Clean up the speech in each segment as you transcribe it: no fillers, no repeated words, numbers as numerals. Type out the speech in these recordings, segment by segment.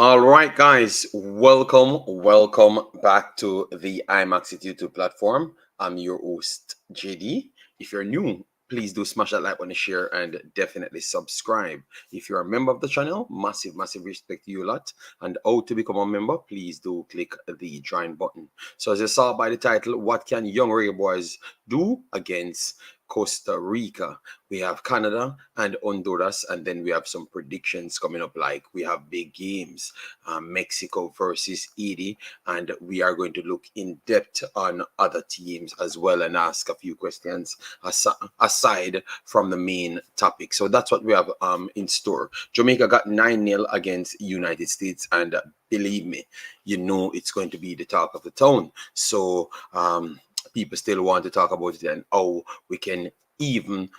All right, guys, welcome back to the Imaxit YouTube platform. I'm your host, JD. If you're new, please do smash that like button, share, and definitely subscribe. If you're a member of the channel, massive respect to you a lot. And how to become a member, please do click the join button. So as you saw by the title, what can young reggae boys do against Costa Rica? We have Canada and Honduras, and then we have some predictions coming up. Like we have big games, Mexico versus Haiti, and we are going to look in depth on other teams as well and ask a few questions aside from the main topic. So that's what we have in store. Jamaica got 9-0 against United States, and believe me, you know it's going to be the talk of the town. So people still want to talk about it and how we can even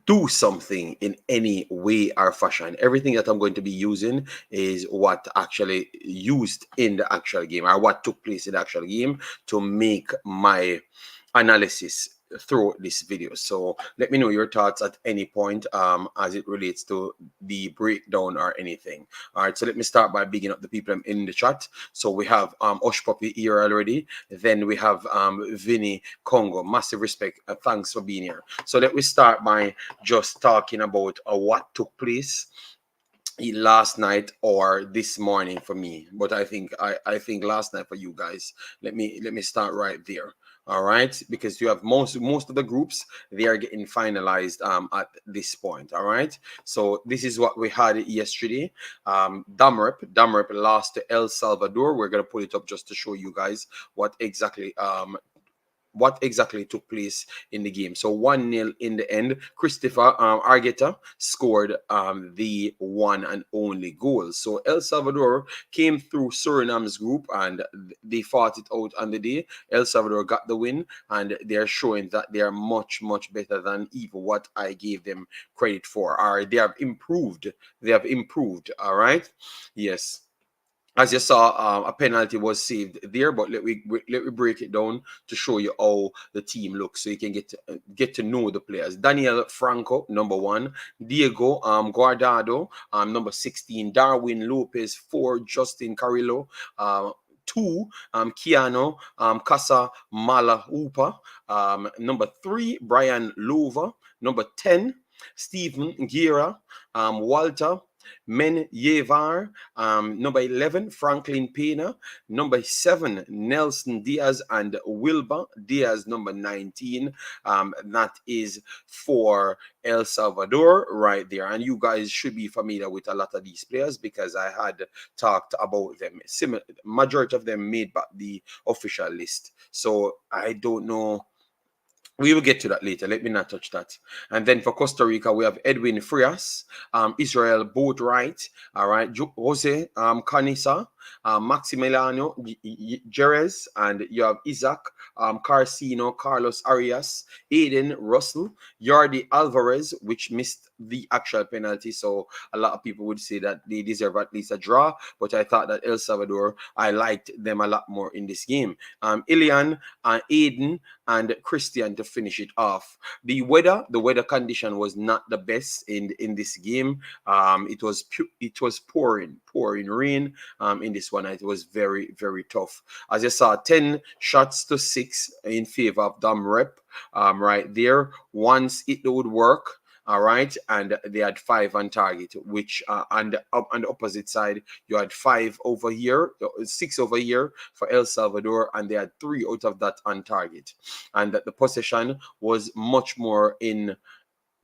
do something in any way or fashion. Everything that I'm going to be using is what actually used in the actual game or what took place in the actual game to make my analysis through this video. So let me know your thoughts at any point as it relates to the breakdown or anything. All right, so let me start by bigging up the people in the chat. So we have Osh Puppy here already. Then we have Vinny Congo. Massive respect. Thanks for being here. So let me start by just talking about what took place last night or this morning for me, but I think last night for you guys. Let me start right there. All right, because you have most of the groups, they are getting finalized at this point. All right, so this is what we had yesterday. Damrep lost to El Salvador. We're gonna pull it up just to show you guys what exactly took place in the game. So 1-0 in the end. Christopher Argueta scored the one and only goal. So El Salvador came through Suriname's group and they fought it out on the day. El Salvador got the win, and they're showing that they are much better than even what I gave them credit for. Or they have improved. All right. Yes. As you saw, a penalty was saved there, but let me break it down to show you how the team looks, so you can get to know the players. Daniel Franco, number 1. Diego Guardado, number 16. Darwin Lopez, 4. Justin Carrillo, 2. Kiano Casa Malaupa, number 3. Brian Lova, number 10. Stephen Gira, Walter Men Yevar, number 11, Franklin Pena, number 7, Nelson Diaz, and Wilber Diaz, number 19. That is for El Salvador right there. And you guys should be familiar with a lot of these players because I had talked about them. Majority of them made back the official list. So I don't know. We will get to that later. Let me not touch that. And then for Costa Rica, we have Edwin Frias, Israel Boatwright, all right, Jose Canisa, Maximiliano Jerez, and you have Isaac Carcino, Carlos Arias, Aiden Russell, Yardi Alvarez, which missed the actual penalty. So a lot of people would say that they deserve at least a draw, but I thought that El Salvador, I liked them a lot more in this game. Ilian, Aiden, and Christian to finish it off. The weather condition was not the best in this game. It was pouring rain in this one. It was very tough. As you saw, 10 shots to 6 in favor of Damrep right there. Once it would work. All right, and they had 5 on target, which on the opposite side, you had 5 over here, 6 over here for El Salvador, and they had 3 out of that on target. And that the possession was much more in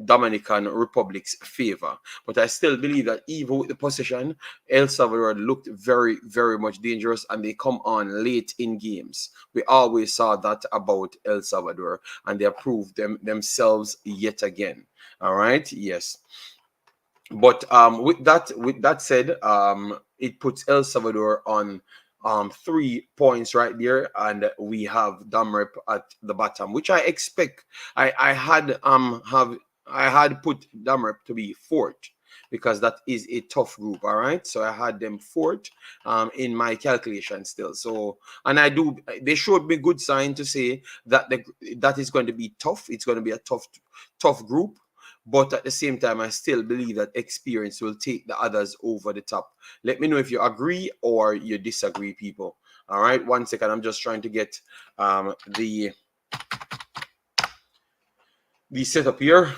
Dominican Republic's favor. But I still believe that even with the possession, El Salvador looked very much dangerous, and they come on late in games. We always saw that about El Salvador, and they have proved themselves yet again. All right, yes. But with that said, it puts El Salvador on 3 points right there, and we have Damrep at the bottom, which I expect. I had put Damrep to be 4th because that is a tough group. All right, so I had them 4th in my calculation still. So, and they showed me good sign to say that that is going to be tough. It's going to be a tough group. but at the same time, I still believe that experience will take the others over the top. Let me know if you agree or you disagree, people. All right, 1 second. I'm just trying to get the setup here.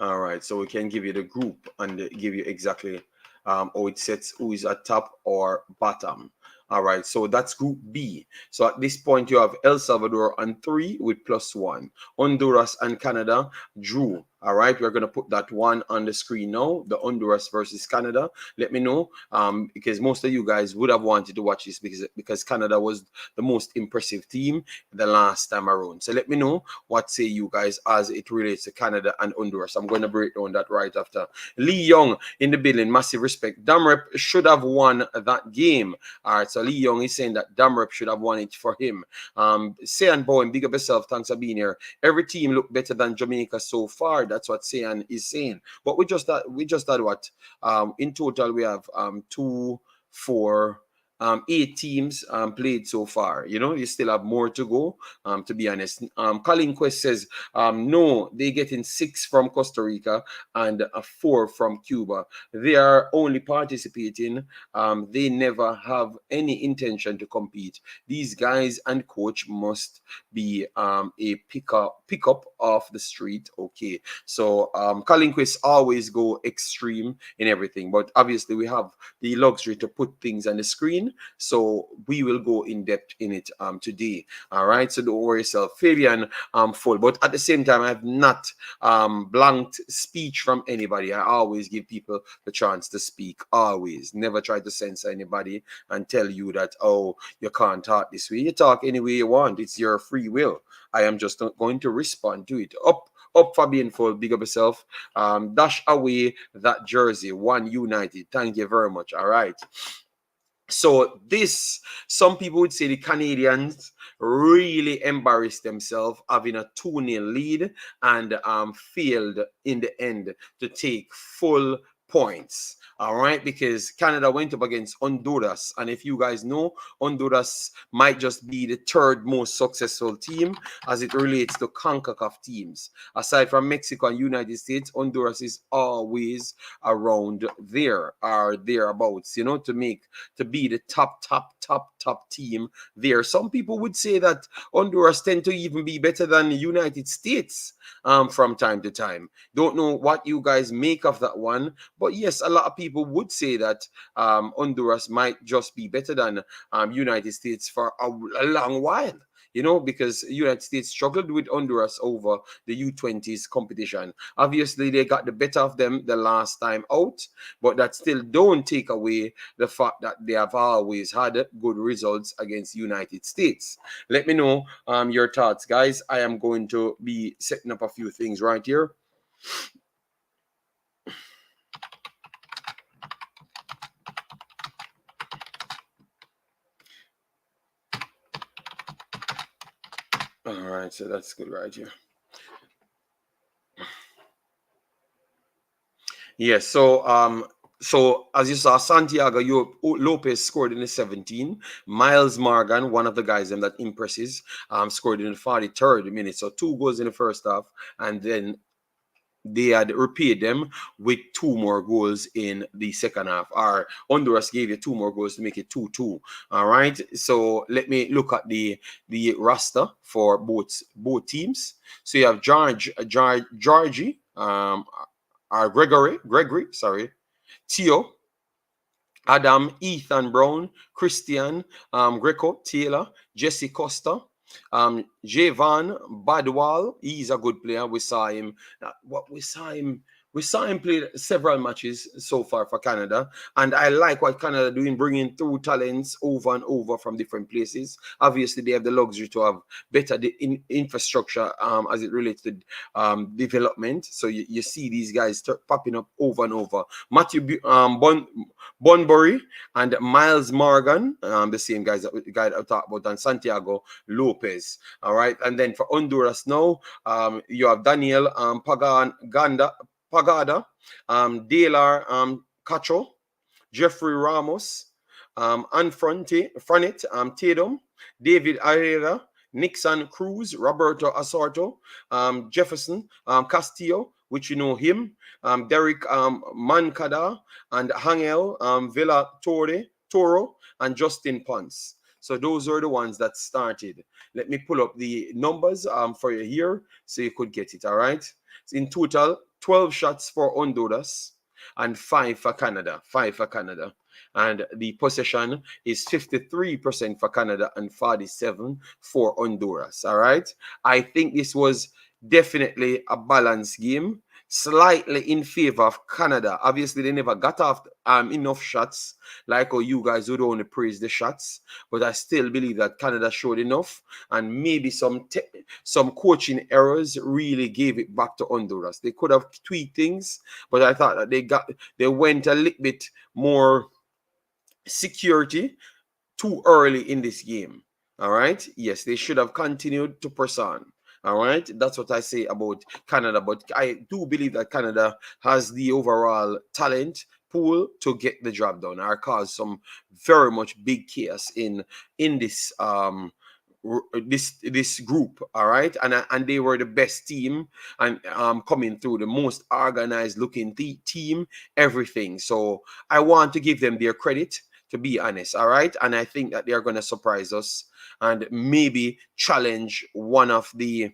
All right, so we can give you the group and give you exactly how it sets who is at top or bottom. All right, so that's Group B. So at this point, you have El Salvador on 3 with +1. Honduras and Canada drew. All right, we're going to put that one on the screen now, the Honduras versus Canada. Let me know, because most of you guys would have wanted to watch this because Canada was the most impressive team the last time around. So let me know what say you guys as it relates to Canada and Honduras. I'm going to break down that right after. Lee Young in the building, massive respect. Damrep should have won that game. All right, so Lee Young is saying that Damrep should have won it for him. Sayan Bowen, big up yourself. Thanks for being here. Every team looked better than Jamaica so far. That's what Sayan is saying. But we just had what? In total, we have 2, 4, 8 teams played so far. You know, you still have more to go, to be honest. Colin Quest says, no, they getting 6 from Costa Rica and 4 from Cuba. They are only participating. They never have any intention to compete. These guys and coach must be a pickup off the street. Okay, so Colin Quest always go extreme in everything, but obviously we have the luxury to put things on the screen, so we will go in depth in it today. All right, so don't worry yourself. Fabian full, but at the same time I have not blanked speech from anybody. I always give people the chance to speak, always. Never try to censor anybody and tell you that, oh, you can't talk this way. You talk any way you want. It's your free will. I am just not going to respond to it. Up for being full, big up yourself. Dash away that jersey, One United. Thank you very much. All right. So this, some people would say the Canadians really embarrassed themselves having a 2-0 lead and failed in the end to take full points. All right, because Canada went up against Honduras, and if you guys know, Honduras might just be the 3rd most successful team as it relates to CONCACAF teams. Aside from Mexico and United States, Honduras is always around there or thereabouts, you know, to be the top team there. Some people would say that Honduras tend to even be better than the United States from time to time. Don't know what you guys make of that one, but yes, a lot of people would say that Honduras might just be better than United States for a long while. You know, because United States struggled with Honduras over the U20s competition. Obviously, they got the better of them the last time out, but that still don't take away the fact that they have always had good results against United States. Let me know your thoughts, guys. I am going to be setting up a few things right here. All right, so that's good right here. Yes, so as you saw, Santiago Lopez scored in the 17. Miles Morgan, one of the guys that impresses, scored in the 43rd minute. So 2 goals in the first half, and then they had repaid them with 2 more goals in the second half. Or Honduras gave you 2 more goals to make it 2-2. All right. So let me look at the roster for both teams. So you have Georgie, Gregory, sorry, Theo, Adam, Ethan Brown, Christian, Greco, Taylor, Jesse Costa, Javon Badwal. He's a good player. We saw him. We saw him play several matches so far for Canada, and I like what Canada doing, bringing through talents over and over from different places. Obviously, they have the luxury to have better infrastructure as it relates to development. So you see these guys popping up over and over. Matthew Bunbury and Miles Morgan, the same guy that I talked about, and Santiago Lopez. All right, and then for Honduras now, you have Daniel Pagada, Dalar Cacho, Jeffrey Ramos, Anfront, Tatum, David Herrera, Nixon Cruz, Roberto Assorto, Jefferson Castillo, which you know him, Derek Mancada, and Hangel Villa Toro, and Justin Ponce. So those are the ones that started. Let me pull up the numbers for you here so you could get it, all right? So in total, 12 shots for Honduras and 5 for Canada. 5 for Canada. And the possession is 53% for Canada and 47% for Honduras, all right? I think this was definitely a balanced game, slightly in favor of Canada. Obviously, they never got off enough shots, like how you guys would only praise the shots, but I still believe that Canada showed enough, and maybe some coaching errors really gave it back to Honduras. They could have tweaked things, but I thought that they went a little bit more security too early in this game. All right. Yes, they should have continued to press on. All right. That's what I say about Canada. But I do believe that Canada has the overall talent pool to get the job done or cause some very much big chaos in this this group. All right, and they were the best team and coming through, the most organized looking team, everything. So I want to give them their credit, to be honest. All right, and I think that they are going to surprise us and maybe challenge one of the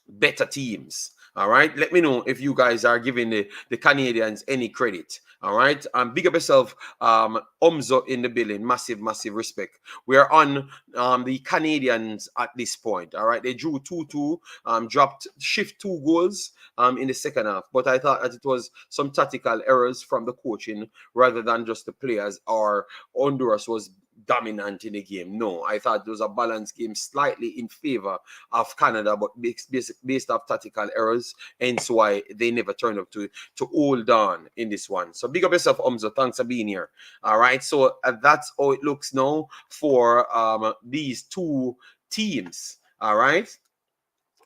better teams. All right, let me know if you guys are giving the Canadians any credit. All right, big up yourself, Umzo in the building. Massive respect. We're on the Canadians at this point. All right, they drew 2-2, dropped shift 2 goals in the second half, but I thought that it was some tactical errors from the coaching rather than just the players, or Honduras was dominant in the game. No, I thought it was a balanced game, slightly in favor of Canada, but based off tactical errors, hence why they never turned up to hold on in this one. So big up yourself, Umzo. Thanks for being here. All right, so that's how it looks now for these two teams. All right,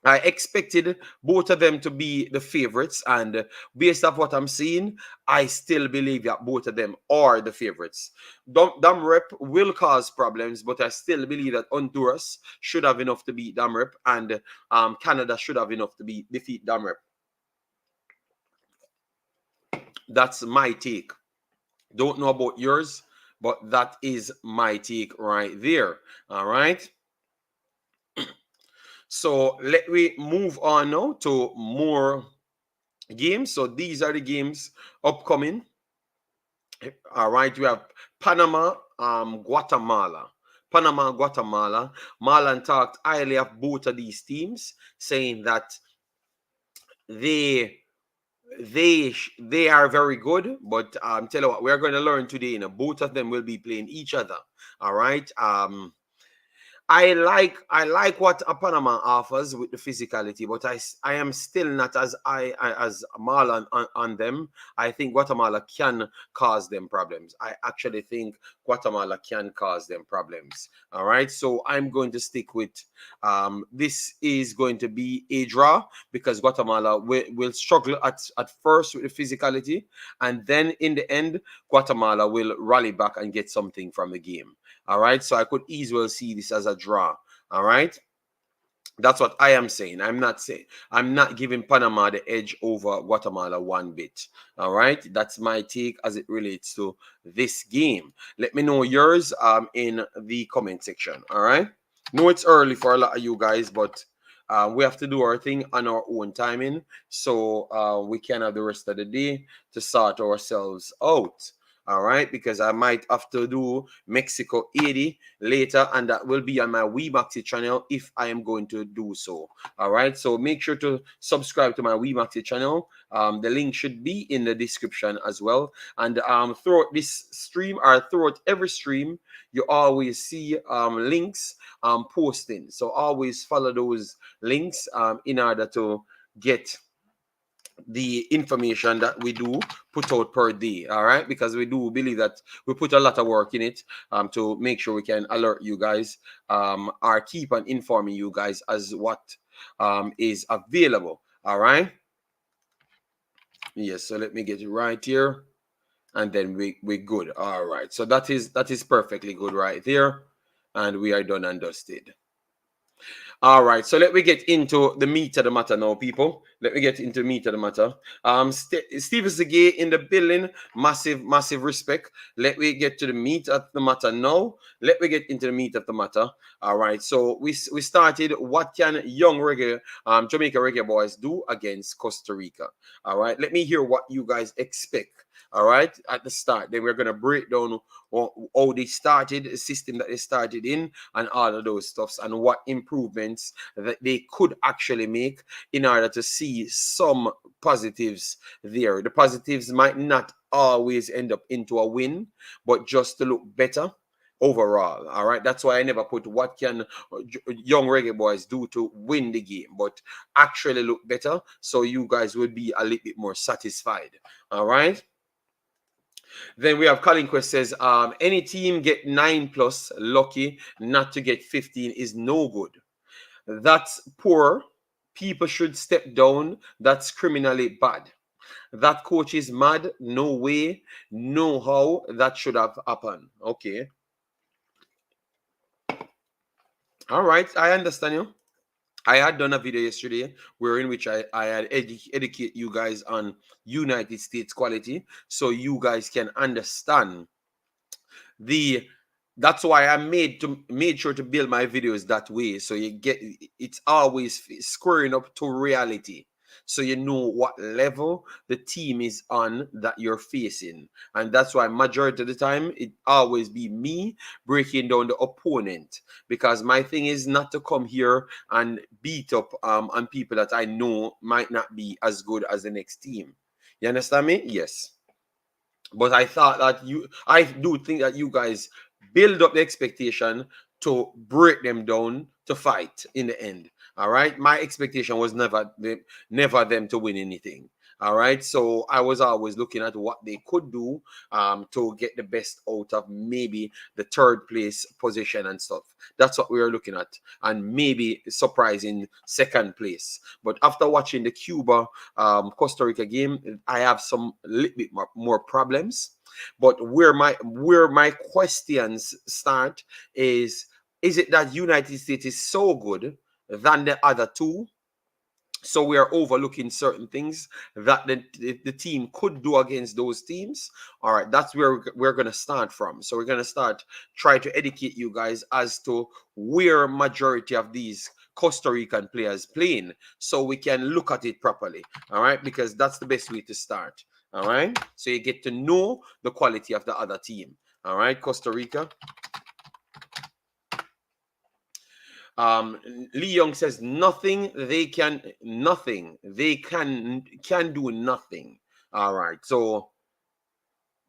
I expected both of them to be the favorites, and based off what I'm seeing, I still believe that both of them are the favorites. Dam Rep will cause problems, but I still believe that Honduras should have enough to beat Dam Rep, and Canada should have enough to defeat Dam Rep. That's my take. Don't know about yours, but that is my take right there. All right. So let me move on now to more games. So these are the games upcoming. All right, we have Panama, Guatemala. Panama, Guatemala. Marlon talked highly of both of these teams, saying that they are very good. But tell you what, we're going to learn today. You know, both of them will be playing each other. All right. I like what Panama offers with the physicality, but I am still not as as Marlon on them. I think Guatemala can cause them problems. I actually think Guatemala can cause them problems. All right, so I'm going to stick with this is going to be a draw, because Guatemala will struggle at first with the physicality, and then in the end, Guatemala will rally back and get something from the game. All right, so I could easily see this as a draw. All right, that's what I am saying. I'm not giving Panama the edge over Guatemala one bit. All right, that's my take as it relates to this game. Let me know yours in the comment section. All right, know it's early for a lot of you guys, but we have to do our thing on our own timing, so we can have the rest of the day to sort ourselves out. All right, because I might have to do Mexico 80 later, and that will be on my Wemaxit channel if I am going to do so. All right, so make sure to subscribe to my Wemaxit channel. The link should be in the description as well. And throughout this stream, or throughout every stream, you always see links posting. So always follow those links in order to get the information that we do put out per day. All right, because we do believe that we put a lot of work in it to make sure we can alert you guys or keep on informing you guys as what is available. All right, yes, so let me get it right here, and then we're good. All right, so that is perfectly good right there, and we are done and dusted. All right, so let me get into the meat of the matter now, people. Let me get into the meat of the matter. Steven Segay in the building, massive respect. Let me get to the meat of the matter now. Let me get into the meat of the matter. All right, so we started. What can young reggae, Jamaica Reggae Boyz do against Costa Rica? All right, let me hear what you guys expect. All right, at the start, then we're gonna break down how they started, the system that they started in, and all of those stuffs, and what improvements that they could actually make in order to see some positives there. The positives might not always end up into a win, but just to look better overall. All right, that's why I never put what can young reggae boys do to win the game, but actually look better, so you guys will be a little bit more satisfied. All right. Then we have Colin Quest says, any team get 9 plus, lucky not to get 15 is no good. That's poor. People should step down. That's criminally bad. That coach is mad. No way, no how that should have happened. Okay. All right. I understand you. I had done a video yesterday where in which I had educate you guys on United States quality, so you guys can understand the that's why I made sure to build my videos that way, so you get it's always squaring up to reality, so you know what level the team is on that you're facing. And that's why majority of the time it always be me breaking down the opponent, because my thing is not to come here and beat up on people that I know might not be as good as the next team. You understand me? Yes. But I do think that you guys build up the expectation to break them down to fight in the end. All right. My expectation was never them to win anything. All right. So I was always looking at what they could do to get the best out of maybe the third place position and stuff. That's what we were looking at. And maybe surprising second place. But after watching the Cuba Costa Rica game, I have some little bit more problems. But where my questions start is it that United States is so good than the other two, so we are overlooking certain things that the team could do against those teams? All right, that's where we're going to start from. So we're going to start try to educate you guys as to where majority of these Costa Rican players playing, so we can look at it properly. All right, because that's the best way to start. All right, so you get to know the quality of the other team. All right, Costa Rica. Lee Young says nothing. They can do nothing. All right, so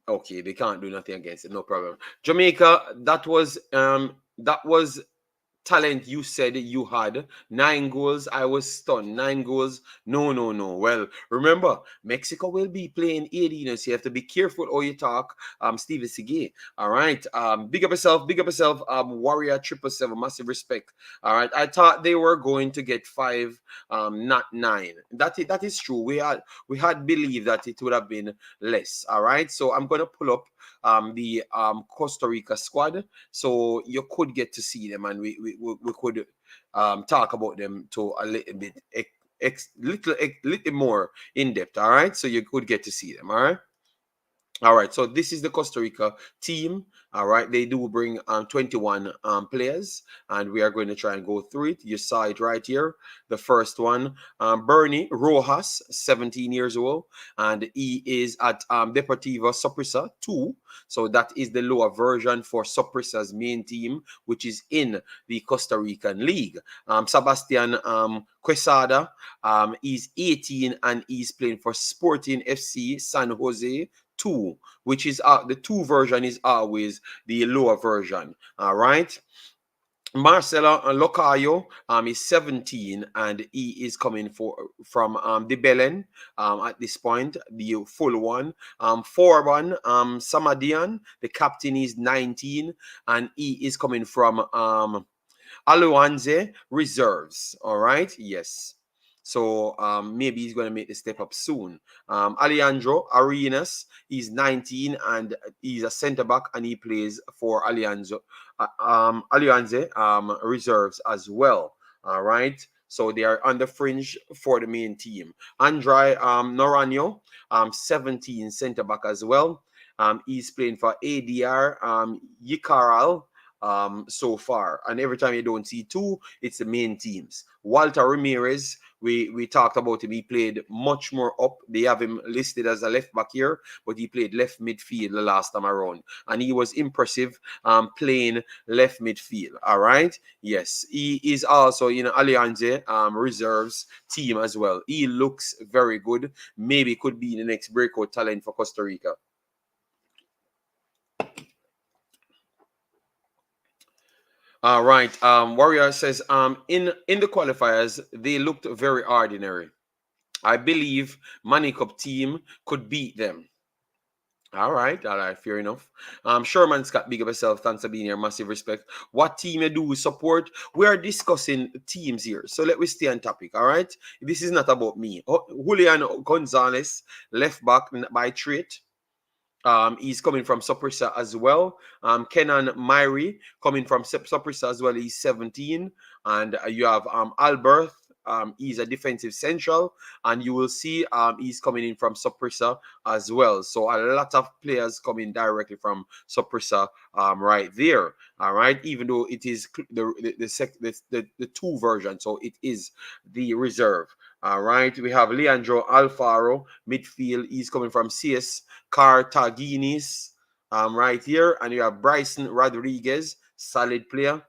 okay, they can't do nothing against it. No problem. Jamaica, that was talent you said you had. 9 goals. I was stunned. 9 goals. No, no, no. Well, remember, Mexico will be playing 18, so you have to be careful how you talk. Steven Segay. All right. Big up yourself. Big up yourself. Warrior 777. Massive respect. All right. I thought they were going to get 5, not 9. That is true. We had believed that it would have been less. All right. So I'm gonna pull up the Costa Rica squad, so you could get to see them, and we could talk about them to a little bit little more in depth. All right, so you could get to see them. All right, so this is the Costa Rica team. All right, they do bring 21 players, and we are going to try and go through it. You saw it right here. The first one, Bernie Rojas, 17 years old, and he is at Deportivo Saprissa 2. So that is the lower version for Saprissa's main team, which is in the Costa Rican League. Sebastian Quesada is 18, and he's playing for Sporting FC San Jose 2, which is the 2 version is always the lower version. All right. Marcelo Locayo is 17, and he is coming from the Belen at this point, the full one. Forban Samadian, the captain, is 19, and he is coming from Aluanze Reserves. All right, yes. So maybe he's going to make the step up soon. Alejandro Arenas is 19, and he's a center back, and he plays for Alianze Reserves as well. All right. So they are on the fringe for the main team. Andre Noranyo, 17 centre back as well. He's playing for ADR Yikaral so far. And every time you don't see two, it's the main teams. Walter Ramirez, we talked about him. He played much more up. They have him listed as a left back here, but he played left midfield the last time around. And he was impressive playing left midfield. All right. Yes. He is also in Alianza reserves team as well. He looks very good. Maybe could be the next breakout talent for Costa Rica. All right. Warrior says, in the qualifiers, they looked very ordinary. I believe Money Cup team could beat them. All right, fair enough. Sherman Scott, big up yourself. Thanks for being here. Massive respect. What team you do support? We are discussing teams here, so let me stay on topic. All right, this is not about me. Julian Gonzalez, left back by trade. He's coming from Saprissa as well. Kenan Myrie coming from Saprissa as well. He's 17. And you have Albert. He's a defensive central. And you will see he's coming in from Saprissa as well. So a lot of players coming directly from Saprissa right there. All right. Even though it is the two version. So it is the reserve. All right. We have Leandro Alfaro, midfield. He's coming from CS Cartaginis right here. And you have Bryson Rodriguez, solid player.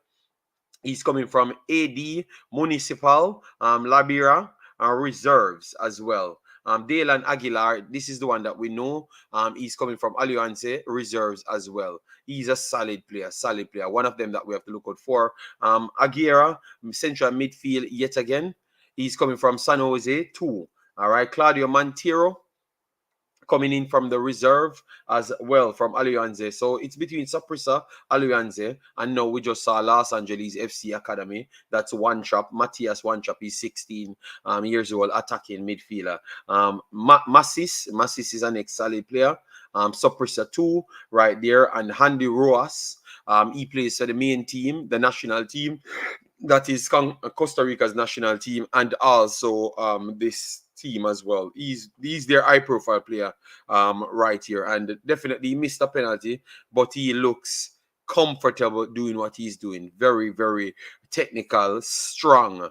He's coming from AD Municipal, Labira, reserves as well. Daylan Aguilar, this is the one that we know. He's coming from Alianza, reserves as well. He's a solid player, One of them that we have to look out for. Aguirre, central midfield yet again. He's coming from San Jose, 2. All right, Claudio Montero, coming in from the reserve as well from Alianza. So it's between Saprissa, Alianza, and now we just saw Los Angeles FC Academy. That's One Chop. Matthias One Chop is 16 years old, attacking midfielder. Massis is an solid player. Saprissa 2 right there. And Handy Roas, he plays for the main team, the national team. That is Costa Rica's national team, and also this team as well. He's their high profile player right here, and definitely missed a penalty, but he looks comfortable doing what he's doing. Very, very technical, strong,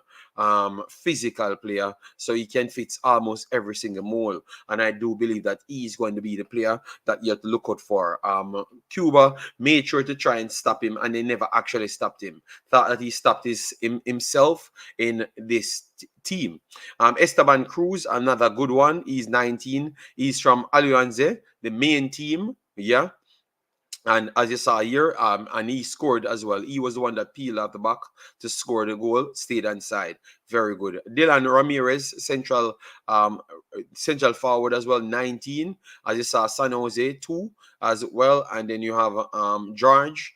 physical player, so he can fit almost every single mold. And I do believe that he's going to be the player that you have to look out for. Cuba made sure to try and stop him, and they never actually stopped him. Thought that he stopped himself in this team. Esteban Cruz, another good one. He's 19. He's from Alianza, the main team. Yeah. And as you saw here, and he scored as well. He was the one that peeled out the back to score the goal, stayed inside. Very good. Dylan Ramirez, central forward as well, 19. As you saw, San Jose, 2 as well. And then you have George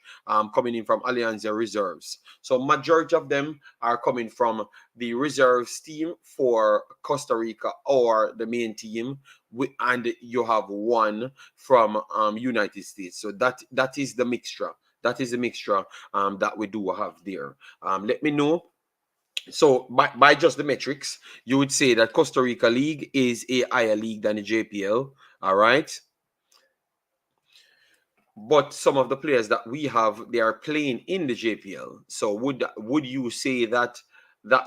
coming in from Alianza reserves. So majority of them are coming from the reserves team for Costa Rica or the main team. And you have one from United States. So that is the mixture. That is the mixture that we do have there. Let me know. So by just the metrics, you would say that Costa Rica League is a higher league than the JPL. All right. But some of the players that we have, they are playing in the JPL. So would you say that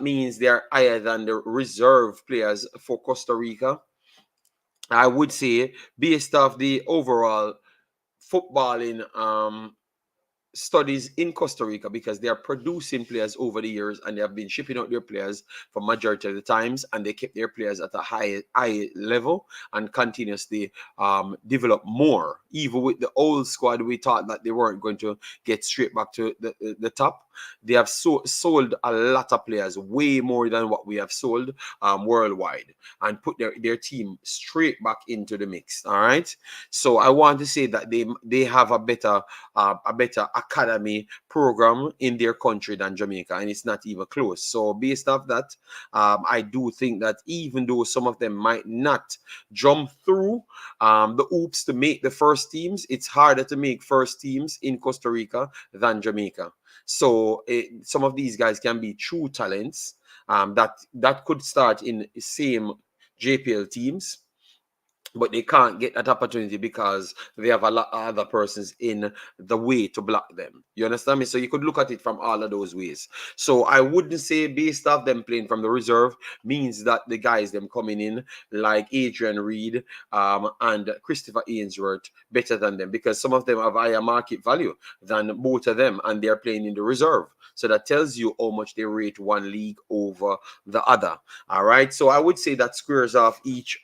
means they are higher than the reserve players for Costa Rica? I would say, based off the overall footballing studies in Costa Rica, because they are producing players over the years and they have been shipping out their players for majority of the times, and they kept their players at a high level and continuously develop more. Even with the old squad, we thought that they weren't going to get straight back to the top. They have sold a lot of players, way more than what we have sold worldwide, and put their team straight back into the mix. All right. So I want to say that they have a better academy program in their country than Jamaica, and it's not even close. So based off that, I do think that even though some of them might not jump through the hoops to make the first teams, it's harder to make first teams in Costa Rica than Jamaica. So some of these guys can be true talents that could start in same JPL teams, but they can't get that opportunity because they have a lot of other persons in the way to block them. You understand me? So you could look at it from all of those ways. So I wouldn't say based off them playing from the reserve means that the guys them coming in like Adrian Reed and Christopher Ainsworth better than them, because some of them have higher market value than both of them and they're playing in the reserve. So that tells you how much they rate one league over the other. All right. So I would say that squares off each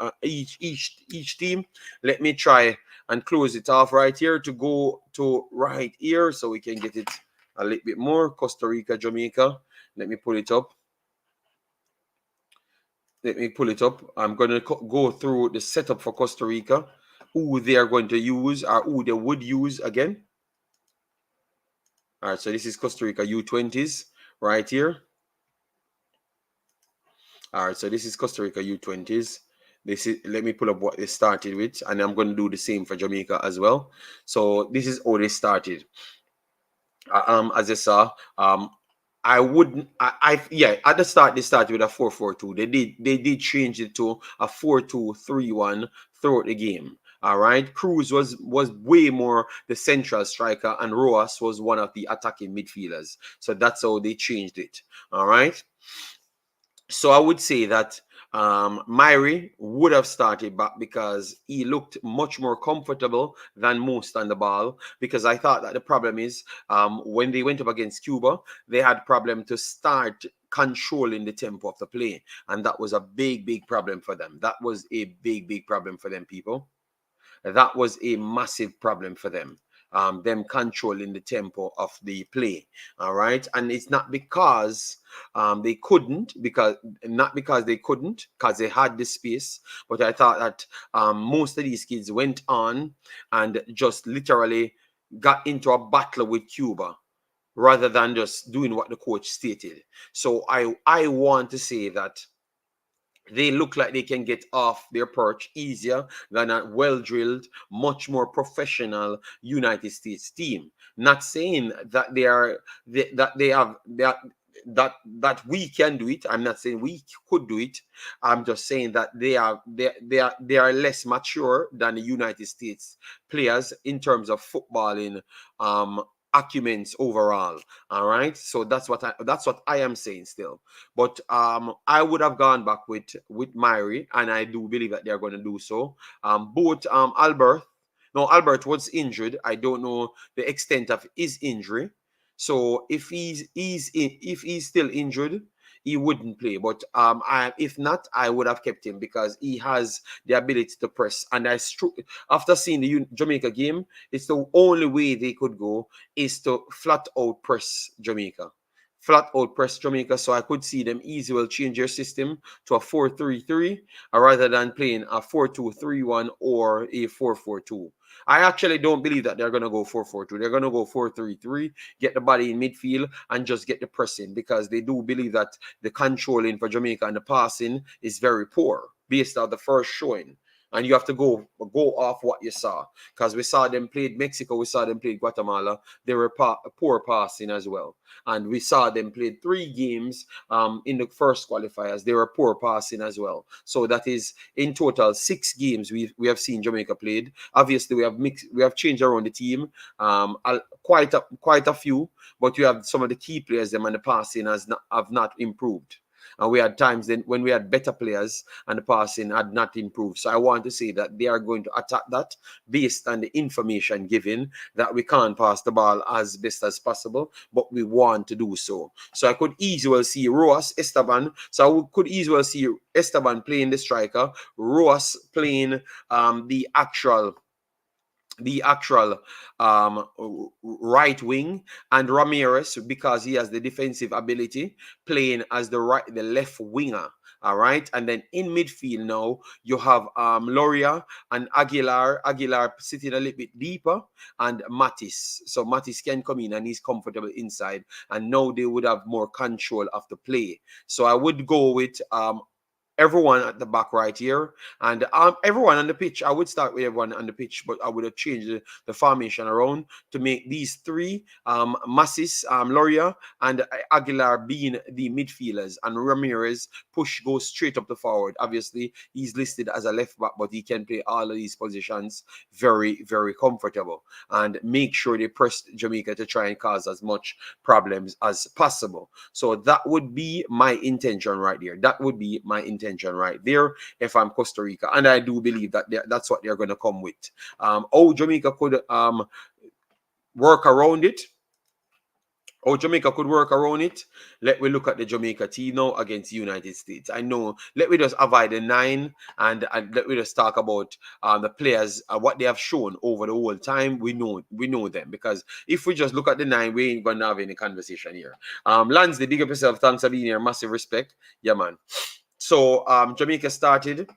team. Let me try and close it off right here to go to right here so we can get it a little bit more. Costa Rica, Jamaica. Let me pull it up. Let me pull it up. I'm going to go through the setup for Costa Rica, who they are going to use or who they would use again. All right, so this is Costa Rica U20s right here. All right, so this is Costa Rica U20s. This is, let me pull up what they started with, and I'm going to do the same for Jamaica as well. So this is how they started. As I saw, I wouldn't. Yeah. At the start, they started with a 4-4-2. They did change it to a 4-2-3-1 throughout the game. All right. Cruz was way more the central striker, and Roas was one of the attacking midfielders. So that's how they changed it. All right. So I would say that Myri would have started back because he looked much more comfortable than most on the ball. Because I thought that the problem is when they went up against Cuba, they had problem to start controlling the tempo of the play, and that was a big problem for them. That was a big problem for them, people. That was a massive problem for them. Them controlling the tempo of the play. All right. And it's not because they couldn't, because they had the space, but I thought that most of these kids went on and just literally got into a battle with Cuba rather than just doing what the coach stated. So I want to say that they look like they can get off their perch easier than a well-drilled, much more professional United States team. Not saying that that we can do it. I'm not saying we could do it. I'm just saying that they are less mature than the United States players in terms of footballing arguments overall. All right, so that's what I am saying still. But I would have gone back with Myri, and I do believe that they're going to do so. Both Albert was injured. I don't know the extent of his injury. So if if he's still injured, he wouldn't play. But if not, I would have kept him because he has the ability to press. And after seeing the Jamaica game, it's the only way they could go is to flat out press Jamaica. Flat out press Jamaica. So I could see them easily well change their system to a 4-3-3 rather than playing a 4-2-3-1 or a 4-4-2. I actually don't believe that they're going to go 4-4-2. They're going to go 4-3-3, get the body in midfield, and just get the pressing, because they do believe that the controlling for Jamaica and the passing is very poor based on the first showing. And you have to go off what you saw, because we saw them played Mexico, we saw them played Guatemala. They were poor passing as well. And we saw them played 3 games in the first qualifiers. They were poor passing as well. So that is in total 6 games we have seen Jamaica played. Obviously, we have changed around the team quite a few, but you have some of the key players them and the passing have not improved. And we had times then when we had better players and the passing had not improved. So I want to say that they are going to attack that based on the information given that we can't pass the ball as best as possible, but we want to do so. So I could easily see Roas, Esteban. So I could easily see Esteban playing the striker, Roas playing the actual right wing, and Ramirez, because he has the defensive ability, playing as the left winger. All right, and then in midfield now you have Loria and Aguilar sitting a little bit deeper, and Mattis. So Mattis can come in and he's comfortable inside, and now they would have more control of the play. So I would go with everyone at the back right here, and everyone on the pitch. I would start with everyone on the pitch, but I would have changed the formation around to make these three, Massis, Loria, and Aguilar being the midfielders, and Ramirez goes straight up the forward. Obviously, he's listed as a left back, but he can play all of these positions very, very comfortable, and make sure they press Jamaica to try and cause as much problems as possible. So that would be my intention right there. That would be my intention right there if I'm Costa Rica, and I do believe that that's what they're going to come with. Jamaica could work around it. Jamaica could work around it. Let me look at the Jamaica team now against the United States. I know. Let me just avoid the 9 and let me just talk about the players, what they have shown over the whole time. We know them, because if we just look at the 9, we ain't gonna have any conversation here. Lansley, big up yourself. Thanks for being here. Massive respect. Yeah, man. So Jamaica started.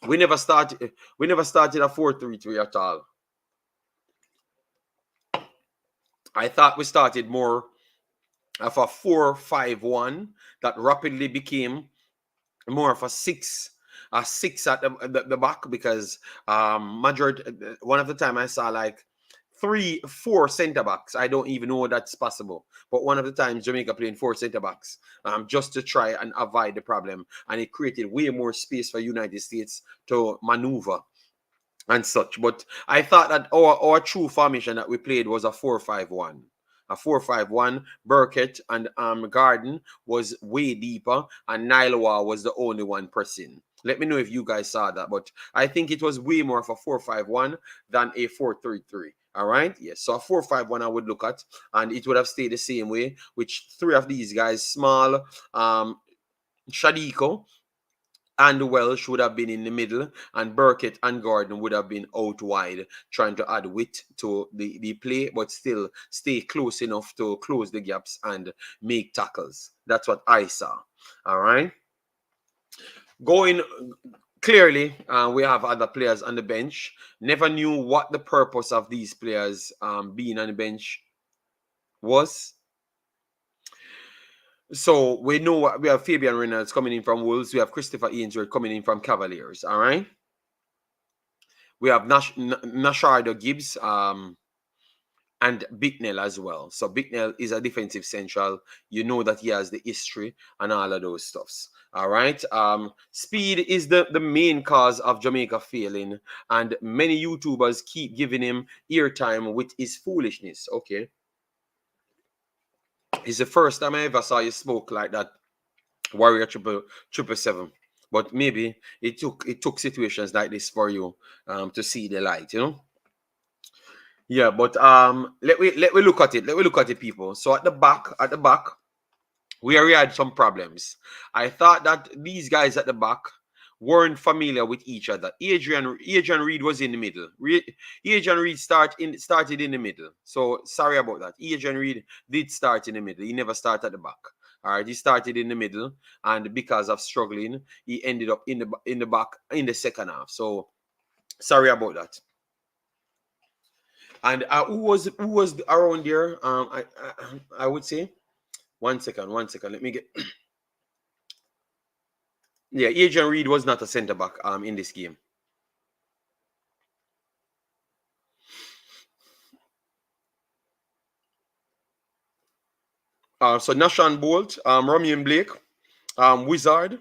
We never started a 4-3-3 at all. I thought we started more of a 4-5-1 that rapidly became more of a 6 at the back, because one of the time I saw like 3-4 centre backs. I don't even know that's possible, but one of the times Jamaica playing 4 centre backs, just to try and avoid the problem, and it created way more space for United States to maneuver and such. But I thought that our true formation that we played was a 4-5-1. A 4-5-1. Burkett and Garden was way deeper, and Nailawa was the only one pressing. Let me know if you guys saw that, but I think it was way more of a 4-5-1 than a 4-3-3. All right, yes. So a 4-5-1 I would look at, and it would have stayed the same way, which 3 of these guys, Small, Shadiko, and Welsh would have been in the middle, and Burkett and Gordon would have been out wide, trying to add width to the play, but still stay close enough to close the gaps and make tackles. That's what I saw. All right. Going clearly, we have other players on the bench. Never knew what the purpose of these players being on the bench was. So we know we have Fabian Reynolds coming in from Wolves. We have Christopher Ainsworth coming in from Cavaliers. All right. We have Nashardo Gibbs and Bicknell as well. So Bicknell is a defensive central. You know that he has the history and all of those stuffs. All right. Speed is the main cause of Jamaica failing, and many YouTubers keep giving him eartime with his foolishness. Okay. It's the first time I ever saw you smoke like that, Warrior 777. But maybe it took situations like this for you to see the light, you know. Yeah, but let me look at it. Let me look at it, people. So at the back, we already had some problems. I thought that these guys at the back weren't familiar with each other. Adrian Reed was in the middle. Adrian Reed started in the middle. So sorry about that. Adrian Reed did start in the middle. He never started at the back. All right, he started in the middle, and because of struggling, he ended up in the back in the second half. So sorry about that. And who was around there? I would say, one second. Let me get. Yeah, Adrian Reed was not a centre back in this game. So Nashan Bolt, Romian Blake, Wizard,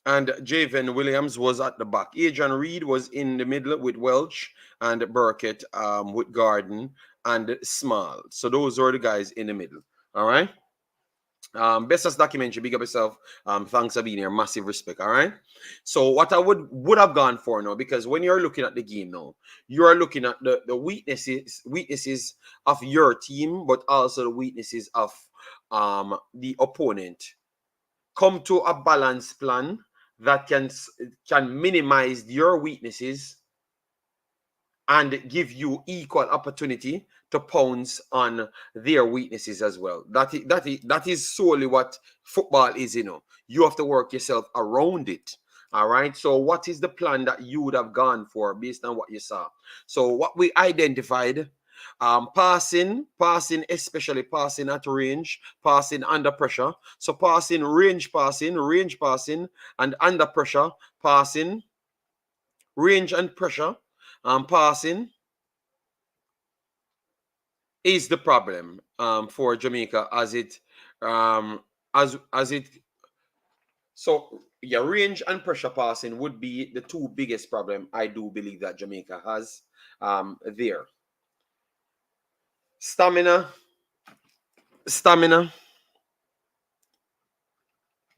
and Javen Williams was at the back. Adrian Reed was in the middle with Welch and Burkett with Garden and Small. So those were the guys in the middle. All right. Bestest documentary, big up yourself. Thanks for being here. Massive respect. All right. So what I would have gone for now, because when you're looking at the game now, you are looking at the weaknesses of your team, but also the weaknesses of the opponent. Come to a balanced plan that can minimize your weaknesses and give you equal opportunity to pounce on their weaknesses as well. That is solely what football is, you know. You have to work yourself around it. All right. So what is the plan that you would have gone for based on what you saw? So what we identified Passing, especially passing at range, passing under pressure. So passing, range passing, and under pressure, passing, range and pressure, passing is the problem for Jamaica as it as it so yeah, range and pressure passing would be the two biggest problem I do believe that Jamaica has there. Stamina,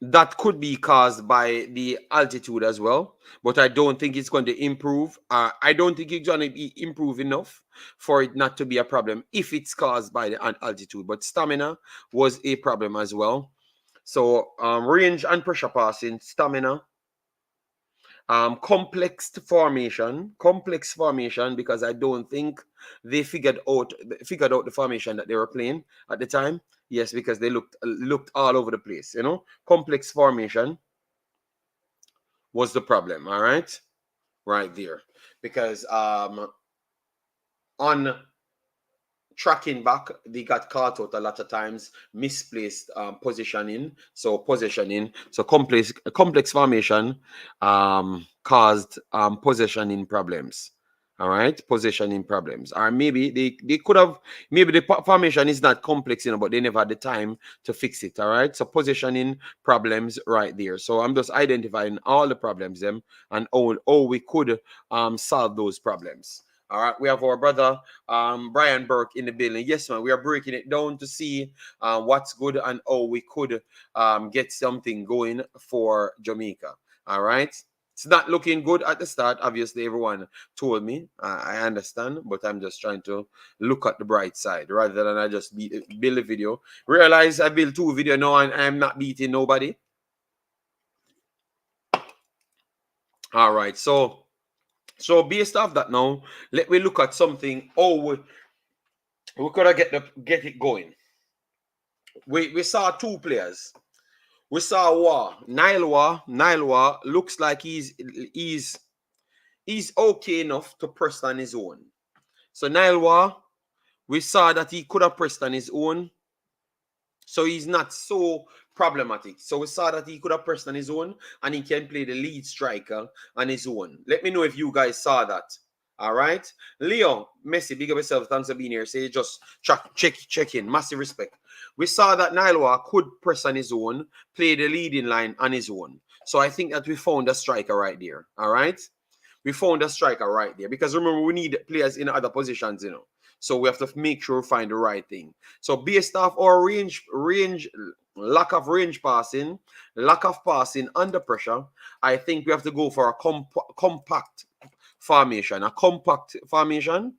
that could be caused by the altitude as well, but I don't think it's going to improve. I don't think it's going to be improve enough for it not to be a problem if it's caused by the altitude. But stamina was a problem as well. So range and pressure passing, stamina, complex formation, because I don't think they figured out the formation that they were playing at the time. Yes, because they looked all over the place. You know, complex formation was the problem. All right there, because on tracking back, they got caught out a lot of times, misplaced positioning. So complex formation caused positioning problems. All right, positioning problems. Or maybe they could have, maybe the formation is not complex, but they never had the time to fix it. All right, so positioning problems right there. So I'm just identifying all the problems them and how we could solve those problems. All right, we have our brother Brian Burke in the building. Yes, man, we are breaking it down to see what's good and how we could get something going for Jamaica. All right, it's not looking good at the start. Obviously, everyone told me. I understand, but I'm just trying to look at the bright side rather than I just build a video. Realize I built 2 videos now and I'm not beating nobody. All right, so based off that now, let me look at something. We could have get it going. We saw 2 players. We saw Nile War looks like he's okay enough to press on his own. So Nile War, we saw that he could have pressed on his own. So he's not so problematic. So we saw that he could have pressed on his own and he can play the lead striker on his own. Let me know if you guys saw that. All right. Leo, Messi, big up yourself. Thanks for being here. Say just check in. Massive respect. We saw that Nailwa could press on his own, play the leading line on his own. So I think that we found a striker right there. All right. We found a striker right there. Because remember, we need players in other positions, So we have to make sure we find the right thing. So based off our lack of range passing, lack of passing under pressure, I think we have to go for a compact formation, a compact formation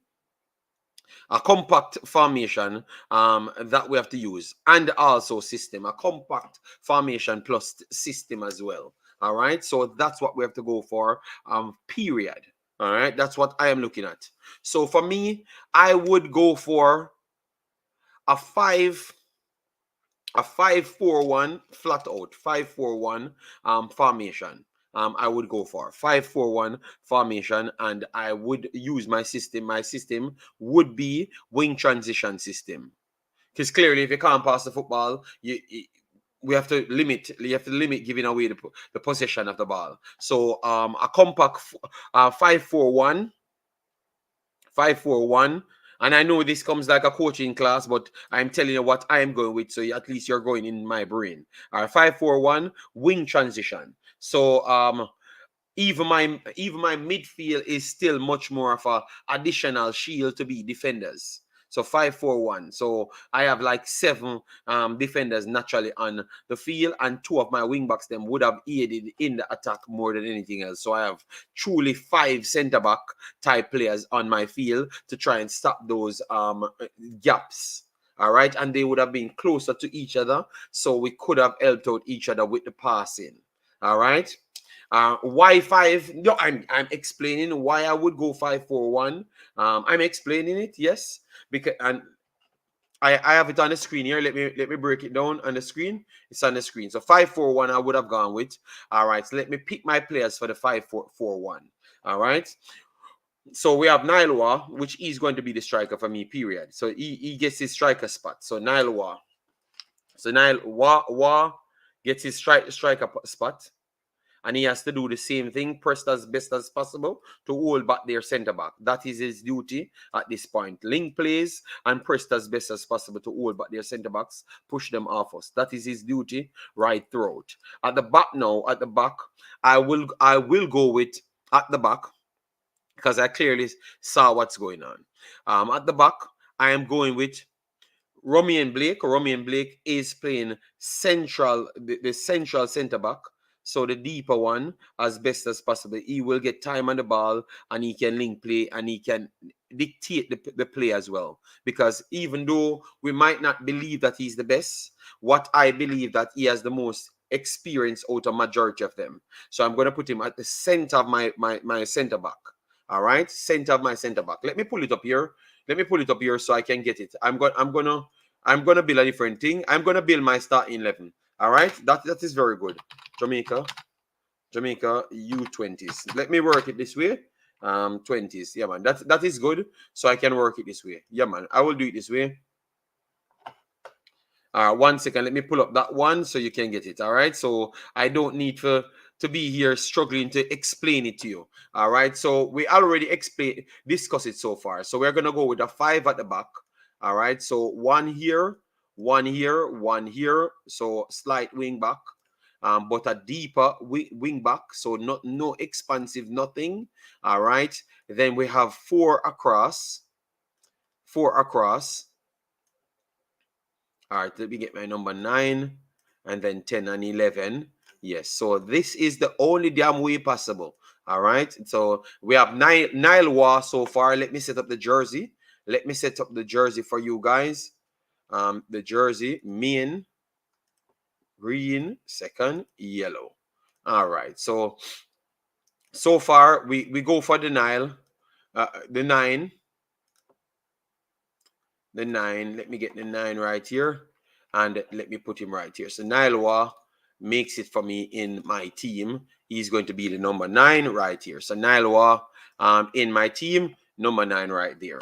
that we have to use, and also system, a compact formation plus system as well. All right, so that's what we have to go for, period. All right, that's what I am looking at. So for me, I would go for a 5-4-1 flat out 5-4-1 formation. I would go for 5-4-1 formation, and I would use my system. My system would be wing transition system, because clearly, if you can't pass the football, we have to limit. You have to limit giving away the possession of the ball. So a compact 5-4-1. And I know this comes like a coaching class, but I'm telling you what I'm going with, so at least you're going in my brain. All right, 5-4-1 wing transition. So even my midfield is still much more of a additional shield to be defenders. So 5-4-1. So I have like 7 defenders naturally on the field, and 2 of my wing backs them would have aided in the attack more than anything else. So I have truly 5 centre back type players on my field to try and stop those gaps. All right, and they would have been closer to each other, so we could have helped out each other with the passing. All right. Why 5? No, I'm explaining why I would go 5-4-1. I'm explaining it, yes, because I have it on the screen here. Let me break it down on the screen. It's on the screen. So 5-4-1 I would have gone with. All right, so let me pick my players for the 5-4-1. All right. So we have Nailwa, which is going to be the striker for me, period. So he gets his striker spot. So Nailwa. So Nailwa gets his striker spot. And he has to do the same thing, press as best as possible to hold back their centre back. That is his duty at this point. Link plays and press as best as possible to hold back their centre backs, push them off us. That is his duty right throughout. At the back now, at the back, I will go with at the back because I clearly saw what's going on. At the back, I am going with Romain Blake. Romain Blake is playing central, the central centre back. So the deeper one, as best as possible. He will get time on the ball and he can link play and he can dictate the play as well. Because even though we might not believe that he's the best, what I believe that he has the most experience out of majority of them. So I'm going to put him at the center of my centre back. All right, center of my centre back. Let me pull it up here. Let me pull it up here so I can get it. I'm gonna build a different thing. I'm gonna build my starting 11. All right, that is very good. Jamaica U20s. Let me work it this way. 20s. Yeah, man. That is good. So I can work it this way. Yeah, man. I will do it this way. 1 second. Let me pull up that one so you can get it. All right. So I don't need to be here struggling to explain it to you. All right. So we already discussed it so far. So we're gonna go with a 5 at the back. All right. So one here, one here, one here. So slight wing back. But a deeper wing back, so no expansive, nothing. All right. Then we have 4 across. All right, let me get my number 9 and then 10 and 11. Yes, so this is the only damn way possible. All right, so we have Nailwa so far. Let me set up the jersey. Let me set up the jersey for you guys. The jersey, main, green, second, yellow. All right, so far we go for the Nile, the 9. The 9. Let me get the 9 right here. And let me put him right here. So Nailwa makes it for me in my team. He's going to be the number 9 right here. So Nailwa in my team, number 9 right there.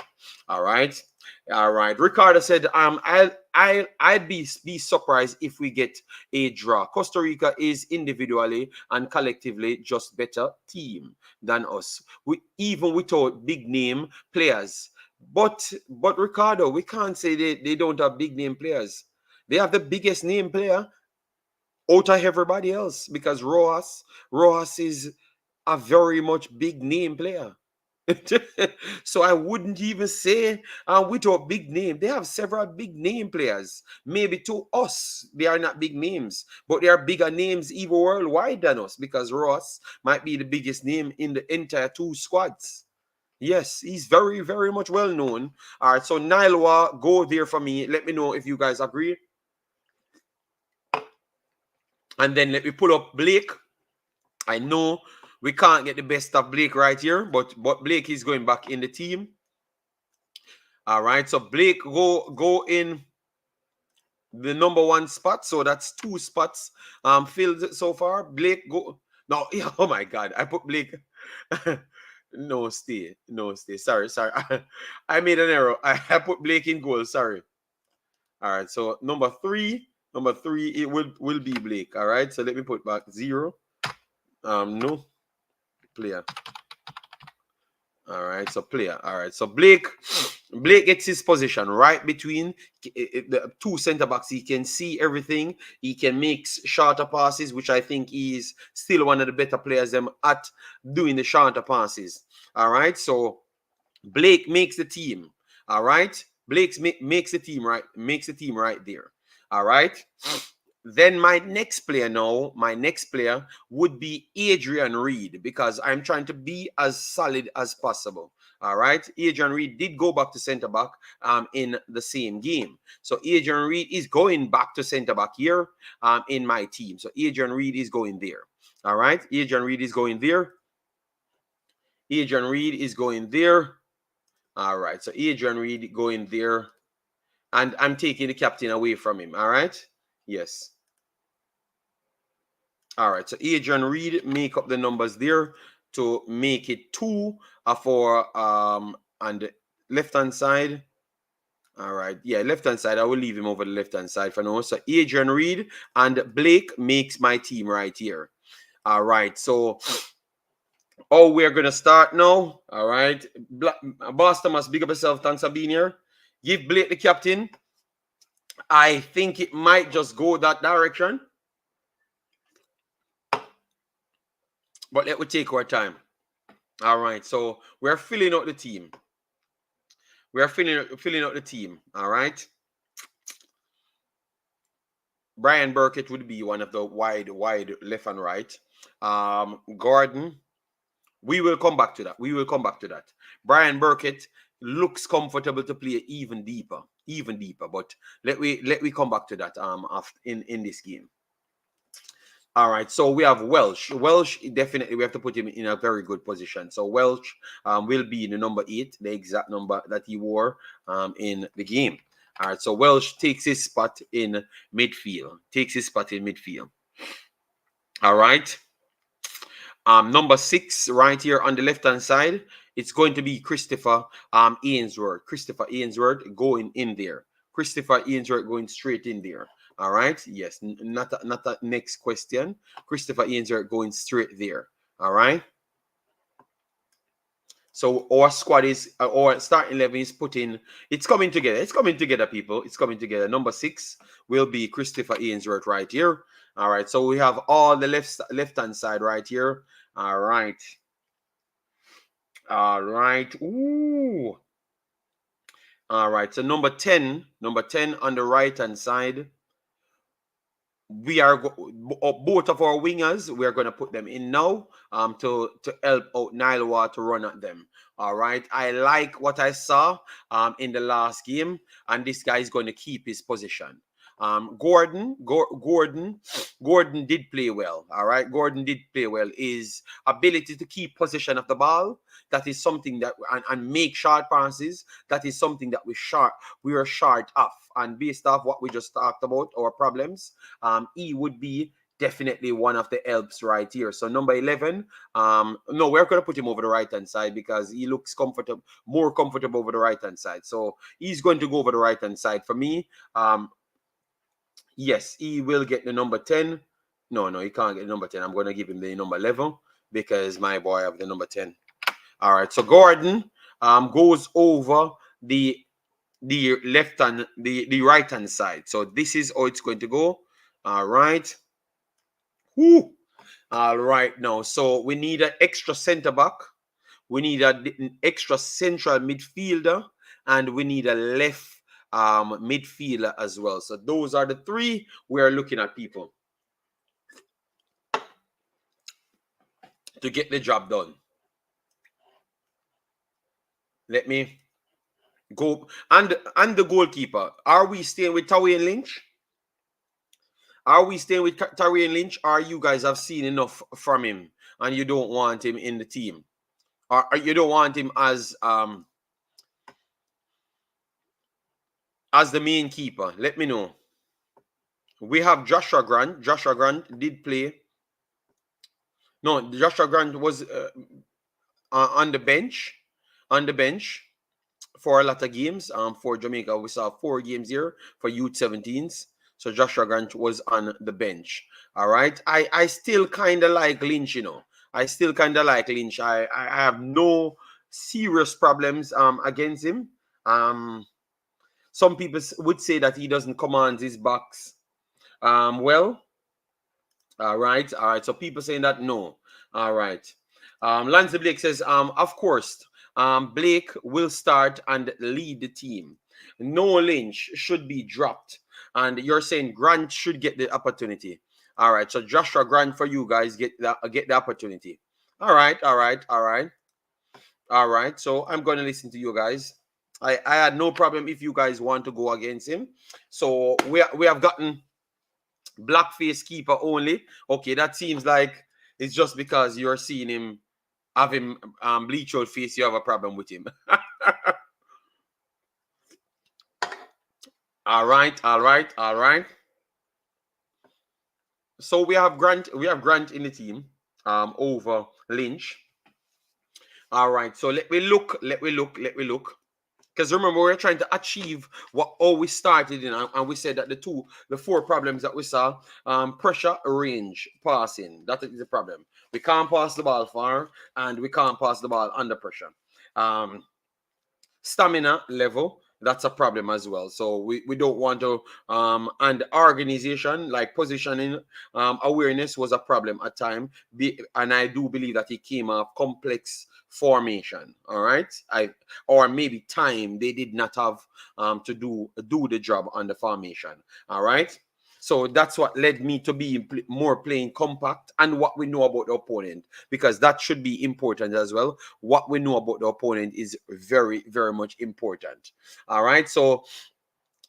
All right. All right. Ricardo said, I'd be surprised if we get a draw. Costa Rica is individually and collectively just better team than us. Even without big name players. But Ricardo, we can't say they don't have big name players. They have the biggest name player out of everybody else because Rojas is a very much big name player. So I wouldn't even say without big name. They have several big name players. Maybe to us, they are not big names, but they are bigger names even worldwide than us because Ross might be the biggest name in the entire 2 squads. Yes, he's very, very much well known. All right, so Nailwa, go there for me. Let me know if you guys agree. And then let me pull up Blake. I know we can't get the best of Blake right here, but Blake is going back in the team. All right, so Blake go in the number 1 spot. So that's 2 spots filled so far. Blake go. No, oh my God, I put Blake. No, stay. Sorry. I made an error. I put Blake in goal. Sorry. All right. So number 3, it will be Blake. All right. So let me put back 0. No player. All right. So player. All right. So Blake gets his position right between the 2 center backs. He can see everything. He can make shorter passes, which I think is still one of the better players at doing the shorter passes. All right. So Blake makes the team. All right. Blake makes the team right. Makes the team right there. All right. Then my next player would be Adrian Reed because I'm trying to be as solid as possible. All right. Adrian Reed did go back to center back in the same game. So Adrian Reed is going back to center back here in my team. So Adrian Reed is going there. All right. Adrian Reed is going there. Adrian Reed is going there. All right. So Adrian Reed going there. And I'm taking the captain away from him. All right. Yes. All right. So Adrian Reed make up the numbers there. to make it 2 for on the left-hand side. All right. Yeah, left-hand side. I will leave him over the left-hand side for now. So Adrian Reed and Blake makes my team right here. All right. So we're going to start now. All right. Boss Thomas, big up yourself. Thanks for being here. Give Blake the captain. I think it might just go that direction. But let me take our time. All right. So we're filling out the team. We are filling out the team. All right. Brian Burkett would be one of the wide left and right. Gordon. We will come back to that. Brian Burkett looks comfortable to play even deeper. But let we come back to that in this game. All right, so we have Welsh. Welsh, definitely we have to put him in a very good position. So Welsh will be the number 8, the exact number that he wore in the game. All right, so Welsh takes his spot in midfield. All right. Number 6 right here on the left-hand side, it's going to be Christopher Ainsworth. Christopher Ainsworth going in there. Christopher Ainsworth going straight in there. All right. Yes. Not a next question. Christopher Ainsworth going straight there. All right. So our squad is, our starting 11 is put in. It's coming together. It's coming together, people. It's coming together. Number 6 will be Christopher Ainsworth right here. All right. So we have all the left-hand side right here. All right. All right. Ooh. All right. So number 10 on the right-hand side. We are both of our wingers. We are going to put them in now to help out Nilewa to run at them. All right. I like what I saw in the last game, and this guy is going to keep his position. Gordon did play well. All right. Gordon did play well. His ability to keep possession of the ball, that is something that, and make short passes, that is something that we were short of. And based off what we just talked about, our problems, he would be definitely one of the helps right here. So number 11, no, we're going to put him over the right-hand side because he looks more comfortable over the right-hand side. So he's going to go over the right-hand side for me. Yes, he will get the number 10. No, he can't get the number 10. I'm going to give him the number 11 because my boy have the number 10. All right, so Gordon goes over the right hand side. So this is how it's going to go. All right. Woo. All right. Now, so we need an extra center back. We need an extra central midfielder, and we need a left midfielder as well. So those are the 3 we are looking at, people, to get the job done. Let me go. And the goalkeeper. Are we staying with Tawi Lynch? Are we staying with Tarian Lynch, or you guys have seen enough from him and you don't want him in the team? Or you don't want him as the main keeper? Let me know. We have Joshua Grant. Joshua Grant did play. No, Joshua Grant was on the bench. For a lot of games. For Jamaica, we saw 4 games here for U17s. So Joshua Grant was on the bench. All right. I still kind of like Lynch, you know. I still kind of like Lynch. I have no serious problems against him. Some people would say that he doesn't command his box well. All right. So people saying that no. All right. Lance Blake says, of course, Blake will start and lead the team. No Lynch should be dropped. And you're saying Grant should get the opportunity. All right. So Joshua Grant for you guys get the opportunity. All right. So I'm going to listen to you guys. I had no problem if you guys want to go against him. So we have gotten blackface keeper only. Okay, that seems like it's just because you're seeing him have him bleach out face, you have a problem with him. All right. So we have Grant in the team over Lynch. All right, so let me look. Because remember, we're trying to achieve what all we started in, and we said that the four problems that we saw, pressure, range, passing. That is the problem. We can't pass the ball far, and we can't pass the ball under pressure. Um, Stamina level, that's a problem as well. So we don't want to and organization, like positioning, awareness was a problem at time. And I do believe that it came off complex formation. All right, or maybe time they did not have to do the job on the formation. All right. So that's what led me to be more playing compact and what we know about the opponent, because that should be important as well. What we know about the opponent is very, very much important. All right. So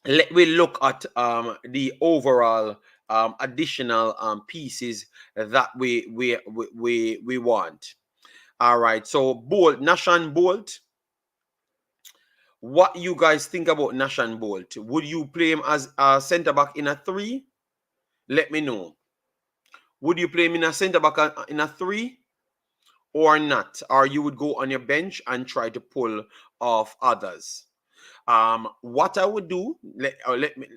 let me look at the overall additional pieces that we want. All right. So Bolt, Nashan Bolt. What you guys think about Nashan Bolt? Would you play him as a centre back in a 3? Let me know. Would you play him in a centre back in a 3 or not? Or you would go on your bench and try to pull off others? What I would do, let me.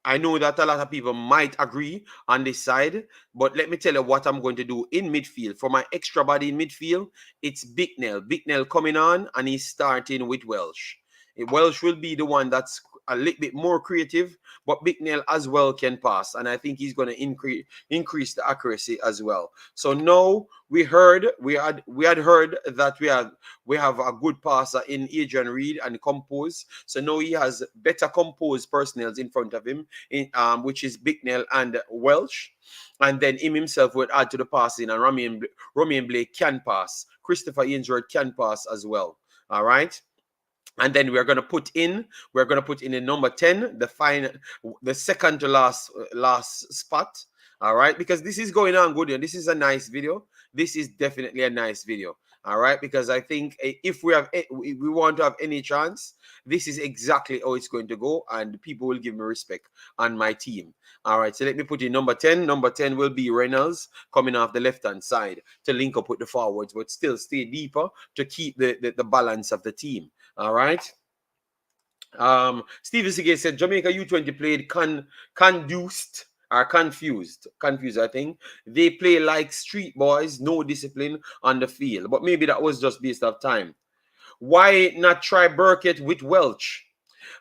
I know that a lot of people might agree on this side, but let me tell you what I'm going to do in midfield. For my extra body in midfield, it's Bicknell. Bicknell coming on, and he's starting with Welsh. Welsh will be the one that's a little bit more creative, but Bicknell as well can pass, and I think he's going to increase the accuracy as well. So now we had heard that we have a good passer in Adrian Reed and Compose. So now he has better composed personnel in front of him, which is Bicknell and Welsh. And then him himself would add to the passing, and Romain Blake can pass. Christopher Ainsworth can pass as well. All right. And then we're going to put in a number 10, the second to last spot. All right, because this is going on good, and this is a nice video. This is definitely a nice video. All right, because I think if we want to have any chance, this is exactly how it's going to go, and people will give me respect on my team. All right, so let me put in number 10. Number 10 will be Reynolds coming off the left-hand side to link up with the forwards, but still stay deeper to keep the balance of the team. All right. Steven Sige said Jamaica U20 played confused. I think they play like street boys, no discipline on the field. But maybe that was just based off time. Why not try Burkett with Welch?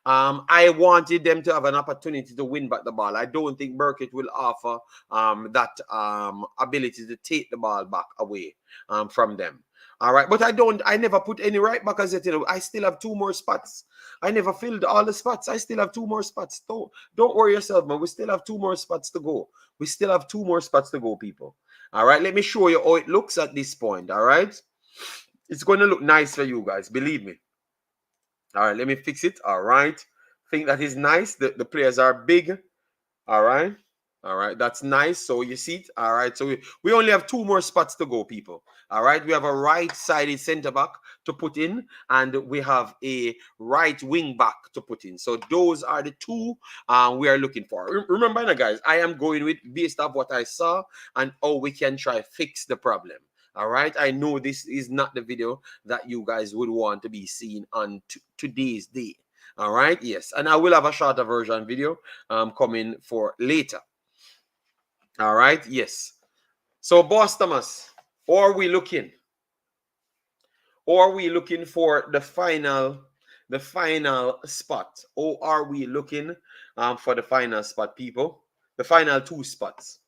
I wanted them to have an opportunity to win back the ball. I don't think Burkett will offer that ability to take the ball back away from them. All right, but I never put any right back as it. I still have 2 more spots. I never filled all the spots. I still have 2 more spots. Don't worry yourself, man. We still have 2 more spots to go. We still have 2 more spots to go, people. All right, let me show you how it looks at this point. All right, it's going to look nice for you guys. Believe me. All right, let me fix it. All right, think that is nice. The players are big. All right. All right, that's nice. So you see it. All right, so we only have 2 more spots to go, people. All right, we have a right-sided center back to put in, and we have a right wing back to put in. So those are the 2 we are looking for. Remember, now, guys, I am going with based off what I saw and how we can try fix the problem. All right, I know this is not the video that you guys would want to be seeing on today's day. All right, yes, and I will have a shorter version video coming for later. All right, yes. So, Boss Thomas, or are we looking for the final spot? Or are we looking for the final spot, people? The final 2 spots.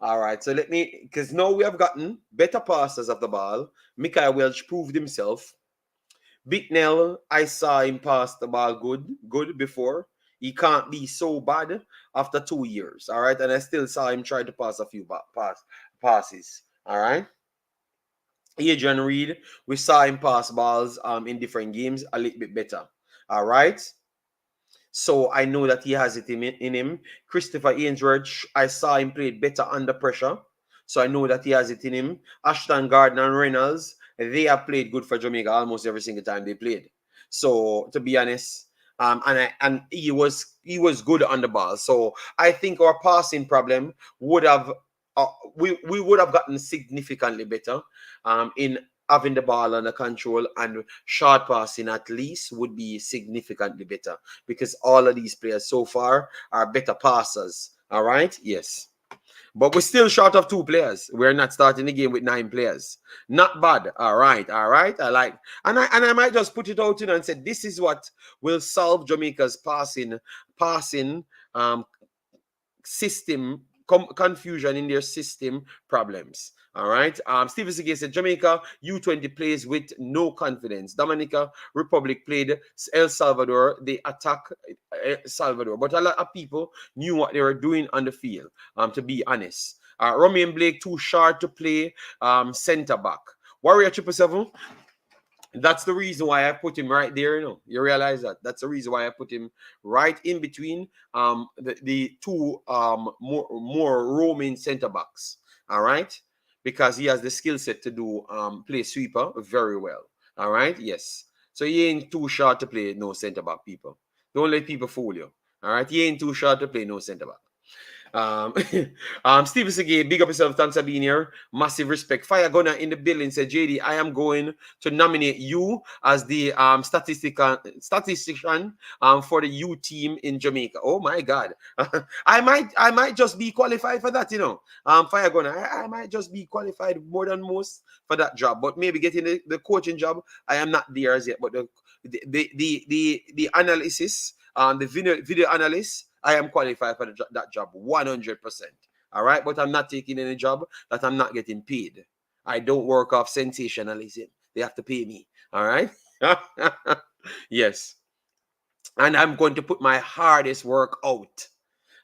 All right, so let me, because now we have gotten better passes of the ball. Micah Welch proved himself. Bicknell, I saw him pass the ball good before. He can't be so bad after 2 years. All right. And I still saw him try to pass a few passes. All right. Adrian Reed, we saw him pass balls in different games a little bit better. All right. So I know that he has it in him. Christopher Ainsworth, I saw him play better under pressure. So I know that he has it in him. Ashton Gardner and Reynolds, they have played good for Jamaica almost every single time they played. So to be honest, and he was good on the ball. So I think our passing problem would have we would have gotten significantly better in having the ball under control and short passing at least would be significantly better, because all of these players so far are better passers. All right, yes. But we're still short of 2 players. We're not starting the game with 9 players. Not bad. All right. All right. I like, and I might just put it out, and say this is what will solve Jamaica's passing system confusion in their system problems. All right. Steve Sige said Jamaica U20 plays with no confidence. Dominica Republic played El Salvador. They attack El Salvador, but a lot of people knew what they were doing on the field. To be honest, Romain Blake too short to play center back. Warrior 777. That's the reason why I put him right there. You realize that? That's the reason why I put him right in between the 2 more roaming center backs. All right, because he has the skill set to do play sweeper very well. All right, yes. So he ain't too short to play no center back, people. Don't let people fool you. All right, he ain't too short to play no center back. Steve Sige, big up yourself, thanks for being here. Massive respect. Fire Gunner in the building said, JD, I am going to nominate you as the statistician for the U team in Jamaica. Oh my God. I might just be qualified for that, Fire Gunner. I might just be qualified more than most for that job, but maybe getting the coaching job, I am not there as yet. But the analysis, the video analyst, I am qualified for that job 100%. All right, but I'm not taking any job that I'm not getting paid. I don't work off sensationalism. They have to pay me. All right. Yes. And I'm going to put my hardest work out.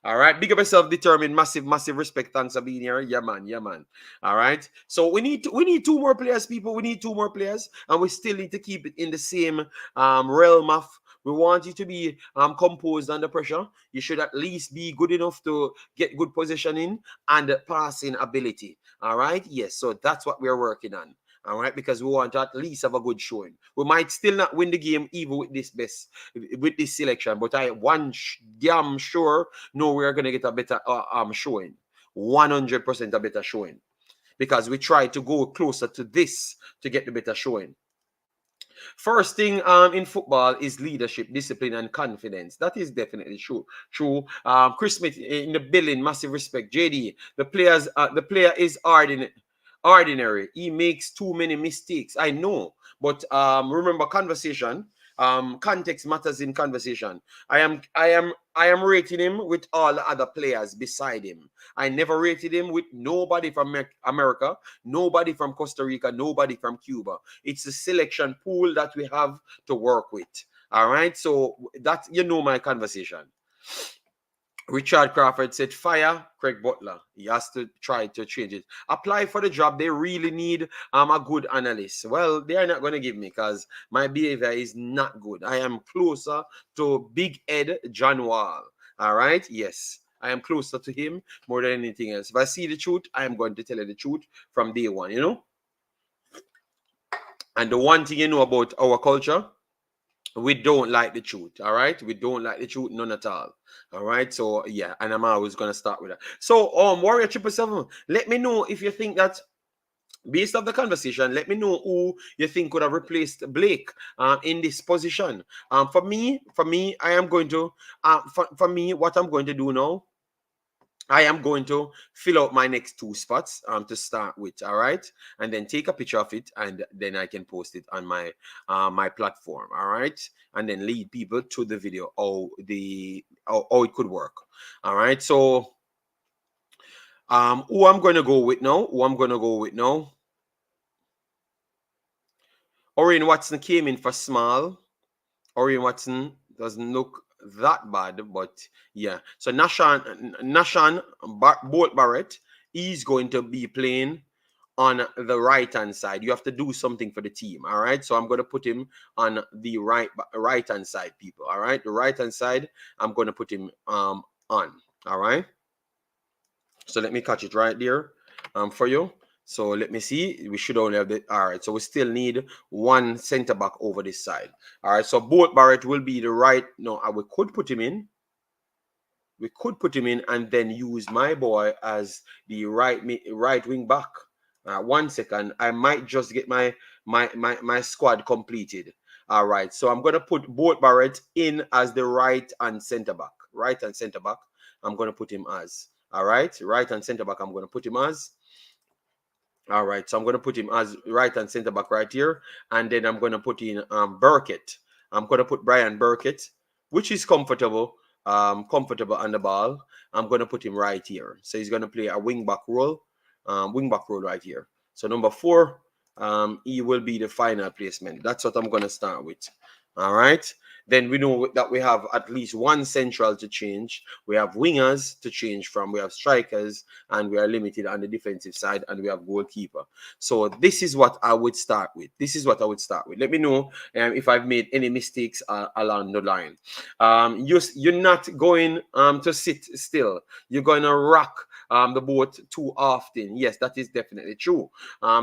All right, big up yourself, determined. Massive respect. Thanks for being here. Yeah, man. All right. So we need 2 more players, people. We need 2 more players, and we still need to keep it in the same realm of. We want you to be composed under pressure. You should at least be good enough to get good positioning and passing ability. All right. Yes. So that's what we're working on. All right, because we want to at least have a good showing. We might still not win the game even with this selection, but I damn sure we're gonna get a better showing, 100% a better showing, because we try to go closer to this to get the better showing. First thing in football is leadership, discipline, and confidence. That is definitely true. Chris Smith in the building, massive respect. JD, the player is ordinary. He makes too many mistakes. I know, but remember, conversation. Context matters in conversation. I am rating him with all the other players beside him. I never rated him with nobody from America, nobody from Costa Rica, nobody from Cuba. It's a selection pool that we have to work with. All right, so that my conversation. Richard Crawford said, fire Craig Butler. He has to try to change it. Apply for the job. They really need a good analyst. Well, they are not going to give me because my behavior is not good. I am closer to Big Ed John Wall. All right? Yes. I am closer to him more than anything else. If I see the truth, I am going to tell you the truth from day one, And the one thing about our culture, we don't like the truth. All right, we don't like the truth, none at all. All right, so yeah, and I'm always gonna start with that. So Warrior 777, let me know if you think that, based off the conversation, let me know who you think could have replaced Blake in this position. For me, I am going to for me, what I'm going to do now, I am going to fill out my next 2 spots to start with, all right, and then take a picture of it, and then I can post it on my my platform, all right, and then lead people to the video how it could work, all right. So who I'm going to go with now? Orion Watson came in for small. Orion Watson doesn't look that bad, but yeah. So Nashan Bolt Barrett is going to be playing on the right hand side. You have to do something for the team, all right? So I'm going to put him on the right hand side, people, all right? The right hand side, I'm going to put him on, all right? So let me catch it right there for you. So let me see. We should only have the. All right. So we still need 1 center back over this side. All right. So Bolt Barrett will be the right. No, we could put him in. And then use my boy as the right wing back. 1 second. I might just get my squad completed. All right. So I'm gonna put Bolt Barrett in as the right and center back. Right and center back. I'm gonna put him as. All right. Right and center back. I'm gonna put him as. All right, so I'm going to put him as right and center back right here. And then I'm going to put in Burkett. I'm going to put Brian Burkett, which is comfortable on the ball. I'm going to put him right here. So he's going to play a wing back role right here. So number 4, he will be the final placement. That's what I'm going to start with. All right. Then we know that we have at least one central to change. We have wingers to change from. We have strikers, and we are limited on the defensive side, and we have goalkeeper. So this is what I would start with. Let me know if I've made any mistakes along the line. You're not going to sit still. You're going to rock the boat too often. Yes, that is definitely true.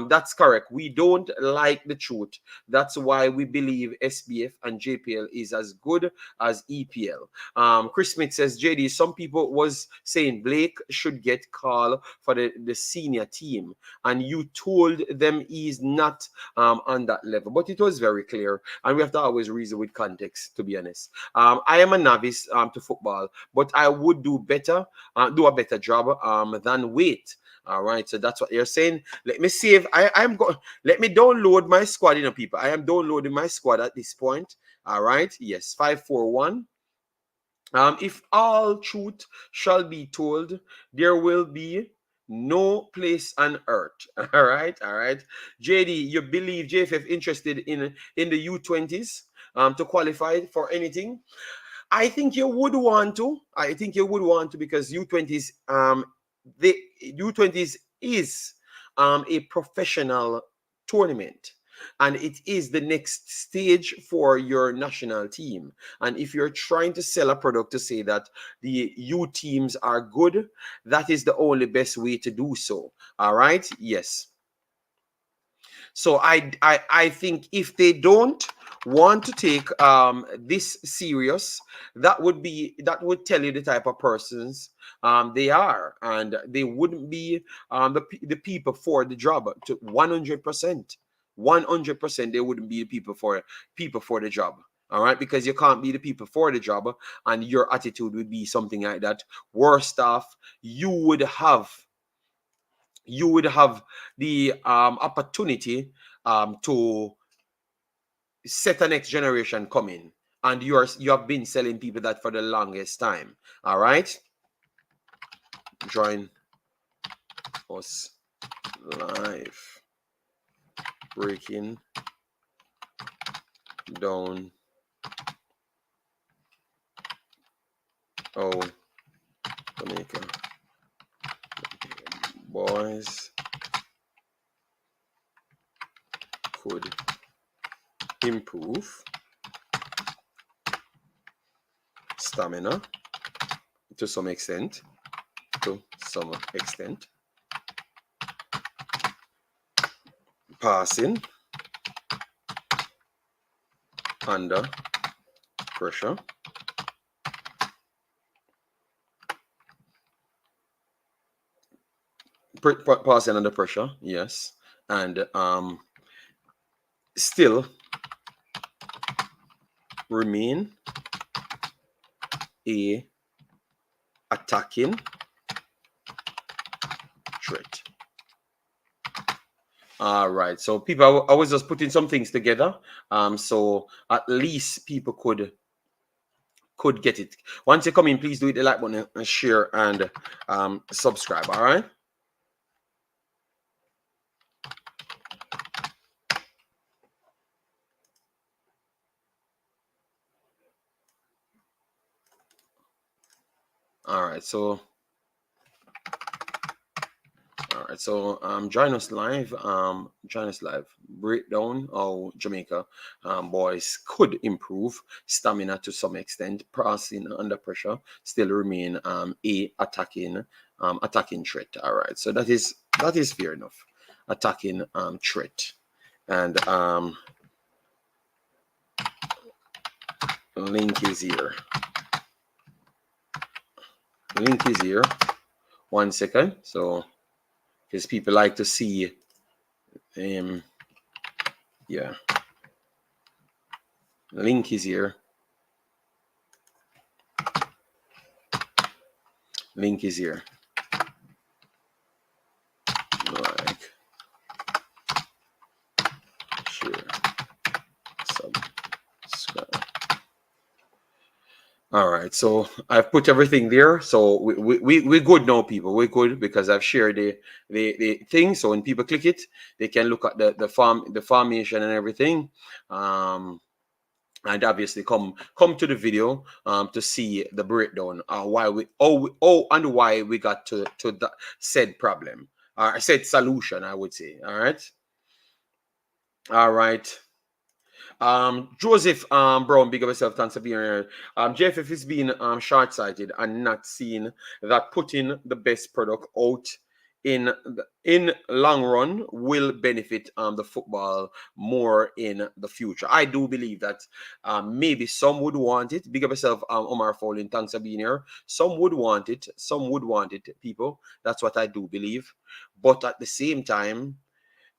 That's correct. We don't like the truth. That's why we believe SBF and JPL is as good as EPL. Chris Smith says, JD, some people was saying Blake should get called for the senior team, and you told them he's not on that level. But it was very clear, and we have to always reason with context, to be honest. I am a novice to football, but I would do a better job than wait. All right, so that's what you're saying. Let me see if I'm going. Let me download my squad, people. I am downloading my squad at this point. All right, yes, 541. If all truth shall be told, there will be no place on earth. All right. JD, you believe JFF interested in the U20s to qualify for anything? I think you would want to. Because U20s the U20s is a professional tournament, and it is the next stage for your national team. And if you're trying to sell a product to say that the U teams are good, that is the only best way to do so. All right. Yes. So I think if they don't want to take this serious, that would tell you the type of persons they are, and they wouldn't be the people for the job. To 100%, they wouldn't be the people for the job. All right, because you can't be the people for the job, and your attitude would be something like that. Worst off, you would have the opportunity to set a next generation coming, and you have been selling people that for the longest time. All right, join us live, breaking down Jamaica boys could improve stamina to some extent, passing under pressure, passing under pressure, yes, and still remain a attacking threat. All right, so people, I was just putting some things together, so at least people could get it. Once you come in, please do hit the like button and share and subscribe. All right. All right, so join us live. Breakdown how Jamaica boys could improve stamina to some extent, passing under pressure, still remain a attacking threat. All right, so that is fair enough. Attacking threat, and link is here. 1 second. So because people like to see Yeah. Link is here. Link is here. Like, share, subscribe. All right, so I've put everything there. So we're good now, people. We're good because I've shared the thing. So when people click it, they can look at the formation and everything. And obviously come to the video to see the breakdown, why we and why we got to that said problem, said solution, I would say. All right. Joseph Brown, big up yourself, thanks for being here. JFF is being short-sighted and not seeing that putting the best product out in long run will benefit the football more in the future. I do believe that maybe some would want it. Big up yourself, Omar Fowling, thanks for being here. Some would want it, people. That's what I do believe. But at the same time,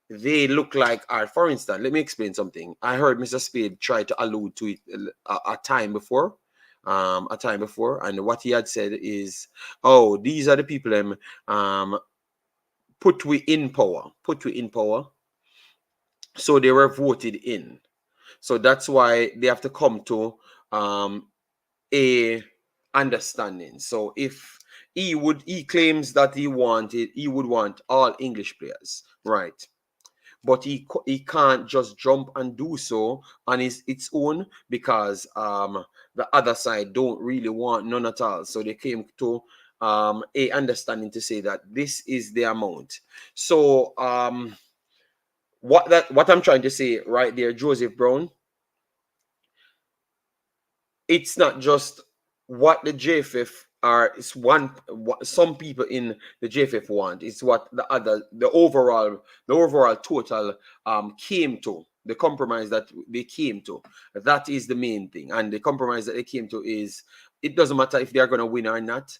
they look like, for instance, let me explain something. I heard Mr. Spade try to allude to it a time before. And what he had said is, oh, these are the people put we in power. So they were voted in. So that's why they have to come to a understanding. So if he claims that he would want all English players, right? But he can't just jump and do so on its own, because the other side don't really want none at all. So they came to a understanding to say that this is the amount. So what I'm trying to say right there, Joseph Brown, it's not just what the JFF are. It's what some people in the JFF want. It's what the overall total came to. The compromise that they came to, that is the main thing. And the compromise that they came to is, it doesn't matter if they're going to win or not.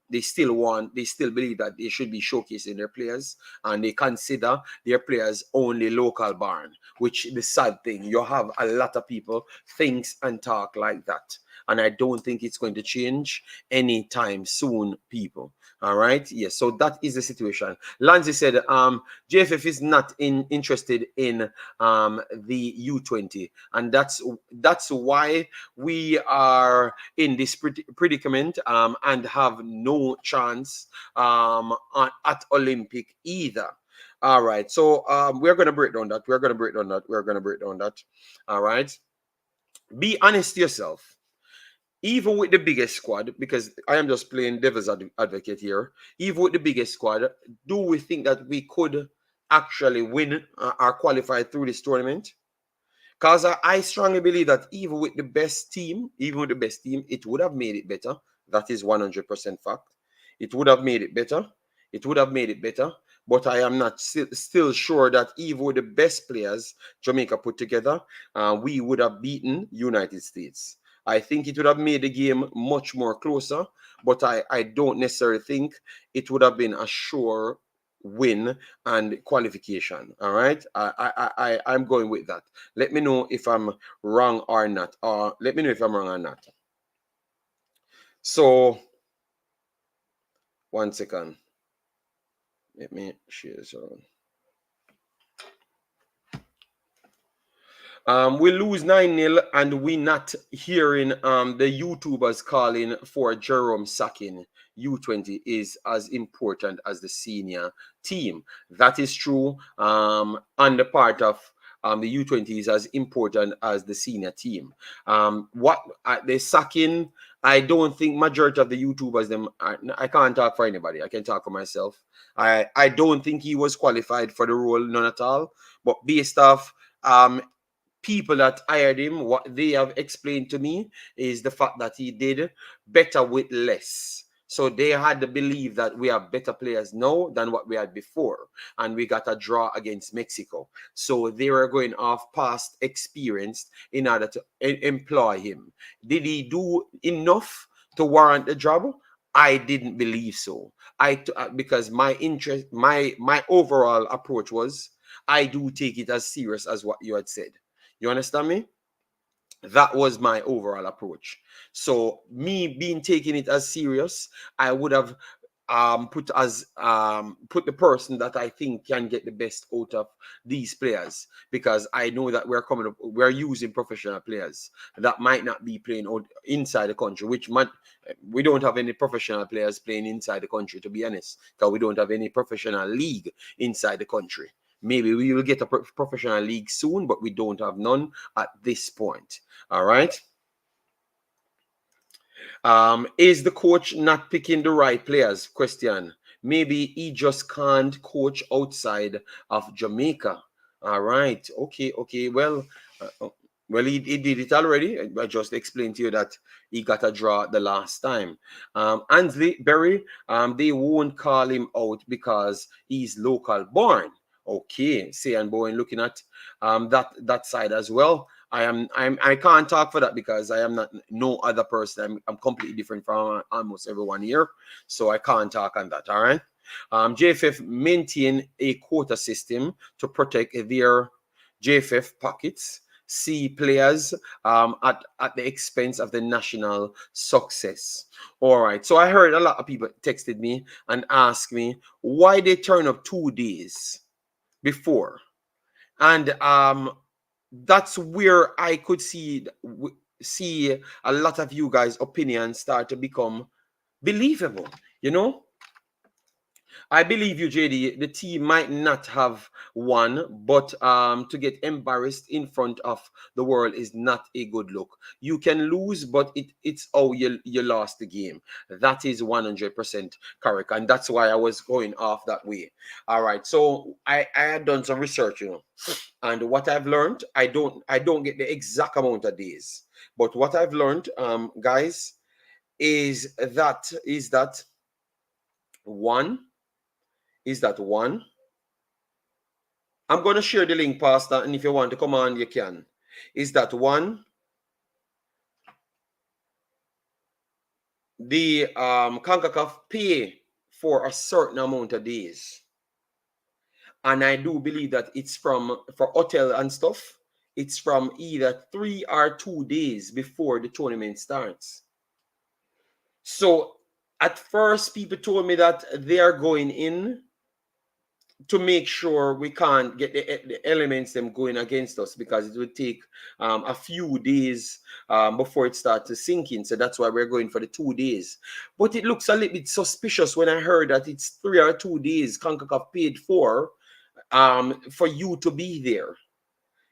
They still believe that they should be showcasing their players, and they consider their players only local born, which the sad thing, you have a lot of people thinks and talk like that. And I don't think it's going to change anytime soon, people. All right. Yes. So that is the situation. Lanzi said, JFF is not interested in the U20. And that's why we are in this predicament and have no chance at Olympic either. All right. So we're going to break down that. All right. Be honest to yourself. Even with the biggest squad, because I am just playing devil's advocate here, even with the biggest squad, do we think that we could actually win or qualify through this tournament? Because I strongly believe that even with the best team, it would have made it better. That is 100% fact. It would have made it better. But I am not still sure that even with the best players Jamaica put together, we would have beaten United States. I think it would have made the game much more closer, but I don't necessarily think it would have been a sure win and qualification. All right, I'm going with that. Let me know if I'm wrong or not. So 1 second. Let me share this around. We lose 9-0, and we not hearing the YouTubers calling for Jerome sacking U20 is as important as the senior team. That is true. On the part of the U20 is as important as the senior team. What the sacking, I don't think majority of the YouTubers, I can't talk for anybody. I can talk for myself. I don't think he was qualified for the role, none at all. But based off people that hired him, what they have explained to me is the fact that he did better with less. So they had to believe that we have better players now than what we had before. And we got a draw against Mexico. So they were going off past experience in order to employ him. Did he do enough to warrant the job? I didn't believe so. Because my overall approach was, I do take it as serious as what you had said. You understand me? That was my overall approach. So me being taking it as serious, I would have put the person that I think can get the best out of these players, because I know that we're using professional players that might not be playing out inside the country, we don't have any professional players playing inside the country, to be honest, because we don't have any professional league inside the country. Maybe we will get a professional league soon, but we don't have none at this point. All right. Is the coach not picking the right players? Question. Maybe he just can't coach outside of Jamaica. All right. Okay. Okay. Well, he did it already. I just explained to you that he got a draw the last time. Ansley Berry, they won't call him out because he's local born. Okay. Say and Bowen looking at that side as well. I can't talk for that because I am not no other person. I'm completely different from almost everyone here, so I can't talk on that. All right. JFF maintain a quota system to protect their JFF pockets. See players at the expense of the national success. All right. So I heard a lot of people texted me and asked me why they turn up 2 days before, and that's where I could see a lot of you guys' opinions start to become believable. You know, I believe you, JD. The team might not have won, but to get embarrassed in front of the world is not a good look. You can lose, but it's how you lost the game. That is 100% correct, and that's why I was going off that way. All right, so I had done some research, and what I've learned, I don't get the exact amount of days, but what I've learned, guys, is that one one. I'm going to share the link, Pastor, and if you want to come on, you can. Is that one? The Concacaf pay for a certain amount of days. And I do believe that it's for hotel and stuff, it's from either 3 or 2 days before the tournament starts. So at first, people told me that they are going in to make sure we can't get the elements them going against us, because it would take a few days before it starts to sink in. So that's why we're going for the 2 days. But it looks a little bit suspicious when I heard that it's 3 or 2 days CONCACAF paid for you to be there.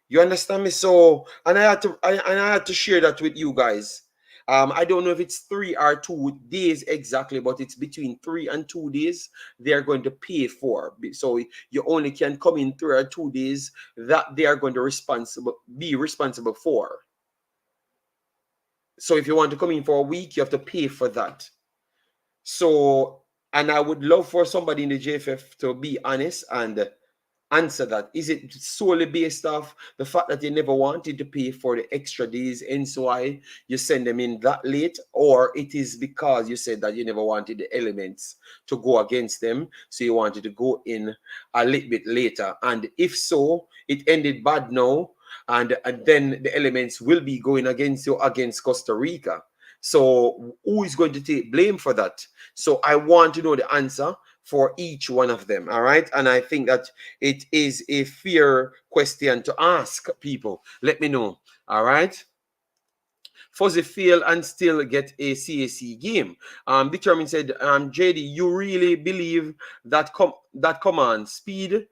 You understand me? So, and I had to share that with you guys. I don't know if it's 3 or 2 days exactly, but it's between 3 and 2 days they are going to pay for. So you only can come in 3 or 2 days that they are going to be responsible for. So if you want to come in for a week, you have to pay for that. So, and I would love for somebody in the JFF to be honest and answer that. Is it solely based off the fact that you never wanted to pay for the extra days, and so why you send them in that late, or it is because you said that you never wanted the elements to go against them, so you wanted to go in a little bit later? And if so, it ended bad now, and then the elements will be going against you against Costa Rica. So who is going to take blame for that? So I want to know the answer for each one of them. All right. And I think that it is a fair question to ask people. Let me know. All right. Fuzzy fail and still get a CAC game. Determined said, JD, you really believe that command speed?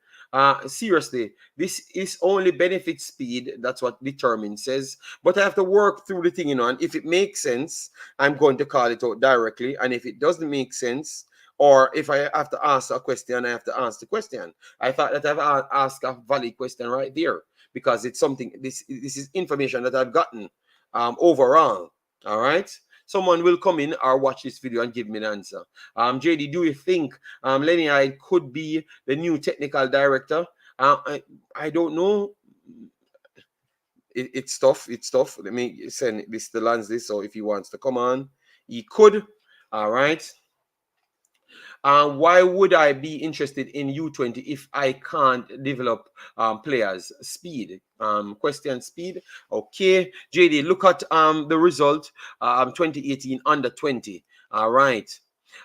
Seriously, this is only benefit speed. That's what Determined says. But I have to work through the thing, and if it makes sense, I'm going to call it out directly. And if it doesn't make sense, or if I have to ask a question, I have to ask the question. I thought that I've asked a valid question right there, because it's something, this is information that I've gotten overall. All right. Someone will come in or watch this video and give me an answer. JD, do you think Lenny I could be the new technical director? I don't know. It's tough. It's tough. Let me send this to Lansley. So if he wants to come on, he could. All right. Why would I be interested in U20 if I can't develop players? Speed. Question speed. Okay. JD, look at the result. 2018 under 20. All right.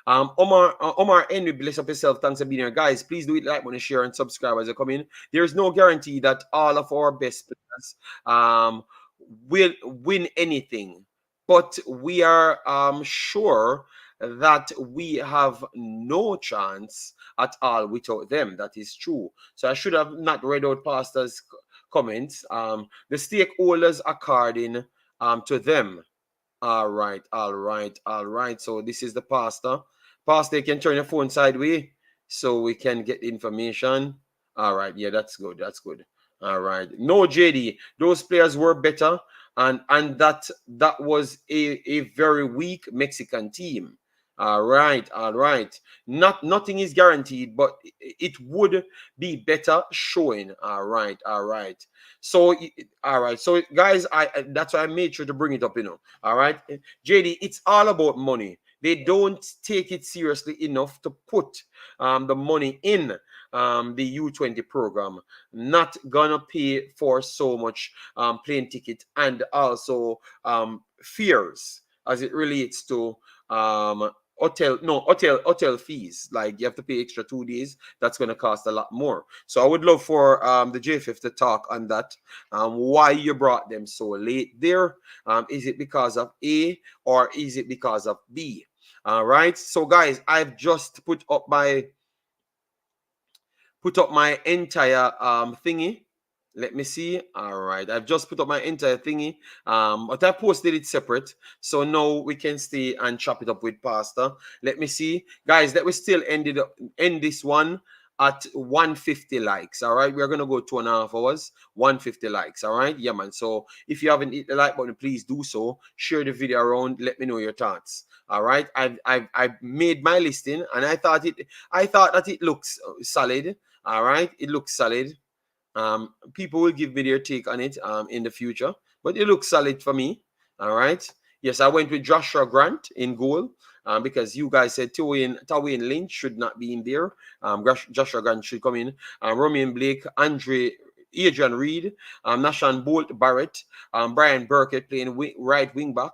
Omar Henry, bless up yourself. Thanks for being here. Guys, please do it, like, want to share, and subscribe as you come in. There's no guarantee that all of our best players will win anything, but we are sure that we have no chance at all without them. That is true. So I should have not read out Pastor's comments. The stakeholders according to them. All right, all right, all right. So this is the pastor. Pastor, you can turn your phone sideways so we can get information. All right, yeah, that's good. That's good. All right. No, JD, those players were better, and that was a very weak Mexican team. All right, all right. Nothing is guaranteed, but it would be better showing. All right, all right. So, all right. So, guys, that's why I made sure to bring it up. All right, JD, it's all about money. They don't take it seriously enough to put the money in the U20 program. Not gonna pay for so much plane ticket and also fears as it relates to hotel fees. Like you have to pay extra 2 days. That's going to cost a lot more. So I would love for the J5 to talk on that. Why you brought them so late there? Is it because of A or is it because of B? All right. So guys, I've just put up my entire thingy. Let me see. All right, I've just put up my entire thingy, but I posted it separate, so now we can stay and chop it up with Pastor. Let me see, guys. That we still end this one at 150 likes. All right, we're gonna go 2.5 hours, 150 likes. All right, yeah, man. So if you haven't hit the like button, please do so. Share the video around. Let me know your thoughts. All right, I've made my listing, and I thought that it looks solid. All right, it looks solid. People will give me their take on it in the future, but it looks solid for me. All right. Yes, I went with Joshua Grant in goal because you guys said Tawin Lynch should not be in there. Joshua Grant should come in. Romain Blake, Adrian Reed, Nashan Bolt Barrett, Brian Burkett playing right wing back.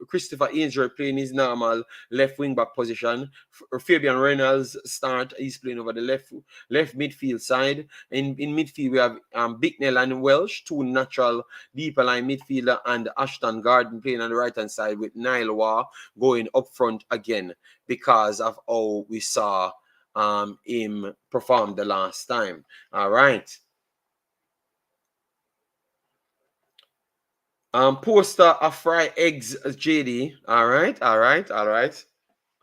Christopher Ainsworth playing his normal left wing back position. Fabian Reynolds start. He's playing over the left midfield side. In midfield we have Bicknell and Welsh, two natural deeper line midfielder, and Ashton Garden playing on the right hand side with Niall Waugh going up front again because of how we saw him perform the last time. All right. Poster of fry eggs, JD. All right, all right, all right.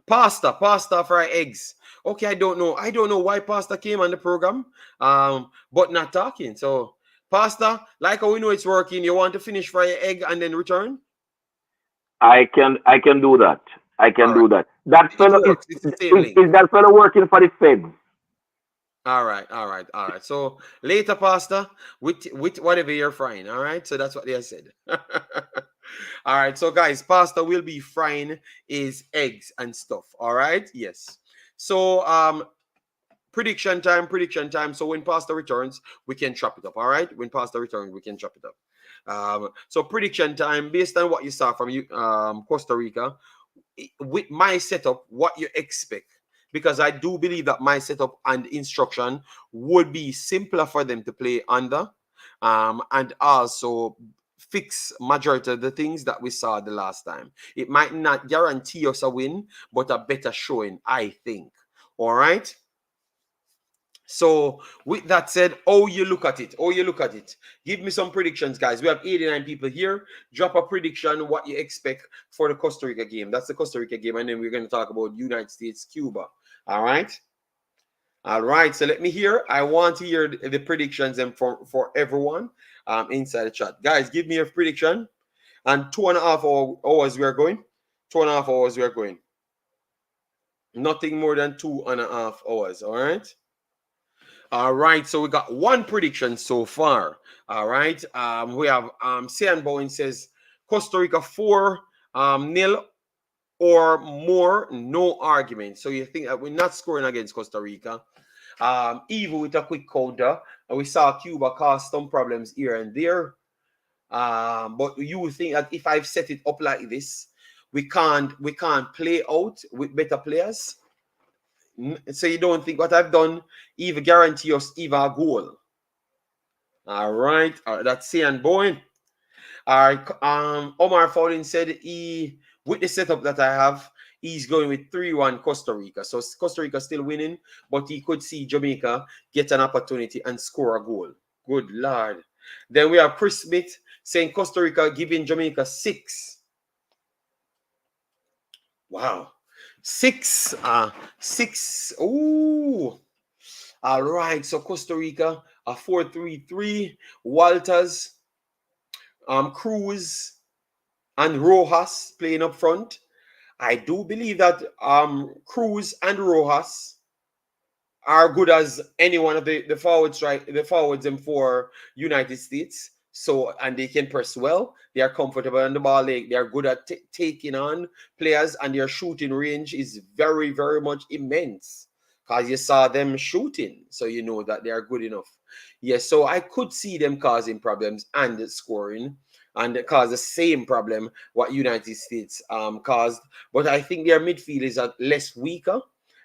Pasta, fry eggs. Okay, I don't know why Pasta came on the program, but not talking. So, Pasta, like how we know it's working, you want to finish fry your egg and then return? I can do that. I can do that. That fellow works. It's the same link. Is that fellow working for the Feds? All right, all right, all right. So later, Pasta, with whatever you're frying. All right. So that's what they said. All right. So guys, Pasta will be frying his eggs and stuff. All right. Yes. So prediction time. So when Pasta returns, we can chop it up. All right. When Pasta returns, we can chop it up. So prediction time, based on what you saw from Costa Rica, with my setup, what you expect. Because I do believe that my setup and instruction would be simpler for them to play under, and also fix majority of the things that we saw the last time. It might not guarantee us a win, but a better showing, I think. All right. So with that said, you look at it. Give me some predictions, guys. We have 89 people here. Drop a prediction, what you expect for the Costa Rica game. That's the Costa Rica game. And then we're going to talk about United States, Cuba. All right. All right. So let me hear. I want to hear the predictions and for everyone inside the chat. Guys, give me a prediction. And 2.5 hours we are going. 2.5 hours we are going. Nothing more than 2.5 hours. All right. All right, so we got one prediction so far. All right, we have Cian Bowen says Costa Rica 4-0 or more, no argument. So you think that we're not scoring against Costa Rica. Even with a quick counter, and we saw Cuba cause some problems here and there. But you think that if I've set it up like this, we can't play out with better players? So you don't think what I've done even guarantee us even a goal? All right, that's saying Bowen. All right, Omar Fowling said he, with the setup that I have, he's going with 3-1 Costa Rica. So Costa Rica still winning, but he could see Jamaica get an opportunity and score a goal. Good Lord. Then we have Chris Smith saying Costa Rica giving Jamaica 6. Wow. 6. 6. Ooh. All right. So Costa Rica, a 4-3-3. Walters, Cruz, and Rojas playing up front. I do believe that Cruz and Rojas are good as any one of the forwards, right? The forwards and for United States. So, and they can press well. They are comfortable on the ball. They are good at taking on players, and their shooting range is very, very much immense. Because you saw them shooting, so you know that they are good enough. Yes, so I could see them causing problems and scoring, and cause the same problem what United States caused. But I think their midfield is less weaker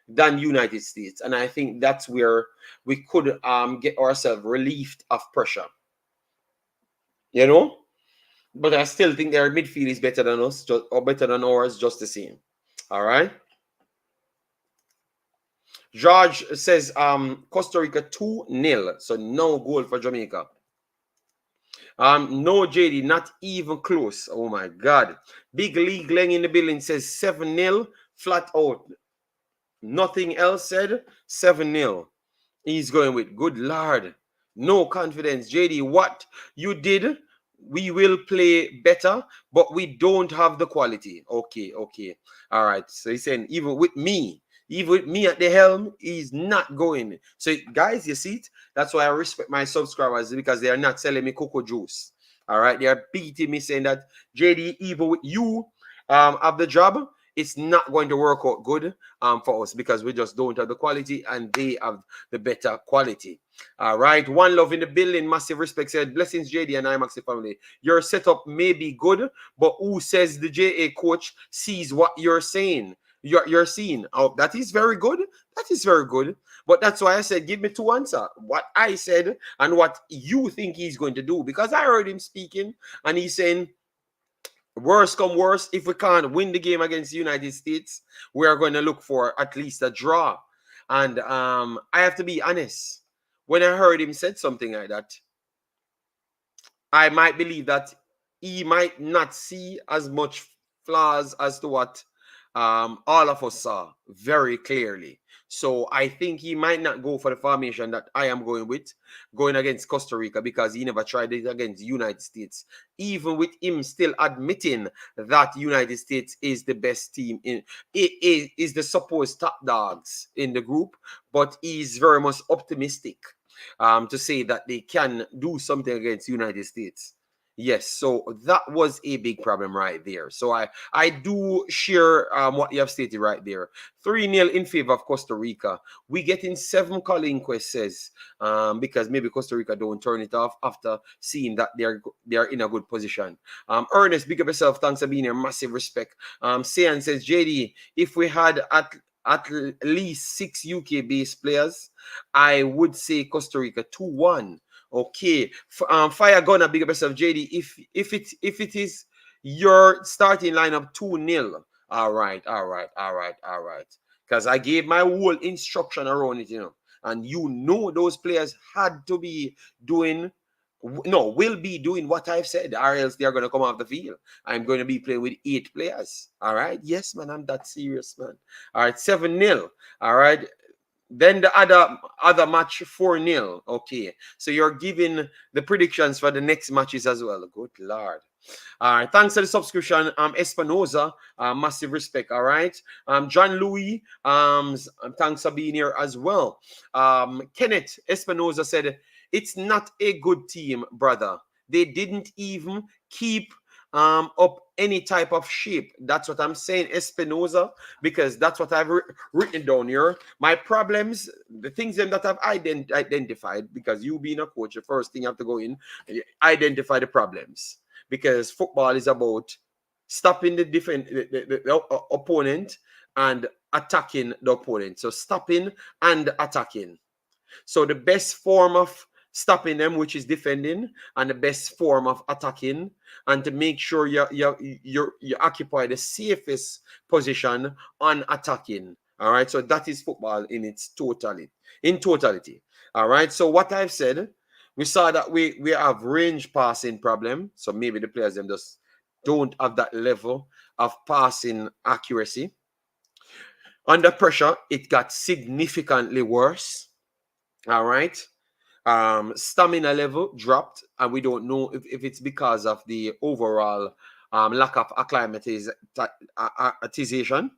than United States, and I think that's where we could get ourselves relieved of pressure. You know, but I still think their midfield is better than us, or better than ours, just the same. All right. George says Costa Rica 2-0, so no goal for Jamaica. No, JD, not even close. Oh my God. Big League Leng in the building says 7-0, flat out. Nothing else said. 7-0. He's going with good Lord. No confidence. JD, what you did, we will play better, but we don't have the quality. Okay. All right. So he's saying, even with me at the helm, he's not going. So, guys, you see it? That's why I respect my subscribers, because they are not selling me cocoa juice. All right. They are beating me, saying that, JD, even with you have the job, it's not going to work out good for us, because we just don't have the quality and they have the better quality. All right. One Love in the building. Massive respect said, blessings, JD and Imaxit family. Your setup may be good, but who says the JA coach sees what you're saying? You're seeing. Oh, that is very good. That is very good. But that's why I said, give me two answers. What I said and what you think he's going to do. Because I heard him speaking and he's saying, worst come worst, if we can't win the game against the United States, we are going to look for at least a draw. And I have to be honest. When I heard him said something like that, I might believe that he might not see as much flaws as to what all of us saw very clearly. So I think he might not go for the formation that I am going with, going against Costa Rica, because he never tried it against the United States. Even with him still admitting that the United States is the best team in, it is the supposed top dogs in the group, but he's very much optimistic to say that they can do something against the United States. Yes, so that was a big problem right there. So I do share what you have stated right there. 3-0 in favor of Costa Rica. We get in 7, Colin Quest says, because maybe Costa Rica don't turn it off after seeing that they're in a good position. Ernest, big up yourself. Thanks for being here. Massive respect. Sayan says, JD, if we had at least 6 UK-based players, I would say Costa Rica 2-1. Okay, Fire Gunner, big up yourself, JD. If it is your starting lineup 2-0, all right. Because I gave my whole instruction around it, and those players had to be will be doing what I've said, or else they're gonna come off the field. I'm going to be playing with 8 players. All right, yes, man, I'm that serious, man. All right, 7-0. All right. Then the other match 4-0. Okay. So you're giving the predictions for the next matches as well. Good Lord. All right. Thanks for the subscription. Espinoza, massive respect. All right. John Louis, thanks for being here as well. Kenneth Espinoza said, it's not a good team, brother. They didn't even keep up any type of shape. That's what I'm saying, Espinoza, because that's what I've written down here. My problems, the things them that I've identified, because you being a coach, the first thing you have to go in, identify the problems, because football is about stopping the opponent and attacking the opponent. So stopping and attacking. So the best form of stopping them, which is defending, and the best form of attacking, and to make sure you occupy the safest position on attacking. All right. So that is football in its totality. All right. So what I've said, we saw that we have range passing problem. So maybe the players them just don't have that level of passing accuracy. Under pressure, it got significantly worse. All right. Stamina level dropped, and we don't know if it's because of the overall lack of acclimatization.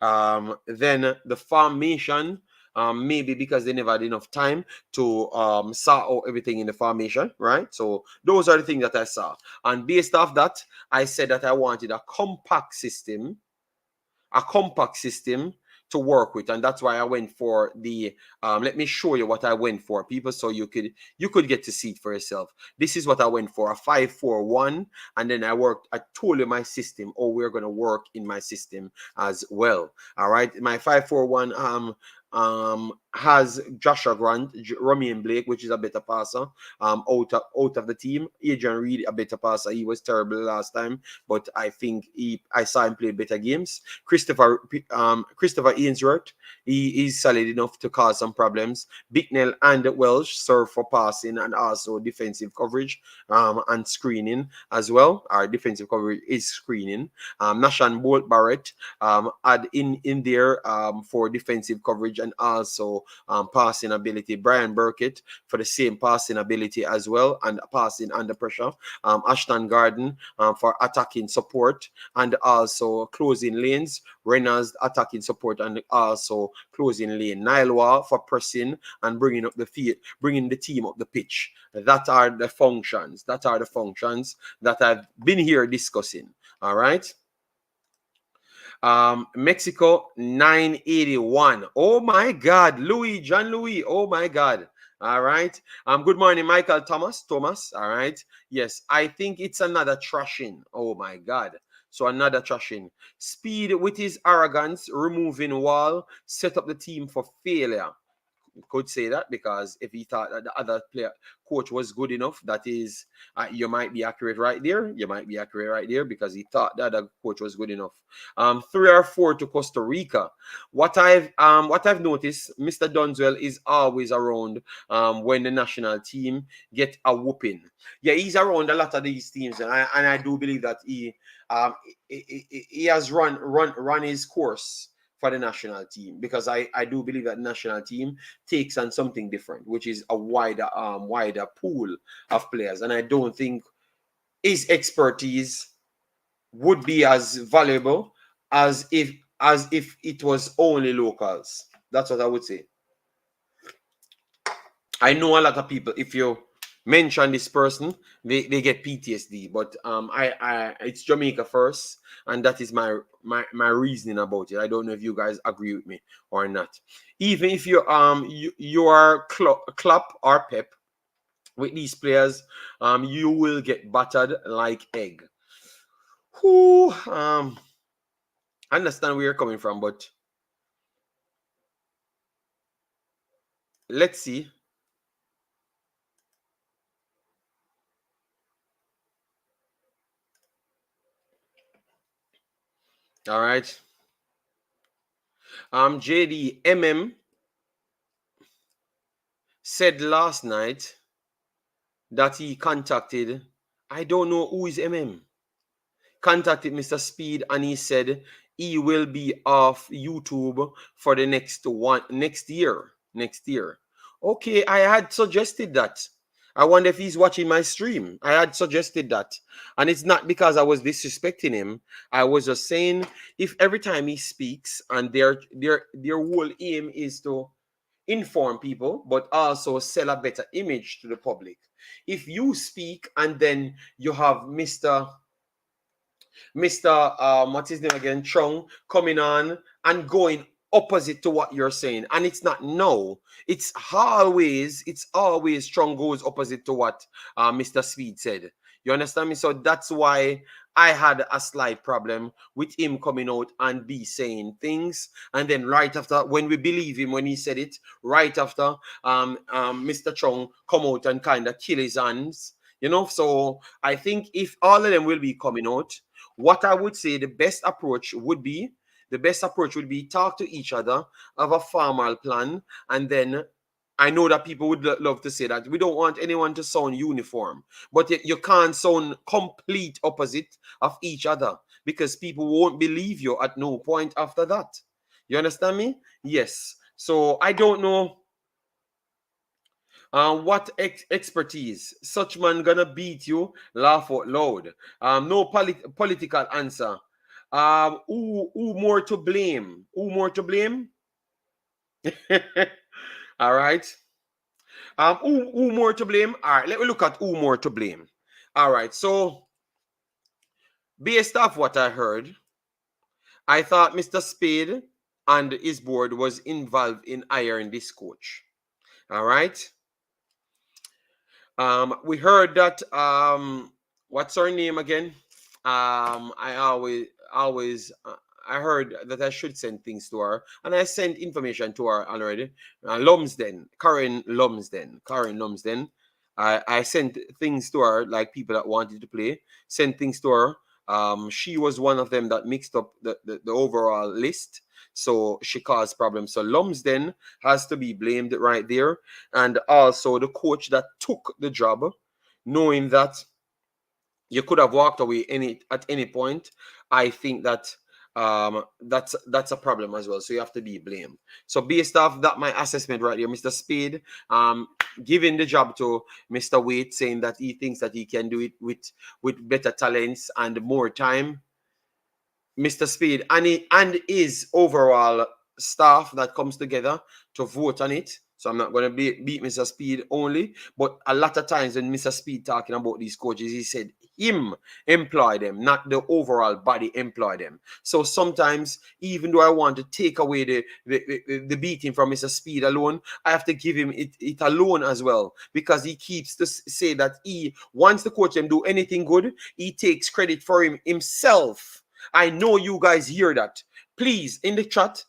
Then the formation, maybe because they never had enough time to sort out everything in the formation, right? So those are the things that I saw. And based off that, I said that I wanted a compact system to work with, and that's why I went for the let me show you what I went for, people, so you could get to see it for yourself. This is what I went for, a 5-4-1, and then I told you my system, or we're going to work in my system as well. All right, my 5-4-1 has Joshua Grant, Romain Blake, which is a better passer, out of the team. Adrian Reed, a better passer. He was terrible last time, but I think I saw him play better games. Christopher Ainsworth, he is solid enough to cause some problems. Bicknell and Welsh serve for passing and also defensive coverage and screening as well. Our defensive coverage is screening. Nashan Bolt Barrett add in there for defensive coverage and also passing ability. Brian Burkett for the same passing ability as well, and passing under pressure. Ashton Garden for attacking support and also closing lanes. Reynolds attacking support and also closing lane. Nailwa for pressing and bringing the team up the pitch. That are the functions that I've been here discussing. All right. Mexico 981. Oh my God, John Louis. Oh my God. All right. Good morning, Michael Thomas. All right. Yes, I think it's another trashing. Oh my God. So another trashing. Speed with his arrogance, removing wall, set up the team for failure. Could say that, because if he thought that the other coach was good enough, that is, you might be accurate right there. Because he thought that the coach was good enough. 3-4 to Costa Rica. What I've noticed, Mr. Dunwell is always around when the national team get a whooping. Yeah, he's around a lot of these teams, and I do believe that he has run his course for the national team, because I do believe that the national team takes on something different, which is a wider pool of players, and I don't think his expertise would be as valuable as if it was only locals. That's what I would say. I know a lot of people, if you mention this person, they get PTSD, but I it's Jamaica first, and that is my reasoning about it. I don't know if you guys agree with me or not. Even if you are Klopp or Pep with these players, you will get battered like egg. Who I understand where you're coming from, but let's see. All right. JD said last night that he contacted, I don't know who is contacted Mr. Speed, and he said he will be off YouTube for the next year. Okay, I had suggested that. I wonder if he's watching my stream. I had suggested that. And it's not because I was disrespecting him. I was just saying, if every time he speaks and their whole aim is to inform people, but also sell a better image to the public. If you speak and then you have Mr. Mr. What's his name again? Chung coming on and going opposite to what you're saying. And it's not no. It's always Chung goes opposite to what Mr. Speed said. You understand me? So that's why I had a slight problem with him coming out and be saying things. And then right after, when we believe him when he said it, right after Mr. Chung come out and kind of kill his hands. So I think if all of them will be coming out, what I would say the best approach would be talk to each other, have a formal plan, and then I know that people would love to say that we don't want anyone to sound uniform, but you can't sound complete opposite of each other because people won't believe you at no point after that. You understand me? Yes. So I don't know what expertise such man gonna beat you, laugh out loud. No political answer. Who more to blame? Who more to blame? All right. Who more to blame? All right, let me look at who more to blame. All right, so based off what I heard, I thought Mr. Spade and his board was involved in hiring this coach. All right. We heard that what's her name again? I always I heard that I should send things to her, and I sent information to her already. Karen Lumsden. I sent things to her, like people that wanted to play, sent things to her. She was one of them that mixed up the overall list, so she caused problems. So Lumsden has to be blamed right there, and also the coach that took the job, knowing that you could have walked away at any point. I think that that's a problem as well. So you have to be blamed. So based off that, my assessment right here, Mr. Spade, giving the job to Mr. Waite, saying that he thinks that he can do it with better talents and more time. Mr. Spade and his overall staff that comes together to vote on it. So I'm not going to beat Mr. Speed only, but a lot of times when Mr. Speed talking about these coaches, he said him employ them, not the overall body employ them. So sometimes, even though I want to take away the beating from Mr. Speed alone, I have to give him it alone as well, because he keeps to say that he wants the coach them do anything good, he takes credit for himself. I know you guys hear that. Please, in the chat,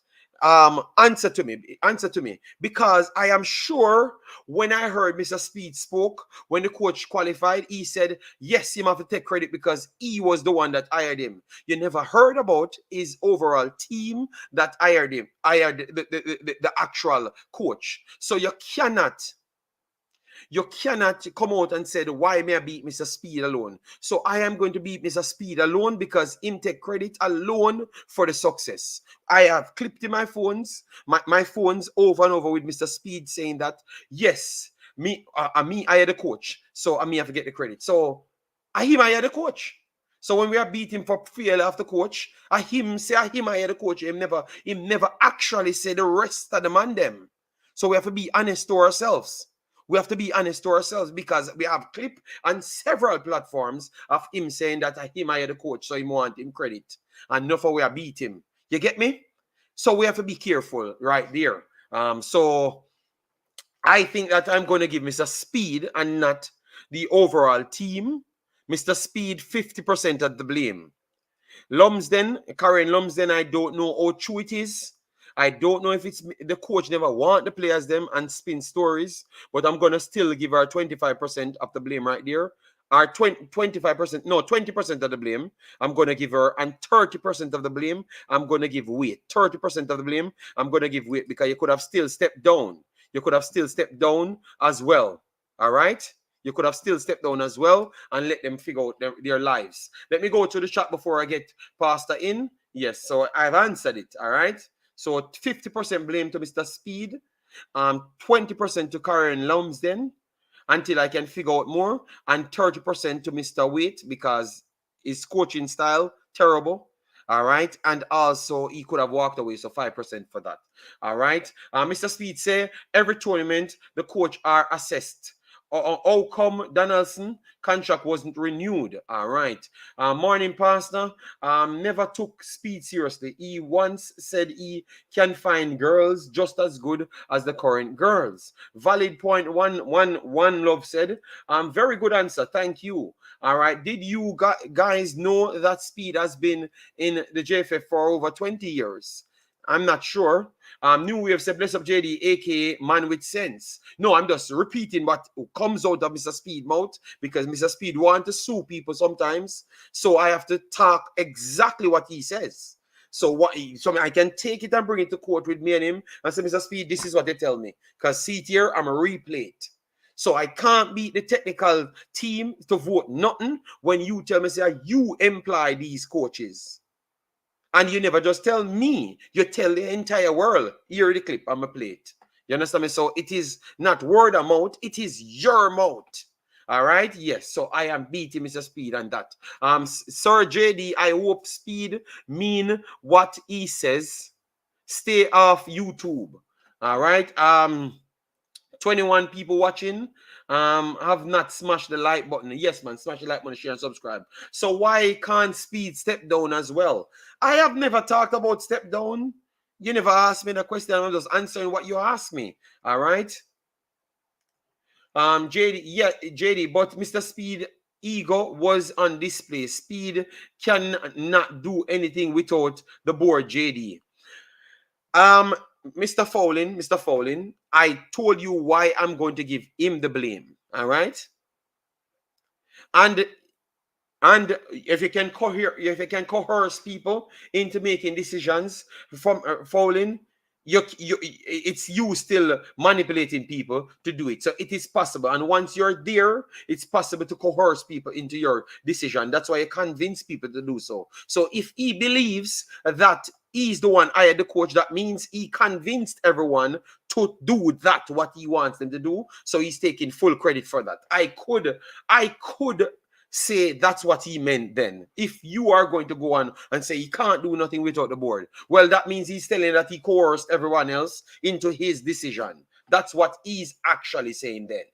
answer to me, because I am sure when I heard Mr. Speed spoke when the coach qualified, he said yes, him have to take credit because he was the one that hired him. You never heard about his overall team that hired the actual coach. So you cannot come out and say, why may I beat Mr. Speed alone? So I am going to beat Mr. Speed alone because him take credit alone for the success. I have clipped in my phones over and over with Mr. Speed saying that, yes, I had the coach. So I have to get the credit. So I had the coach. So when we are beating for failure of the coach, I had the coach. Him never actually say the rest of the man them. So we have to be honest to ourselves. Because we have clip on several platforms of him saying that him hired the coach, so he want him credit. And not for we are beat him. You get me? So we have to be careful right there. So I think that I'm going to give Mr. Speed and not the overall team. Mr. Speed 50% of the blame. Karen Lumsden, I don't know how true it is. I don't know if it's the coach never want the players them and spin stories, but I'm going to still give her 25% of the blame right there. Or 25%, no, 20% of the blame. I'm going to give her, and 30% of the blame, I'm going to give Waite. 30% of the blame, I'm going to give Waite, because you could have still stepped down. You could have still stepped down as well. All right? You could have still stepped down as well and let them figure out their lives. Let me go to the chat before I get Pastor in. Yes, so I've answered it. All right. So 50% blame to Mr. Speed, 20% to Karen Lumsden until I can figure out more, and 30% to Mr. Waite because his coaching style terrible. All right. And also he could have walked away. So 5% for that. All right. Mr. Speed say every tournament the coach are assessed How come Donaldson contract wasn't renewed? All right. Morning, Pastor. Never took Speed seriously. He once said he can find girls just as good as the current girls. Valid point. One love said. Very good answer. Thank you. All right. Did you guys know that Speed has been in the JFF for over 20 years? I'm not sure. New Wave said, bless up JD, aka man with sense. No, I'm just repeating what comes out of Mr. Speed mouth because Mr. Speed wants to sue people sometimes. So I have to talk exactly what he says. So I can take it and bring it to court with me and him and say, Mr. Speed, this is what they tell me. Because see it here, I'm a replay it. So I can't beat the technical team to vote nothing when you tell me, say, you employ these coaches. And you never just tell me, you tell the entire world. Here the clip, I'm a play it. You understand me? So it is not word of mouth, it is your mouth. All right? Yes. So I am beating Mr. Speed on that. Sir JD, I hope Speed mean what he says. Stay off YouTube. All right. 21 people watching. Have not smashed the like button. Yes, man, smash the like button, share, and subscribe. So why can't Speed step down as well? I have never talked about step down. You never asked me the question. I'm just answering what you asked me. All right. JD, yeah, JD, but Mr. Speed ego was on display. Speed cannot do anything without the board, JD. Mr. Fowling, I told you why I'm going to give him the blame. All right. And if you can coerce people into making decisions from Fowling, it's you still manipulating people to do it. So it is possible. And once you're there, it's possible to coerce people into your decision. That's why you convince people to do so. So if he believes that he's the one hired the coach, that means he convinced everyone to do that, what he wants them to do. So he's taking full credit for that. I could say that's what he meant then. If you are going to go on and say he can't do nothing without the board, well, that means he's telling that he coerced everyone else into his decision. That's what he's actually saying then.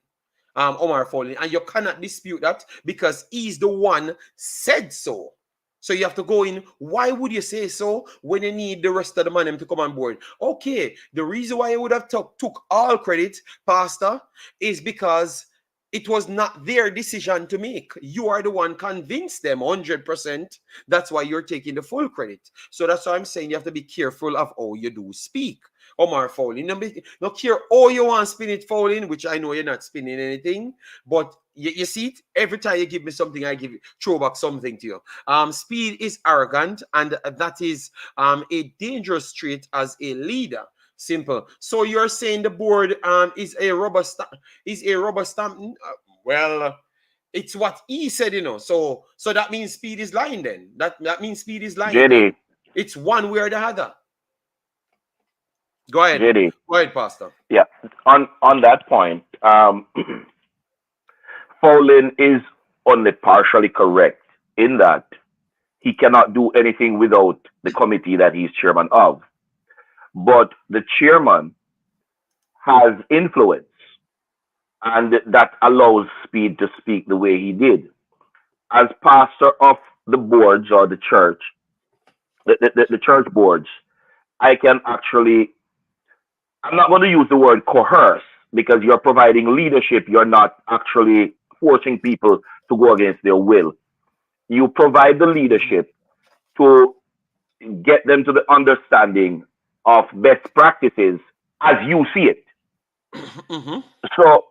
Omar Foley, and you cannot dispute that because he's the one said so. So you have to go in. Why would you say so when you need the rest of the man to come on board? Okay, the reason why I would have took all credit, Pastor, is because it was not their decision to make. You are the one convinced them 100%. That's why you're taking the full credit. So that's why I'm saying you have to be careful of how you do speak. Omar Fowling, no care how you want to spin it, Fowling, which I know you're not spinning anything, but you see it, every time you give me something, I throw back something to you. Speed is arrogant, and that is a dangerous trait as a leader. Simple. So you're saying the board is a rubber stamp? Well, it's what he said, you know. So that means Speed is lying then. That means Speed is lying. JD. It's one way or the other. Go ahead. JD. Go ahead, Pastor. Yeah. On that point, Fowlin is only partially correct in that he cannot do anything without the committee that he's chairman of. But the chairman has influence, and that allows Speed to speak the way he did. As pastor of the boards or the church, the church boards, I can actually, I'm not going to use the word coerce because you're providing leadership. You're not actually forcing people to go against their will. You provide the leadership to get them to the understanding of best practices as you see it. Mm-hmm. So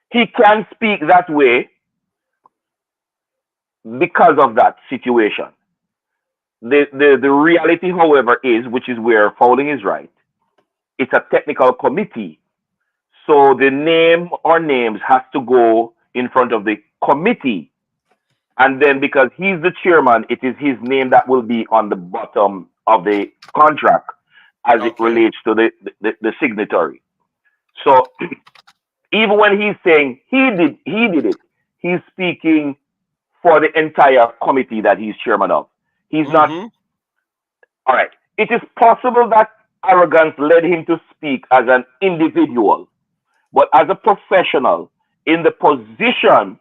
he can speak that way because of that situation. The reality, however, is, which is where Fowling is right, it's a technical committee. So the name or names has to go in front of the committee. And then because he's the chairman, it is his name that will be on the bottom of the contract as it relates to the signatory. So even when he's saying he did it, he's speaking for the entire committee that he's chairman of. He's not. All right. It is possible that arrogance led him to speak as an individual, But as a professional in the position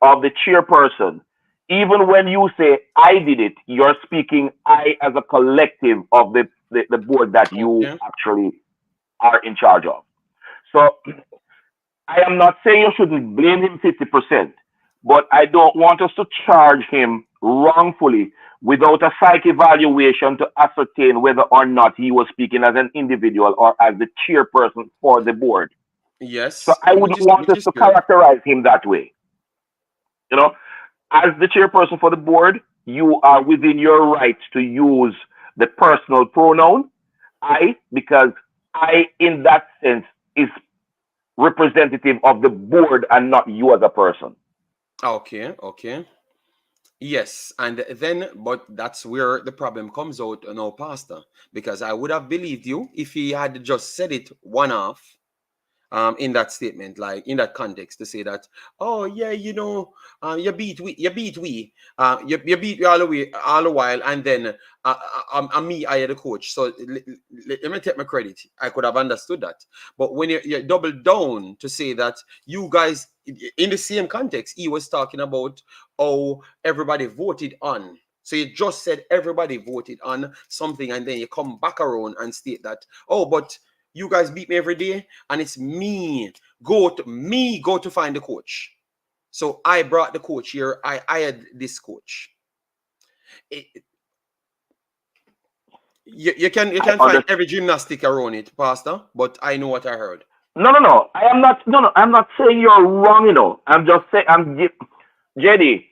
of the chairperson, even when you say I did it, you're speaking I as a collective of the board that you Okay. actually are in charge of. So I am not saying you shouldn't blame him 50%, but I don't want us to charge him wrongfully without a psych evaluation to ascertain whether or not he was speaking as an individual or as the chairperson for the board. So Yes, I wouldn't want which us is to fair. characterize him that way. You know, as the chairperson for the board, you are within your right to use the personal pronoun I, because I, in that sense, is representative of the board and not you as a person. Okay, okay. Yes, and then, but that's where the problem comes out, Pastor, because I would have believed you if he had just said it one off, in that statement, like in that context, to say that, oh yeah, you beat me all the way, all the while, and then I'm me, I had the coach. So let me take my credit. I could have understood that, but when you double down to say that you guys in the same context, he was talking about how everybody voted on. So you just said everybody voted on something, and then you come back around and state that, oh, but you guys beat me every day, and it's me go to find the coach. So I brought the coach here. I hired this coach. You can find every gymnastic around it, Pastor. But I know what I heard. No. I am not. No. I'm not saying you're wrong. I'm just saying. JD,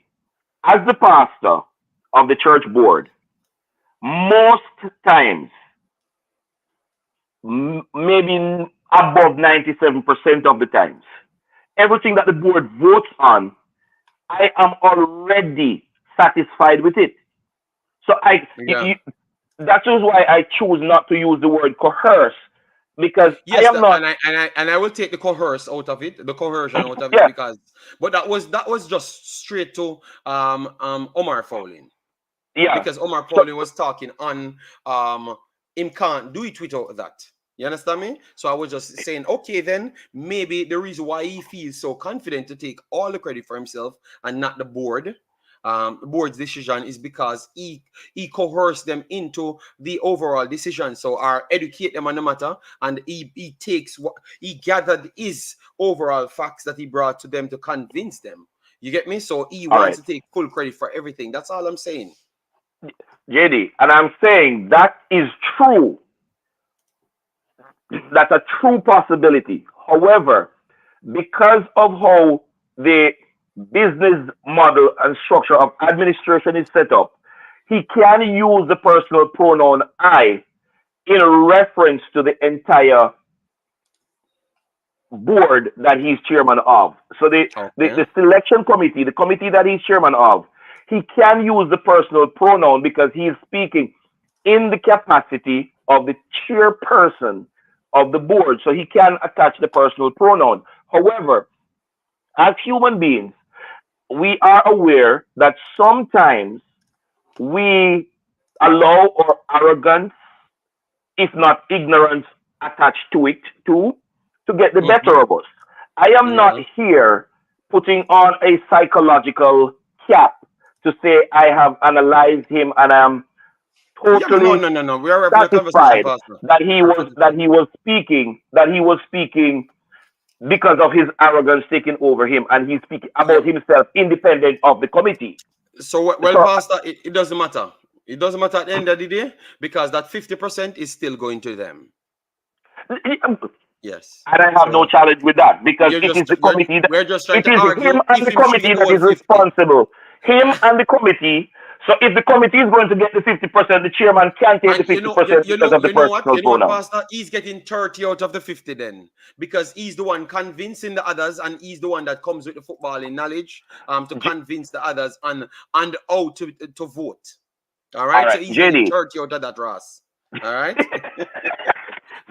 as the pastor of the church board, most times, maybe above 97% of the times, everything that the board votes on, I am already satisfied with it. So Yeah. that is why I choose not to use the word coerce, because I Yes, am not. and I will take the coerce out of it, the coercion out of it, Yeah, because but that was just straight to Omar fouling, yeah. because Omar So fouling was talking on him can't do it without that. You understand me? So I was just saying, okay, then maybe the reason why he feels so confident to take all the credit for himself and not the board, the board's decision, is because he coerced them into the overall decision. So or educate them on the matter, and he takes what he gathered is overall facts that he brought to them to convince them. You get me? So he all wants right, to take full credit for everything. That's all I'm saying. JD, and I'm saying that is true. That's a true possibility. However, because of how the business model and structure of administration is set up, he can use the personal pronoun I in reference to the entire board that he's chairman of. So Okay. the selection committee, the committee that he's chairman of, he can use the personal pronoun because he is speaking in the capacity of the chairperson of the board. So he can attach the personal pronoun. However, as human beings, we are aware that sometimes we allow our arrogance, if not ignorance, attached to it too, to get the better Mm-hmm. of us. I am not Yeah. here putting on a psychological cap to say I have analyzed him and I'm Yeah, but no, totally no, no, no. We are having a conversation, satisfied Pastor. that he We're was trying to that talk. he was speaking because of his arrogance taking over him, and he's speaking Yeah. about himself independent of the committee. So, well, So Pastor, it doesn't matter. It doesn't matter at the end of the day, because that 50% is still going to them. and Yes. I have no So challenge with that because it is the committee that we're just trying it to is argue him and if the him should get committee the that whole is 50. responsible. Him and the committee. So if the committee is going to get the 50%, the chairman can take the And 50% because of the personal you know what, pronoun. Pastor? He's getting 30 out of the 50 then, because he's the one convincing the others, and he's the one that comes with the footballing knowledge to convince the others and how to vote. All All right, so right, he's getting JD. 30 out of that, Ross. All right,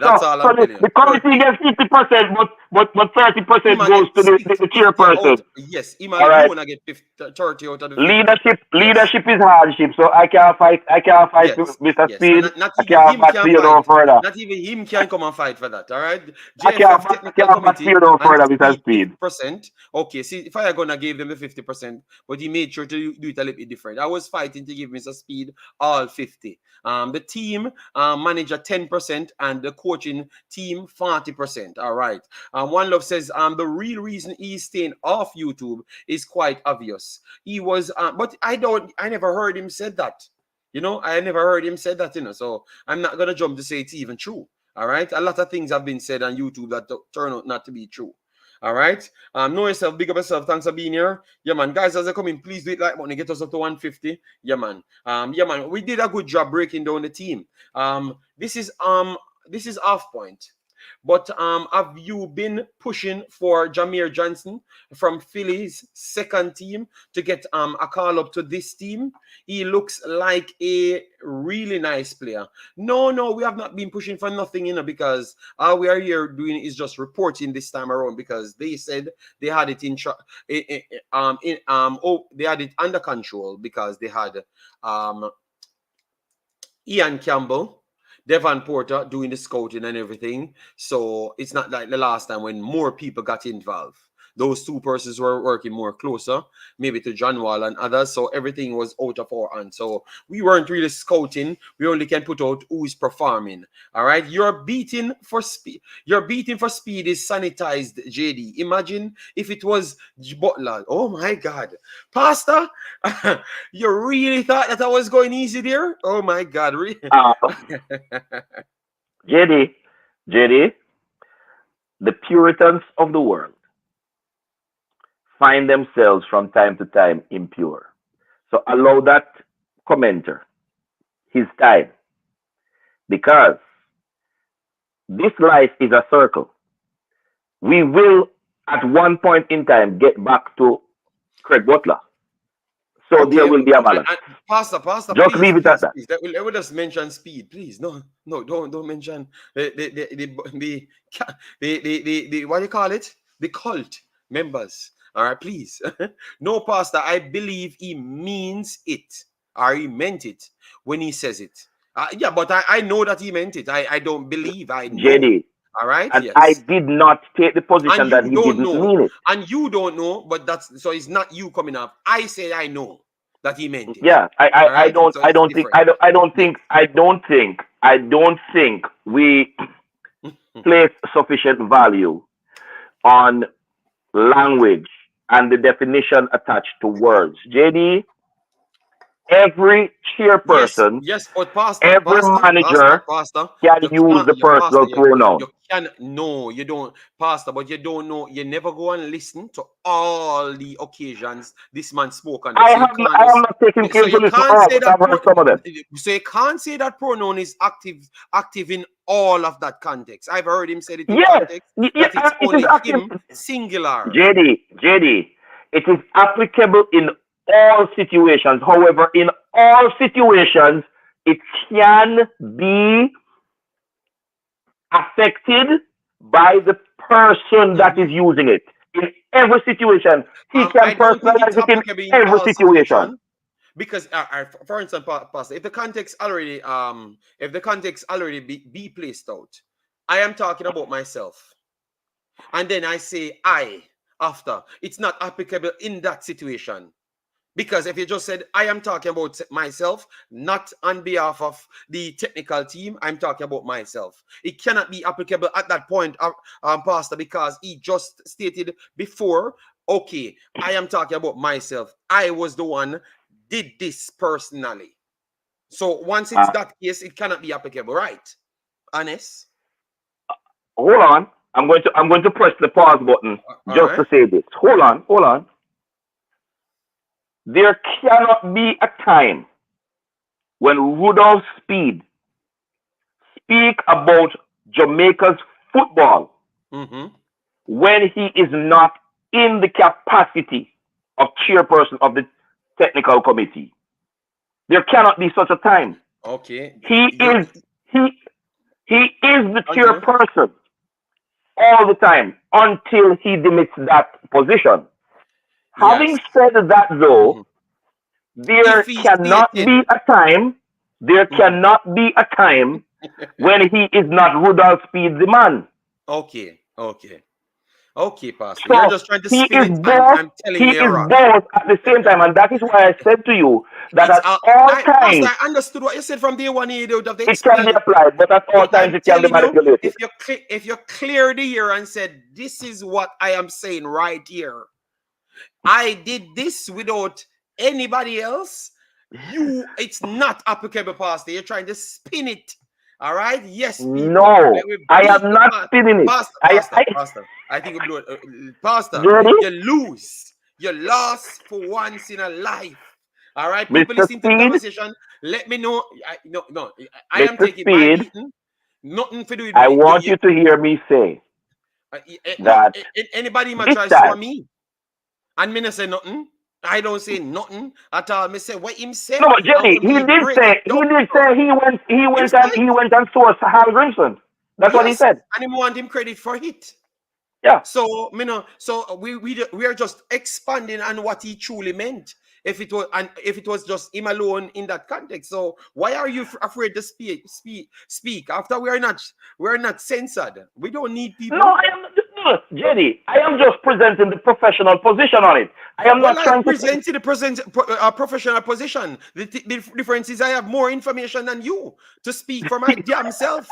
So, that's all so I'm telling you. the committee 30. gets 50%, but but 30% Ima goes get to the 60 out. chairperson. Yes, All Ima right. Luna get 50, 30 out of the 50. Leadership, Yes. leadership is hardship. So I can't fight. I can't fight Yes, Mr. yes, and Speed. not I even can't him back can to you fight. no further. Not even him can come and fight for that. All right, I JFF technical can't back to committee you no and further, Mr. Speed Speed. 50%. Okay, see, if I gonna give them the 50%, but he made sure to do it a little bit different. I was fighting to give Mr. Speed all 50. The team manager 10% and the coaching team 40%. All right. One Love says the real reason he's staying off YouTube is quite obvious. He was, but I never heard him said that. You know, I never heard him say that, you know, so I'm not going to jump to say it's even true. All right. A lot of things have been said on YouTube that turn out not to be true. All right. Know yourself, big up yourself. Thanks for being here. Yeah, man. Guys, as they come in, please do it like money. Get us up to 150. Yeah, man. Yeah, man. We did a good job breaking down the team. This is off point. But have you been pushing for Jameer Johnson from Philly's second team to get a call up to this team? He looks like a really nice player. No, we have not been pushing for nothing, you know, because all we are here doing is just reporting this time around because they said they had it they had it under control because they had Ian Campbell, Devon Porter doing the scouting and everything. So it's not like the last time when more people got involved. Those two persons were working more closer, maybe to John Wall and others. So everything was out of our hands. So we weren't really scouting. We only can put out who is performing. All right. Your beating for speed is sanitized, JD. Imagine if it was Butler. Oh my God. Pastor, you really thought that I was going easy there? Oh my God. Really? JD, the Puritans of the world find themselves from time to time impure. So allow that commenter his time because this life is a circle. We will at one point in time get back to Craig Butler. So Okay, there will be a balance. Pastor, Just please, leave it at that. please. Let me just mention speed, please. No, don't mention the what do you call it? The cult members. All right, please. No, Pastor, I believe he means it, or he meant it when he says it. Yeah, but I know that he meant it. I don't believe. I know. JD, All right. and I Yes. did not take the position And that you he don't didn't know. mean it. And you don't know, but that's so it's not you coming up. I say I know that he meant it. Yeah, All right. So it's different. I don't think we place sufficient value on language and the definition attached to words. JD, every chairperson, Yes, but Pastor, every manager can you use can't, the personal pronoun. you can, no, you don't, Pastor, but you don't know, you never go and listen to all the occasions this man spoke on it. I So you can't am just, not taking so claim to you listen to can't all, say but I've that, heard some of them. so you can't say that pronoun is active in all of that context. I've heard him say it in Yes, context yeah, that it's it is only active. him, singular. JD, it is applicable in all situations. However, in all situations, it can be affected by the person that is using it. In every situation, he can I don't think it's personalize it in applicable in every all situation. situations. Because, for instance, Pastor, if the context already be placed out, I am talking about myself, and then I say I after, it's not applicable in that situation. Because if you just said I am talking about myself, not on behalf of the technical team, I'm talking about myself. It cannot be applicable at that point, Pastor, because he just stated before, okay, I am talking about myself. I was the one did this personally. So once it's that case, it cannot be applicable, right? Honest. Hold on. I'm going to press the pause button just to say this. Hold on. There cannot be a time when Rudolph Speed speak about Jamaica's football when he is not in the capacity of chairperson of the technical committee. There cannot be such a time. Okay. He is the chairperson all the time until he demits that position. Yes. Having said that, though, there If he's cannot stated. be a time, when he is not Rudolph Speed the man. Okay. Okay, Pastor. You're So just trying to he spin is it, and both. I'm telling He you you're is wrong. both at the same time, and that is why I said to you that It's at all Pastor, times I understood what you said from day one. You don't have to it can explain be it. applied, but at all But times I'm it can be telling you, manipulated. if you clear the ear and said, this is what I am saying right here, I did this without anybody else, it's not applicable, Pastor. You're trying to spin it. All right? Yes, people. No, Let me I beat am the not spinning it. Pastor. I think we blew it. Pastor, Jerry, you lose. You lost for once in a life. All right, people Mr. listening to the Speed, conversation, let me know. No, I am Mr. taking my Speed, beating. Nothing to do with I want you to hear me say no. that Anybody might this try to time. sue me, and me not say nothing. I don't say nothing at all. Me say what him say, No, but and Jenny, when me break it down, him say he went and sourced Hal Grimson. That's what he yes, said. and him want him credit for it. Yeah. So we are just expanding on what he truly meant. If it was just him alone in that context, so why are you afraid to speak after we are not censored? We don't need No, people. no, Jenny, I am just presenting the professional position on it. I am Well, not I trying to. presented a professional position. The difference is I have more information than you to speak for my damn self.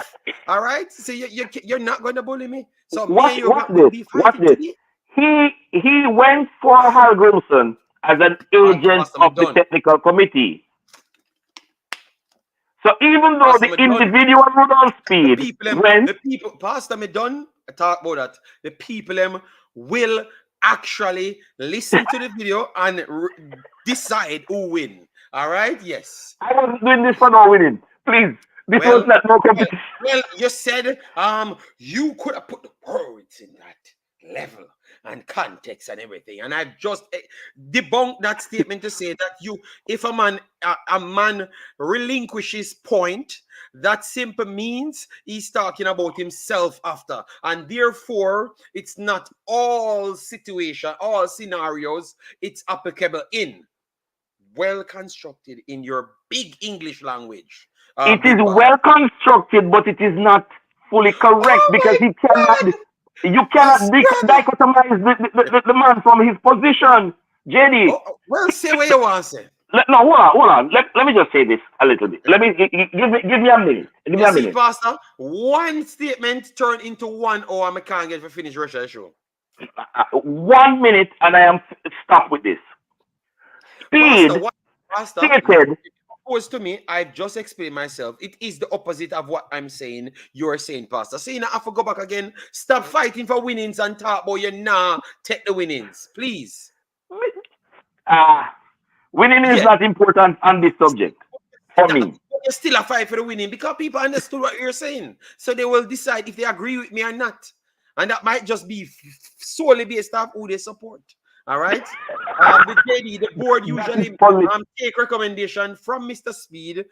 All right? So you're not going to bully me. So me and you Watch will this. be Watch fighting this. today. He went for Hal Grimson as an agent Pastor, I'm of the done. technical committee. So even though Pastor, the I'm done. individual Rudolph Speed went, The people, Pastor, me done. I talk about that. The people will actually listen to the video and decide who win. All right? Yes. I wasn't doing this for no winning. Please, this was Well, not no competition. you said you could have put the words in that level and context and everything, and I've just debunked that statement to say that if a man relinquishes point, that simply means he's talking about himself after, and therefore it's not all scenarios it's applicable in. Well constructed in your big English language. It is Big boss. well constructed, but it is not fully correct Oh because my God, you my cannot brother. dichotomize the man from his position. JD, Well, say what you want to say. no, hold on. Let me just say this a little bit. Give me a minute. Give me You a see, minute. Pastor, one statement turned into 1 hour. I can't get to finish Russia show. 1 minute, and I am stopped with this. Pastor, Speed what? Pastor, stated. opposed to me, I've just explained myself. It is the opposite of what I'm saying. You're saying, Pastor. So you know, I have to go back again. Stop fighting for winnings and talk about you now. Take the winnings, please. Winning is Yeah. not important on this subject for me. You still a fight for the winning because people understood what you're saying. So they will decide if they agree with me or not. And that might just be solely based off who they support. All right. The JD, the board usually take recommendation from Mr. Speed.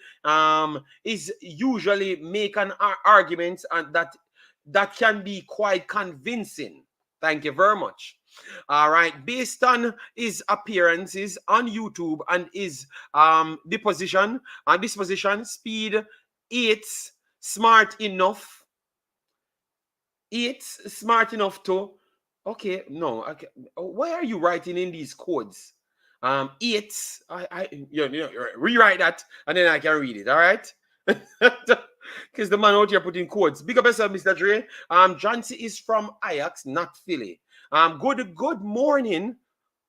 Is usually make an argument and that can be quite convincing. Thank you very much. All right, based on his appearances on YouTube and his disposition, Speed it's smart enough. It's smart enough to. Okay, no. Okay, why are you writing in these codes? It's rewrite that and then I can read it. All right. Because the man out here putting codes. Big up yourself, Mr. Dre. Johnson is from Ajax, not Philly. Good morning,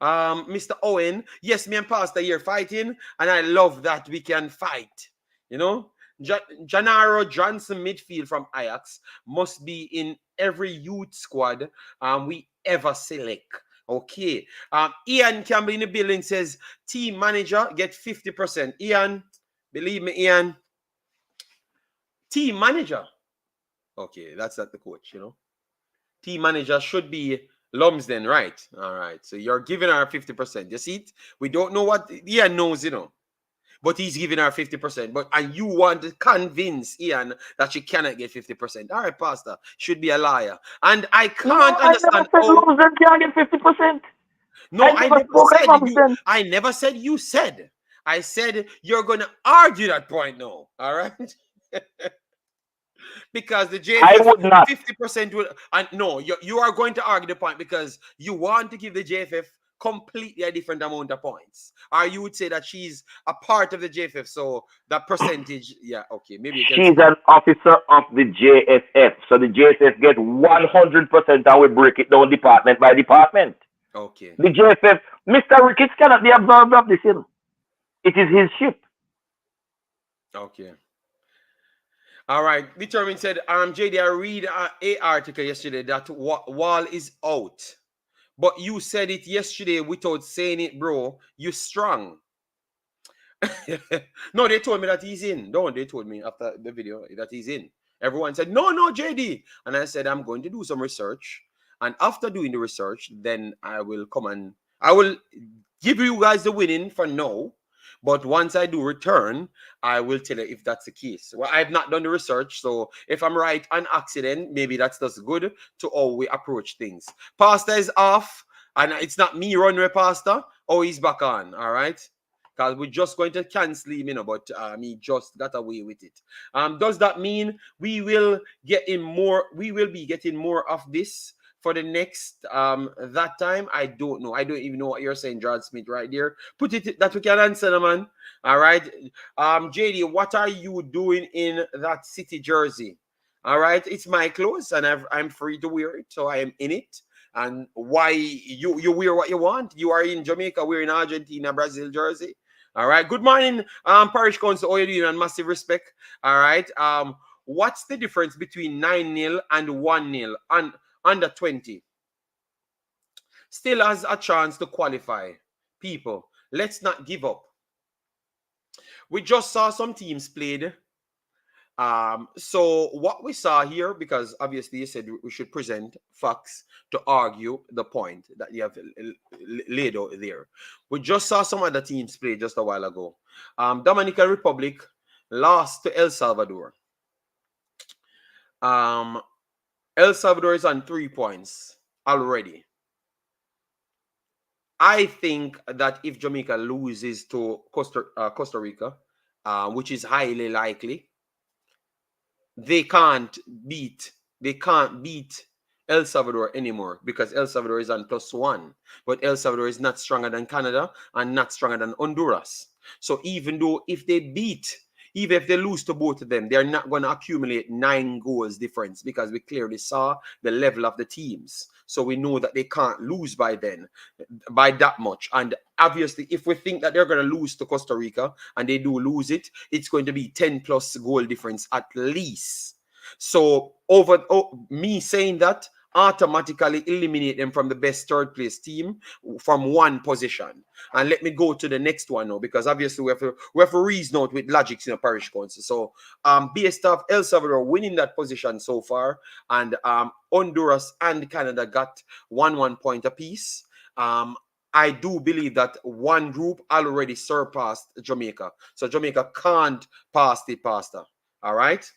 Mr. Owen. Yes, me and Pastor here fighting, and I love that we can fight. You know, Janaro Johnson midfield from Ajax must be in every youth squad we ever select. Okay. Ian Campbell in the building says team manager get 50%. Ian, believe me, Ian. Team manager. Okay, that's not the coach, you know. Team manager should be Lumsden, right? All right. So you're giving her 50%. You see it? We don't know what Ian knows, you know. but he's giving her 50%. And you want to convince Ian that she cannot get 50%. All right, Pastor, should be a liar. And I can't understand. I never said loser can't get 50%. No, I never said you. I never said you said. I said you're going to argue that point now. All right. Because the JFF, I would not. 50% will, and no, you are going to argue the point because you want to give the JFF completely a different amount of points. Or you would say that she's a part of the JFF, so that percentage, yeah, okay, maybe you can she's an officer of the JFF, so the JFF get 100% and we break it down department by department. Okay. The JFF, Mr. Ricketts cannot be absorbed of this, It is his ship. Okay. All right. Determined said, JD, I read a article yesterday that Wall is out. But you said it yesterday without saying it, bro. You strong. No, they told me that he's in. They told me after the video that he's in. Everyone said, no, JD. And I said, I'm going to do some research. And after doing the research, then I will come and I will give you guys the winning for now. But once I do return, I will tell you if that's the case. Well, I've not done the research, so if I'm right on accident, maybe that's just good to how we approach things. Pastor is off, and it's not me running with Pastor. Oh, he's back on, all right? Because we're just going to cancel him, but he just got away with it. Does that mean we will get in more? We will be getting more of this for the next that time? I don't know. I don't even know what you're saying, Gerald Smith, right there. Put it that we can answer, man. All right. JD, what are you doing in that city jersey? All right. It's my clothes and I'm free to wear it. So I am in it. And why you wear what you want? You are in Jamaica, we're in Argentina, Brazil jersey. All right. Good morning, Parish Council. All you doing, and massive respect. All right. What's the difference between 9-0 and 1-0 and under 20? Still has a chance to qualify. People, let's not give up. We just saw some teams played. So what we saw here, because obviously you said we should present facts to argue the point that you have laid out there. We just saw some other teams play just a while ago. Dominican Republic lost to El Salvador. El Salvador is on 3 points already. I think that if Jamaica loses to Costa Rica, which is highly likely, they can't beat El Salvador anymore because El Salvador is on +1. But El Salvador is not stronger than Canada and not stronger than Honduras. So even if they lose to both of them, they're not going to accumulate 9 goals difference because we clearly saw the level of the teams. So we know that they can't lose by that much. And obviously, if we think that they're going to lose to Costa Rica and they do lose it, it's going to be 10+ goal difference at least. So me saying that automatically eliminate them from the best third place team from one position. And let me go to the next one now, because obviously we have to reason out with logics in a parish council. So based off El Salvador winning that position so far, and Honduras and Canada got 1 point apiece. I do believe that one group already surpassed Jamaica. So Jamaica can't pass the pasta. All right.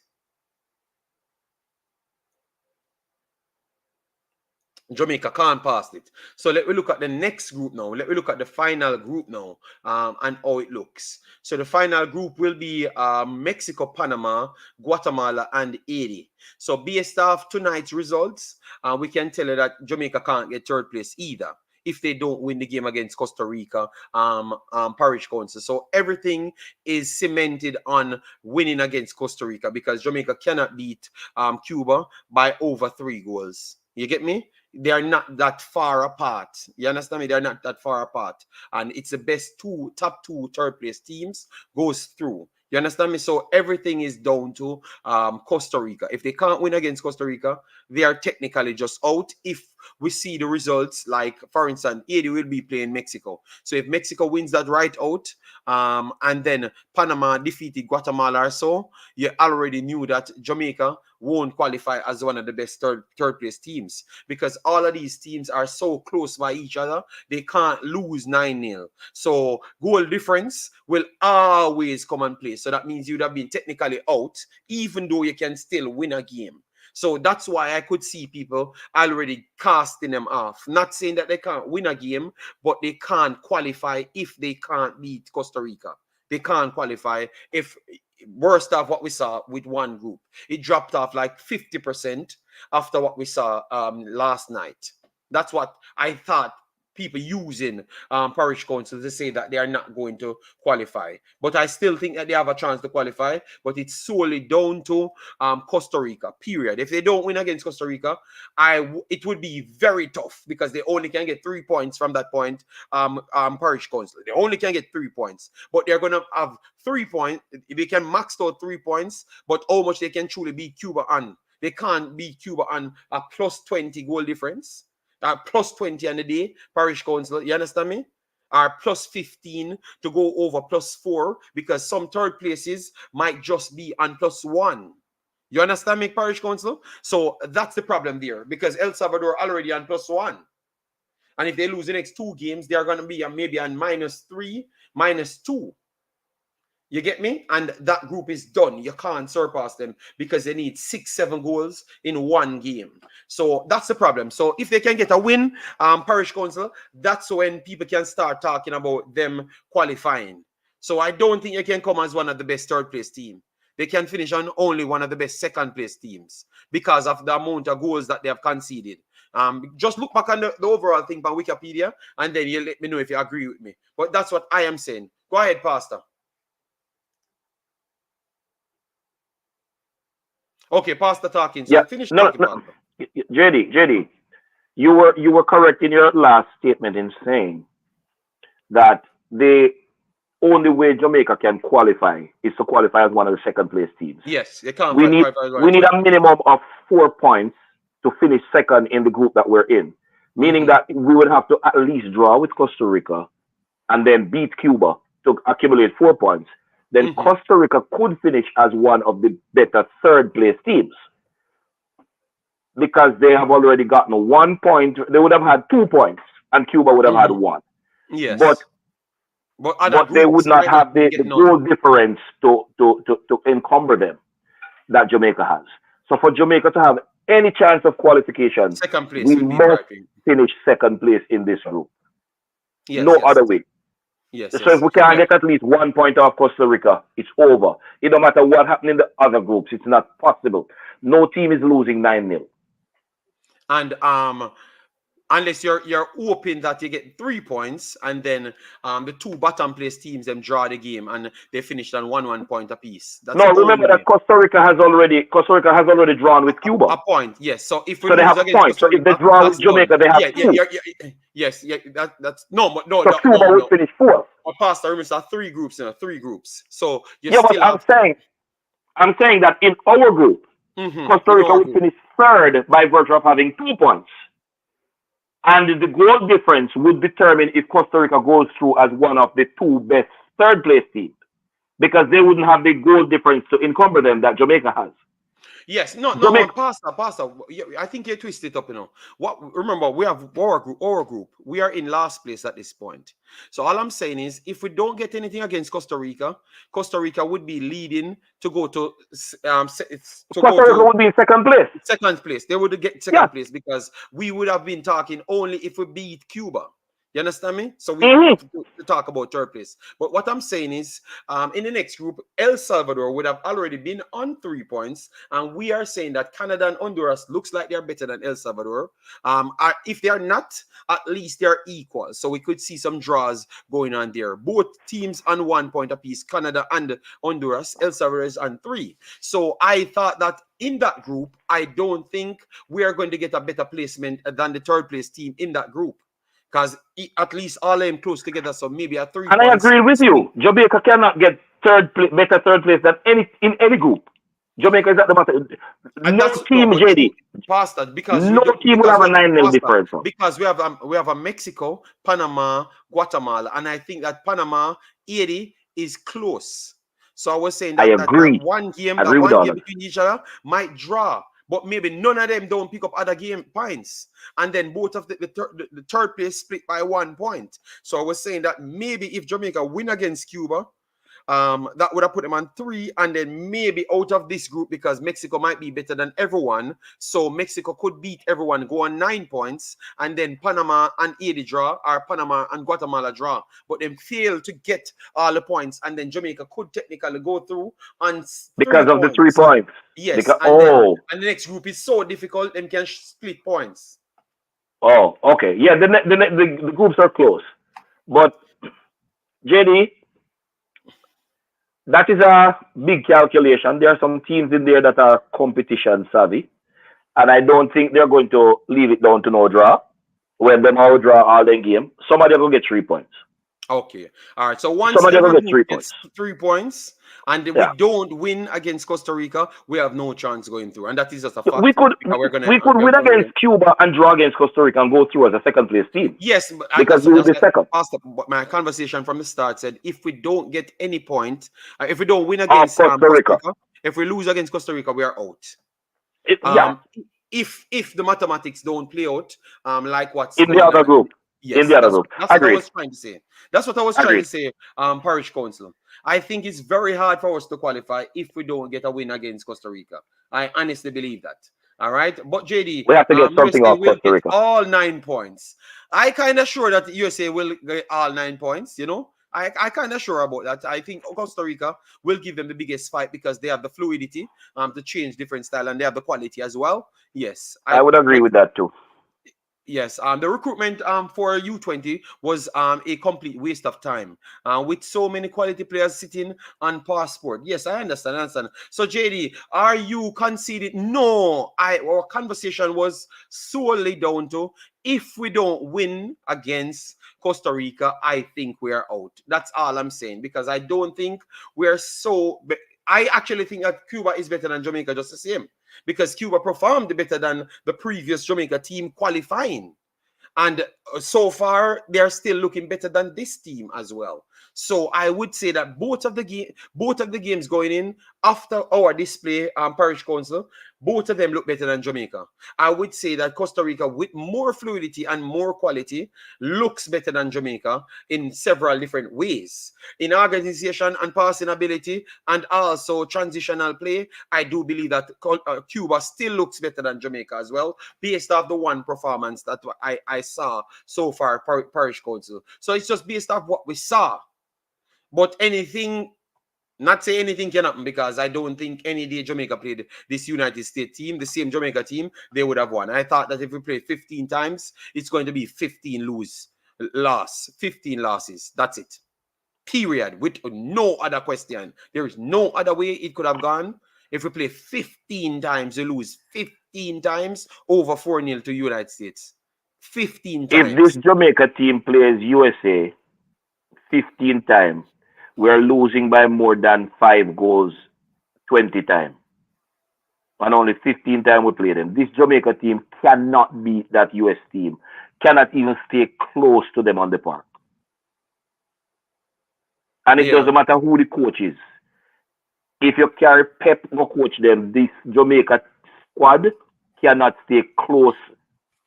Jamaica can't pass it. So let me look at the next group now. Let me look at the final group now and how it looks. So the final group will be Mexico, Panama, Guatemala, and Haiti. So based off tonight's results, we can tell you that Jamaica can't get third place either if they don't win the game against Costa Rica Parish Council. So everything is cemented on winning against Costa Rica because Jamaica cannot beat Cuba by over 3 goals. You get me? They are not that far apart. You understand me? They're not that far apart. And it's the best top two third place teams goes through. You understand me? So everything is down to Costa Rica. If they can't win against Costa Rica, they are technically just out if we see the results. Like, for instance, Haiti will be playing Mexico. So if Mexico wins that right out, and then Panama defeated Guatemala or so, you already knew that Jamaica won't qualify as one of the best third place teams, because all of these teams are so close by each other, they can't lose 9-0. So goal difference will always come and play. So that means you'd have been technically out, even though you can still win a game. So that's why I could see people already casting them off. Not saying that they can't win a game, but they can't qualify if they can't beat Costa Rica. They can't qualify if, worst of what we saw with one group, it dropped off like 50% after what we saw last night. That's what I thought people using parish council to say that they are not going to qualify. But I still think that they have a chance to qualify, but it's solely down to Costa Rica, period. If they don't win against Costa Rica, it would be very tough, because they only can get 3 points from that point. Parish council, they only can get 3 points, but they're going to have 3 points. They can max out 3 points, but how much they can truly beat Cuba on? They can't beat Cuba on a plus 20 goal difference. Plus 20 on the day, parish council, you understand me? Or plus 15 to go over plus 4, because some third places might just be on plus 1. You understand me, parish council? So that's the problem there, because El Salvador already on plus 1. And if they lose the next 2 games, they are going to be maybe on -3, -2. You get me? And that group is done. You can't surpass them, because they need 6-7 goals in one game. So that's the problem. So if they can get a win, parish council, that's when people can start talking about them qualifying. So I don't think you can come as one of the best third place team. They can finish on only one of the best second place teams, because of the amount of goals that they have conceded. Just look back on the overall thing on Wikipedia, and then you let me know if you agree with me. But that's what I am saying. Go ahead, Pastor. Okay, Pastor talking. So finish talking, Pastor. JD, you were correct in your last statement in saying that the only way Jamaica can qualify is to qualify as one of the second place teams. Yes, they can't. We need a minimum of 4 points to finish second in the group that we're in, meaning that we would have to at least draw with Costa Rica and then beat Cuba to accumulate 4 points. Then Costa Rica could finish as one of the better third place teams, because they have already gotten 1 point. They would have had 2 points, and Cuba would have had 1. Yes, but they would not have the goal difference to encumber them that Jamaica has. So for Jamaica to have any chance of qualification, second place, we must finish second place in this group. Yes, no other way. Yes. So if we can't get at least 1 point off Costa Rica, it's over. It don't matter what happened in the other groups. It's not possible. No team is losing 9-0. And unless you're hoping that you get 3 points, and then the 2 bottom place teams them draw the game and they finished on 1 point apiece. That's no, remember that Costa Rica has already drawn with Cuba. A point, yes. So if we they have a point. So if they draw with Jamaica, they have 2. Yes. That's no. So Cuba will finish 4th. Pastor, remember, there are 3 groups, 3 groups. So but I'm saying that in our group, Costa Rica would finish 3rd by virtue of having 2 points. And the goal difference would determine if Costa Rica goes through as one of the 2 best third place teams, because they wouldn't have the goal difference to encumber them that Jamaica has. Yes, no, Pastor. I think you twist it up, remember, we have our group. We are in last place at this point. So all I'm saying is, if we don't get anything against Costa Rica would be leading to go to Costa Rica would be in second place. Second place. They would get second place, because we would have been talking only if we beat Cuba. You understand me? So we have to talk about third place. But what I'm saying is, in the next group, El Salvador would have already been on 3 points, and we are saying that Canada and Honduras looks like they're better than El Salvador. If they are not, at least they're equal. So we could see some draws going on there. Both teams on 1 point apiece, Canada and Honduras. El Salvador is on 3. So I thought that in that group, I don't think we are going to get a better placement than the third place team in that group, because at least all of them close together, so maybe a 3 And points. I agree with you. Jamaica cannot get better third place than in any group. Jamaica is at the bottom. And No that's team, but JD. past that because No team will have a 9-0 difference. because we have a Mexico, Panama, Guatemala, and I think that Panama 80 is close. So I was saying that, I agree. that one game between each other might draw, but maybe none of them don't pick up other game points, and then both of the third place split by 1 point. So I was saying that maybe if Jamaica win against Cuba, that would have put them on 3, and then maybe out of this group, because Mexico might be better than everyone, so Mexico could beat everyone, go on 9 points, and then Panama and Haiti draw, or Panama and Guatemala draw, but then fail to get all the points, and then Jamaica could technically go through on because of the 3 points. Yes, then the next group is so difficult, them can split points. Oh, okay. Yeah, the groups are close, but JD, that is a big calculation. There are some teams in there that are competition savvy, and I don't think they're going to leave it down to no draw. When them all draw all their game, somebody will get 3 points. Okay. All right. So once somebody will get 3 points. 3 points, and we don't win against Costa Rica, we have no chance going through, and that is just a fact. We could win against Cuba and draw against Costa Rica and go through as a second place team. Yes, because we will be second. But my conversation from the start said if we don't get any point, if we don't win against Costa Rica, if we lose against Costa Rica, we are out. If the mathematics don't play out, like what's in the other group. Yes, in the other group. That's what I was trying to say. That's what I was trying to say, Parish Council. I think it's very hard for us to qualify if we don't get a win against Costa Rica. I honestly believe that. All right. But JD, we have to get something off Costa Rica. All 9 points. I kind of sure that USA will get all 9 points, you know. I kind of sure about that. I think Costa Rica will give them the biggest fight because they have the fluidity to change different style, and they have the quality as well. Yes. I would agree with that too. Yes, the recruitment for U20 was a complete waste of time with so many quality players sitting on passport. Yes, I understand. So, JD, are you conceded? No, our conversation was solely down to if we don't win against Costa Rica, I think we're out. That's all I'm saying, because I don't think we're so... I actually think that Cuba is better than Jamaica just the same, because Cuba performed better than the previous Jamaica team qualifying. And so far, they're still looking better than this team as well. So I would say that both of the games going in after our display, Parish Council, both of them look better than Jamaica. I would say that Costa Rica, with more fluidity and more quality, looks better than Jamaica in several different ways. In organization and passing ability, and also transitional play, I do believe that Cuba still looks better than Jamaica as well, based off the one performance that I saw so far, Parish Council. So it's just based off what we saw. But not say anything can happen, because I don't think any day Jamaica played this United States team, the same Jamaica team, they would have won. I thought that if we play 15 times, it's going to be 15 losses. That's it. Period. With no other question. There is no other way it could have gone. If we play 15 times, we lose 15 times over 4-0 to United States. 15 times. If this Jamaica team plays USA 15 times, we're losing by more than 5 goals 20 times. And only 15 times we play them. This Jamaica team cannot beat that US team. Cannot even stay close to them on the park. And it doesn't matter who the coach is. If you carry Pep no coach them, this Jamaica squad cannot stay close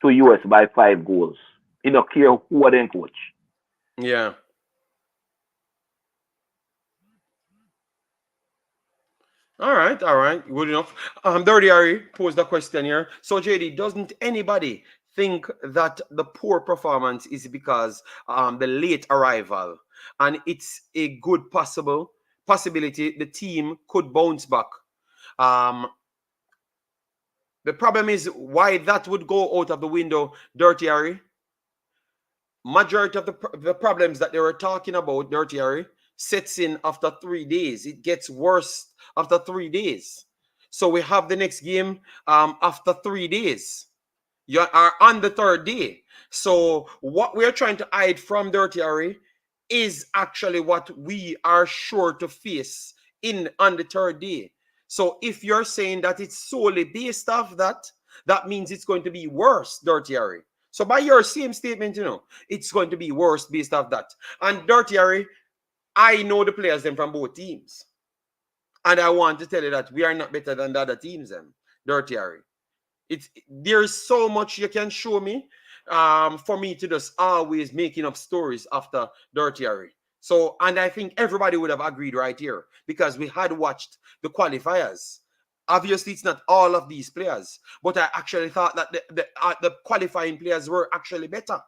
to US by 5 goals. You don't care who are them coach. Yeah. All right, good enough. Dirty Harry posed a question here. So, JD, doesn't anybody think that the poor performance is because the late arrival, and it's a good possibility the team could bounce back? The problem is why that would go out of the window, Dirty Harry. Majority of the problems that they were talking about, Dirty Harry, sets in after 3 days. It gets worse after 3 days. So we have the next game after 3 days. You are on the 3rd day. So what we're trying to hide from Dirty Harry is actually what we are sure to face on the 3rd day. So if you're saying that it's solely based off that, that means it's going to be worse, Dirty Harry. So by your same statement, it's going to be worse based off that. And Dirty Harry, I know the players them from both teams. And I want to tell you that we are not better than the other teams them, Dirty Harry. There's so much you can show me for me to just always making up stories after Dirty Harry. So, and I think everybody would have agreed right here because we had watched the qualifiers. Obviously, it's not all of these players, but I actually thought that the qualifying players were actually better.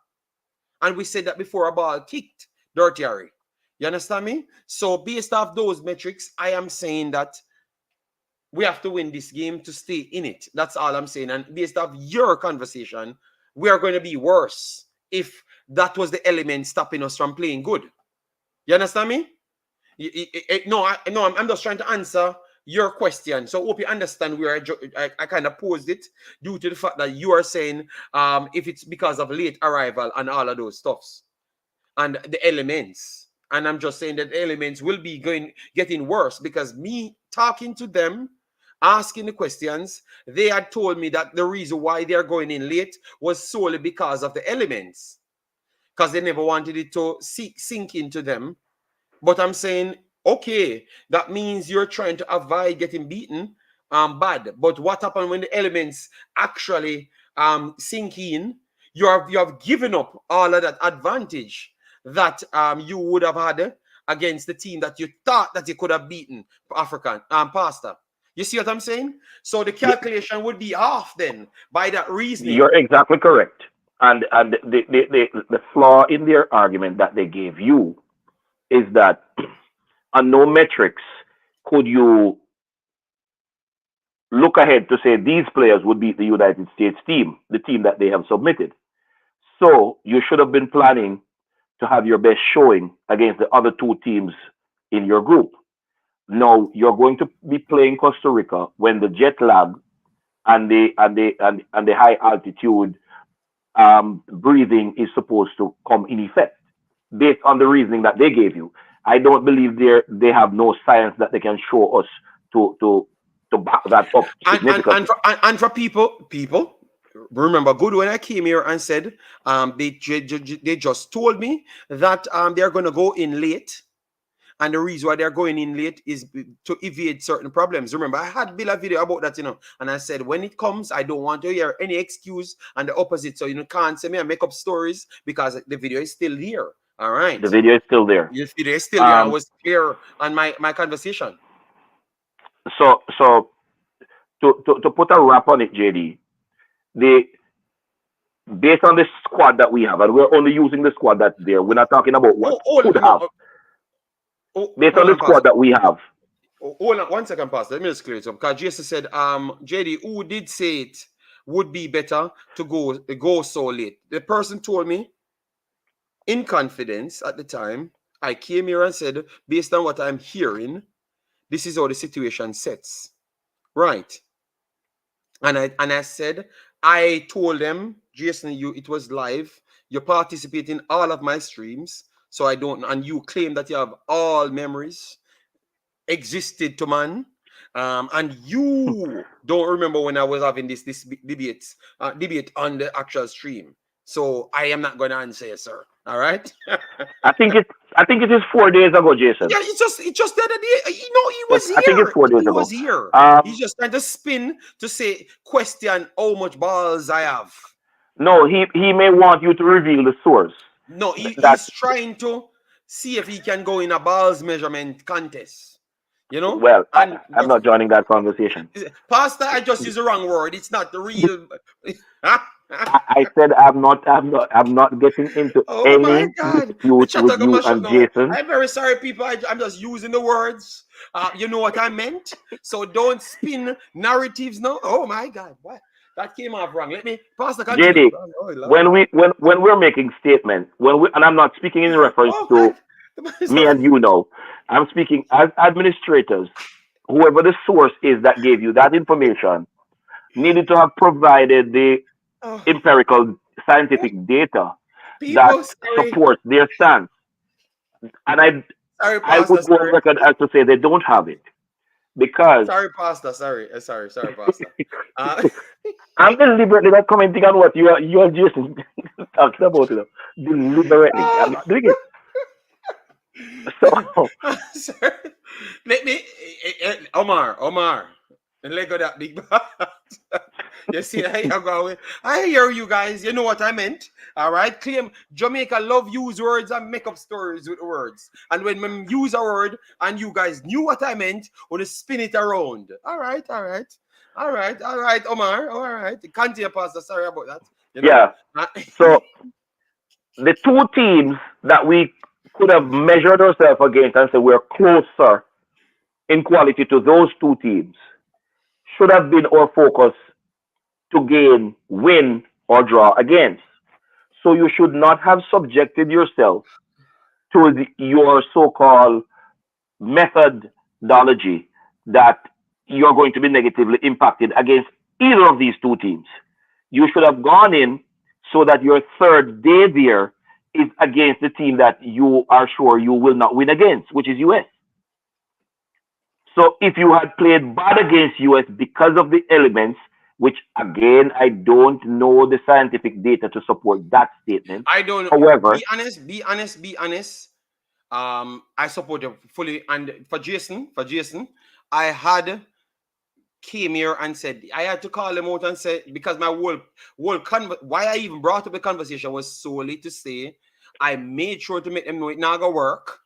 And we said that before a ball kicked, Dirty Harry. You understand me? So based off those metrics, I am saying that we have to win this game to stay in it. That's all I'm saying. And based off your conversation, we are going to be worse if that was the element stopping us from playing good. You understand me? I'm just trying to answer your question. So hope you understand where I kind of posed it due to the fact that you are saying if it's because of late arrival and all of those stuffs and the elements. And I'm just saying that the elements will be getting worse because me talking to them, asking the questions, they had told me that the reason why they're going in late was solely because of the elements. Because they never wanted it to sink into them. But I'm saying, okay, that means you're trying to avoid getting beaten bad. But what happened when the elements actually sink in? You have given up all of that advantage that you would have had against the team that you thought that you could have beaten African Pastor. You see what I'm saying? So the calculation would be off then by that reasoning. You're exactly correct. And the flaw in their argument that they gave you is that on no metrics could you look ahead to say these players would beat the United States team, the team that they have submitted. So you should have been planning to have your best showing against the other two teams in your group. Now you're going to be playing Costa Rica when the jet lag and the high altitude breathing is supposed to come in effect based on the reasoning that they gave you. I don't believe they have no science that they can show us to back that up significantly. And for people, remember good when I came here and said they just told me that they're going to go in late. And the reason why they're going in late is to evade certain problems. Remember, I had built a video about that, and I said, when it comes, I don't want to hear any excuse and the opposite. So you can't say me and make up stories because the video is still here. All right. The video is still there. The video is still there. I was clear on my conversation. So to put a wrap on it, JD, based on the squad that we have, and we're only using the squad that's there. We're not talking about what could have. Based on the squad that we have. Hold on 1 second, Pastor. Let me just clear it up. Because Jason said, JD, who did say it would be better to go so late? The person told me in confidence at the time. I came here and said, based on what I'm hearing, this is how the situation sets. Right. And I said, I told them, Jason, it was live. You participate in all of my streams. So I don't, and you claim that you have all memories existed to man, and you don't remember when I was having this debate on the actual stream. So I am not going to answer you, sir. All right. I think it is 4 days ago, Jason. Yeah, it's just the other day. He was here. I think it's 4 days ago. He was here. He's just trying to spin to say question how much balls I have. No, he may want you to reveal the source. No, he's trying to see if he can go in a balls measurement contest. Well, I'm not joining that conversation. Pastor, I just used the wrong word. It's not the real. I said I'm not getting into any dispute with you and Jason. I'm very sorry, people. I'm just using the words. You know what I meant. So don't spin narratives. No. Oh my God, what? That came off wrong. Let me, Pastor. JD, when we're making statements, and I'm not speaking in reference to me and you know, I'm speaking as administrators. Whoever the source is that gave you that information needed to have provided the empirical scientific data that supports their stance. And I would go on record as to say they don't have it. because Sorry, Pastor. Sorry, Pastor. Uh, I'm deliberately not commenting on what you are just talking about. Deliberately, I'm not doing it. So sorry. Let me, Omar, and let go that big part. You see how you're going. I hear you guys. You know what I meant. All right. Claim Jamaica love use words and make up stories with words. And when we use a word and you guys knew what I meant, want to spin it around. All right. Omar. All right. Continue, Pastor. Sorry about that. You know. yeah, so the two teams that we could have measured ourselves against and said we're closer in quality to those two teams should have been our focus to gain, win, or draw against. So you should not have subjected yourself to your so-called methodology that you're going to be negatively impacted against either of these two teams. You should have gone in so that your third day there is against the team that you are sure you will not win against, which is US. So if you had played bad against US because of the elements, which again, I don't know the scientific data to support that statement. I don't. However, Be honest. I support you fully. And for Jason, I had came here and said I had to call him out and say because my whole why I even brought up the conversation was solely to say I made sure to make them know it not gonna work,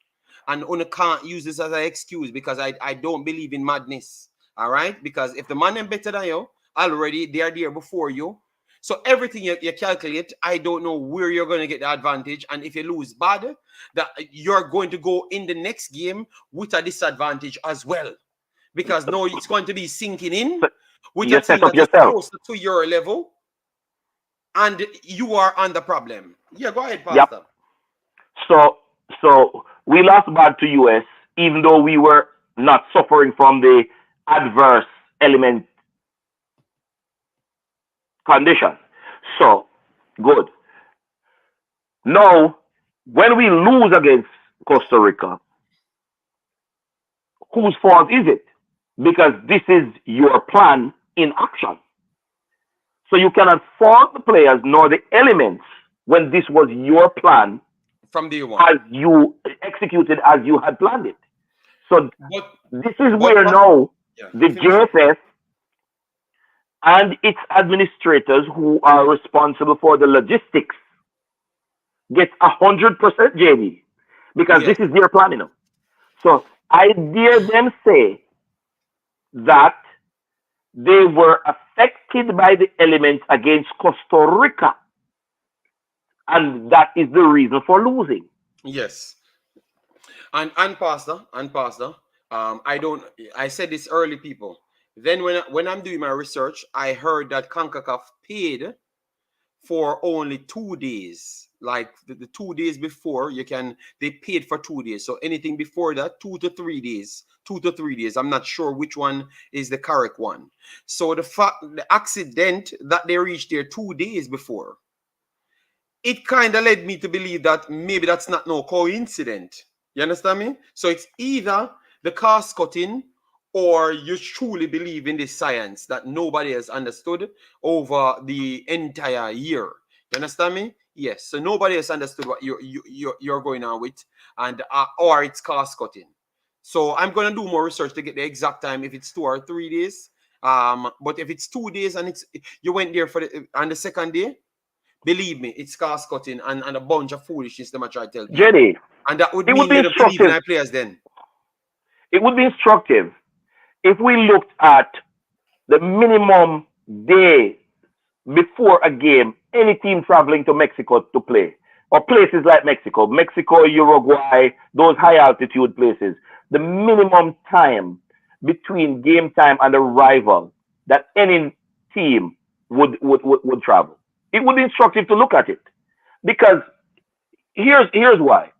and only can't use this as an excuse because I don't believe in madness. All right, because if the man is better than you already, they are there before you. So everything you calculate, I don't know where you're going to get the advantage. And if you lose bad, that you're going to go in the next game with a disadvantage as well. Because now it's going to be sinking in with you a team set up that is yourself. closer to your level. And you are on the problem. Yeah, go ahead, Yep. Pastor. So we lost bad to US, even though we were not suffering from the adverse element condition. So good. Now, when we lose against Costa Rica, whose fault is it? Because this is your plan in action. So you cannot fault the players nor the elements when this was your plan from day one, as you executed as you had planned it. So this is where now the JFF and its administrators who are responsible for the logistics get 100% JD because this is their plan, you know. So I dare them say that they were affected by the elements against Costa Rica, and that is the reason for losing. Yes, and Pastor, I said this early, people. Then when I'm doing my research, I heard that Concacaf paid for only 2 days. Like the 2 days before, they paid for 2 days. So anything before that, 2 to 3 days. 2 to 3 days. I'm not sure which one is the correct one. So the accident that they reached there 2 days before, it kind of led me to believe that maybe that's not no coincidence. You understand me? So it's either the cost cutting or you truly believe in this science that nobody has understood over the entire year. You understand me? Yes. So nobody has understood what you're going on with, and or it's cost cutting. So I'm gonna do more research to get the exact time if it's 2 or 3 days. But if it's 2 days and you went there on the second day, believe me, it's cost cutting and a bunch of foolishness them I try to tell people. Jenny, and that would mean you don't believe in our players then. It would be instructive if we looked at the minimum day before a game, any team traveling to Mexico to play, or places like Mexico, Uruguay, those high altitude places, the minimum time between game time and arrival that any team would travel. It would be instructive to look at it. Because here's why.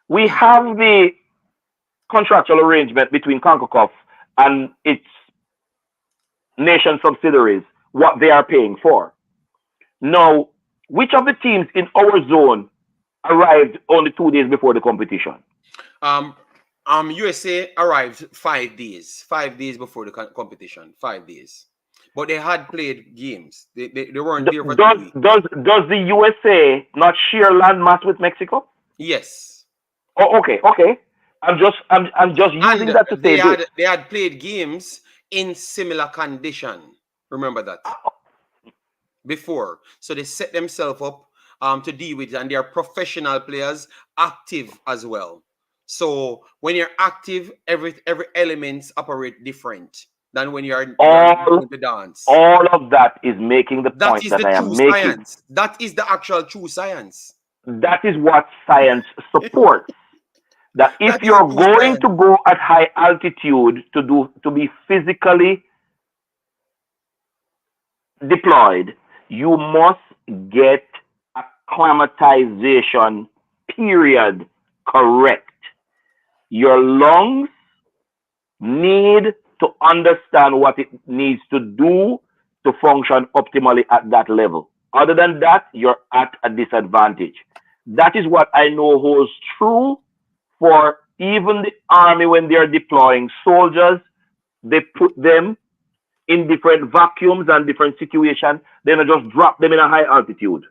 We have the contractual arrangement between CONCACAF and its nation subsidiaries, what they are paying for. Now, which of the teams in our zone arrived only 2 days before the competition? USA arrived 5 days, 5 days before the competition, 5 days. But they had played games. They weren't there for 2 weeks. Does the USA not share landmass with Mexico? Yes. Oh, okay. I'm just using And that to say this. they had played games in similar condition. Remember that before. So they set themselves up to deal with it, and they are professional players, active as well. So when you're active, every elements operate different than when you're All going to dance. all of that is making the That point is that the I true am making. science. That is the actual true science. That is what science supports. That if That is the you're true going science. to go at high altitude to be physically deployed, you must get acclimatization period correct. Your lungs need to understand what it needs to do to function optimally at that level. Other than that, you're at a disadvantage. That is what I know holds true for even the army when they're deploying soldiers. They put them in different vacuums and different situations. They don't just drop them in a high altitude.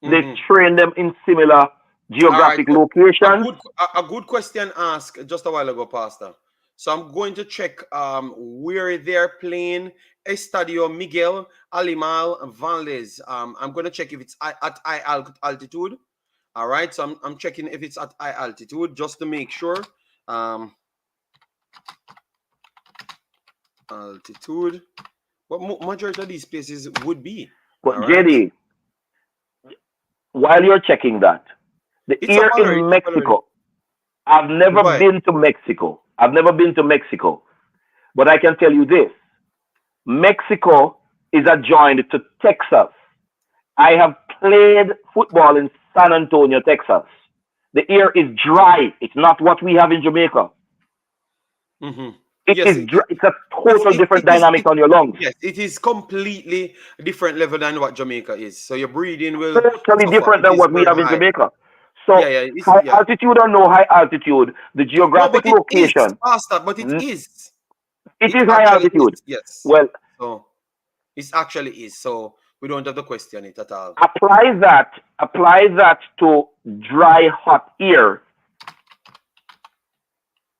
They train them in similar geographic locations. A good question asked just a while ago, Pastor. So I'm going to check where they're playing Estadio Miguel Alimal Valdez. I'm going to check if it's at high altitude. All right. So I'm checking if it's at high altitude just to make sure. Altitude. But majority of these places would be. But JD, while you're checking that, the air in Mexico, I've never been to Mexico. But I can tell you this. Mexico is adjoined to Texas. I have played football in San Antonio, Texas. The air is dry. It's not what we have in Jamaica. It's a total different dynamic on your lungs. Yes, it is completely different level than what Jamaica is. So your breathing will totally different than what we have in Jamaica. So high altitude or no high altitude, the geographic location. But it is. It is high altitude. Yes. Well, so it actually is. So we don't have to question it at all. Apply that to dry, hot air,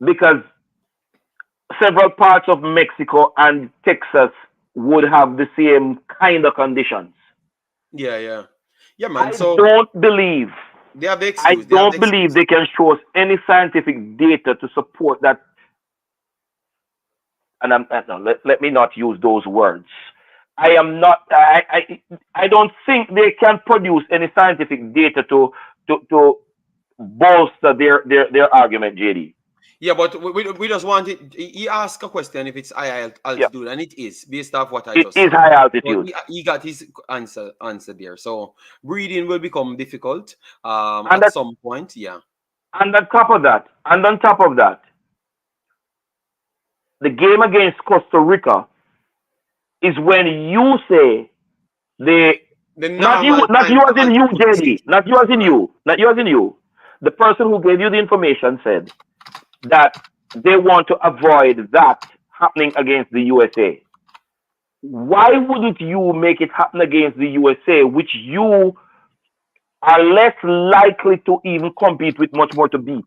because several parts of Mexico and Texas would have the same kind of conditions. Yeah, man. I don't believe they can show us any scientific data to support that. And let me not use those words. I don't think they can produce any scientific data to bolster their argument, JD. Yeah, but we just want it. He asked a question if it's high altitude, and it is based off what I just said. It is high altitude. He got his answer there. So breathing will become difficult at some point. Yeah. And on top of that, the game against Costa Rica is when you say not you as in you, JD, not you as in you. The person who gave you the information said that they want to avoid that happening against the USA. Why wouldn't you make it happen against the USA, which you are less likely to even compete with, much more to beat?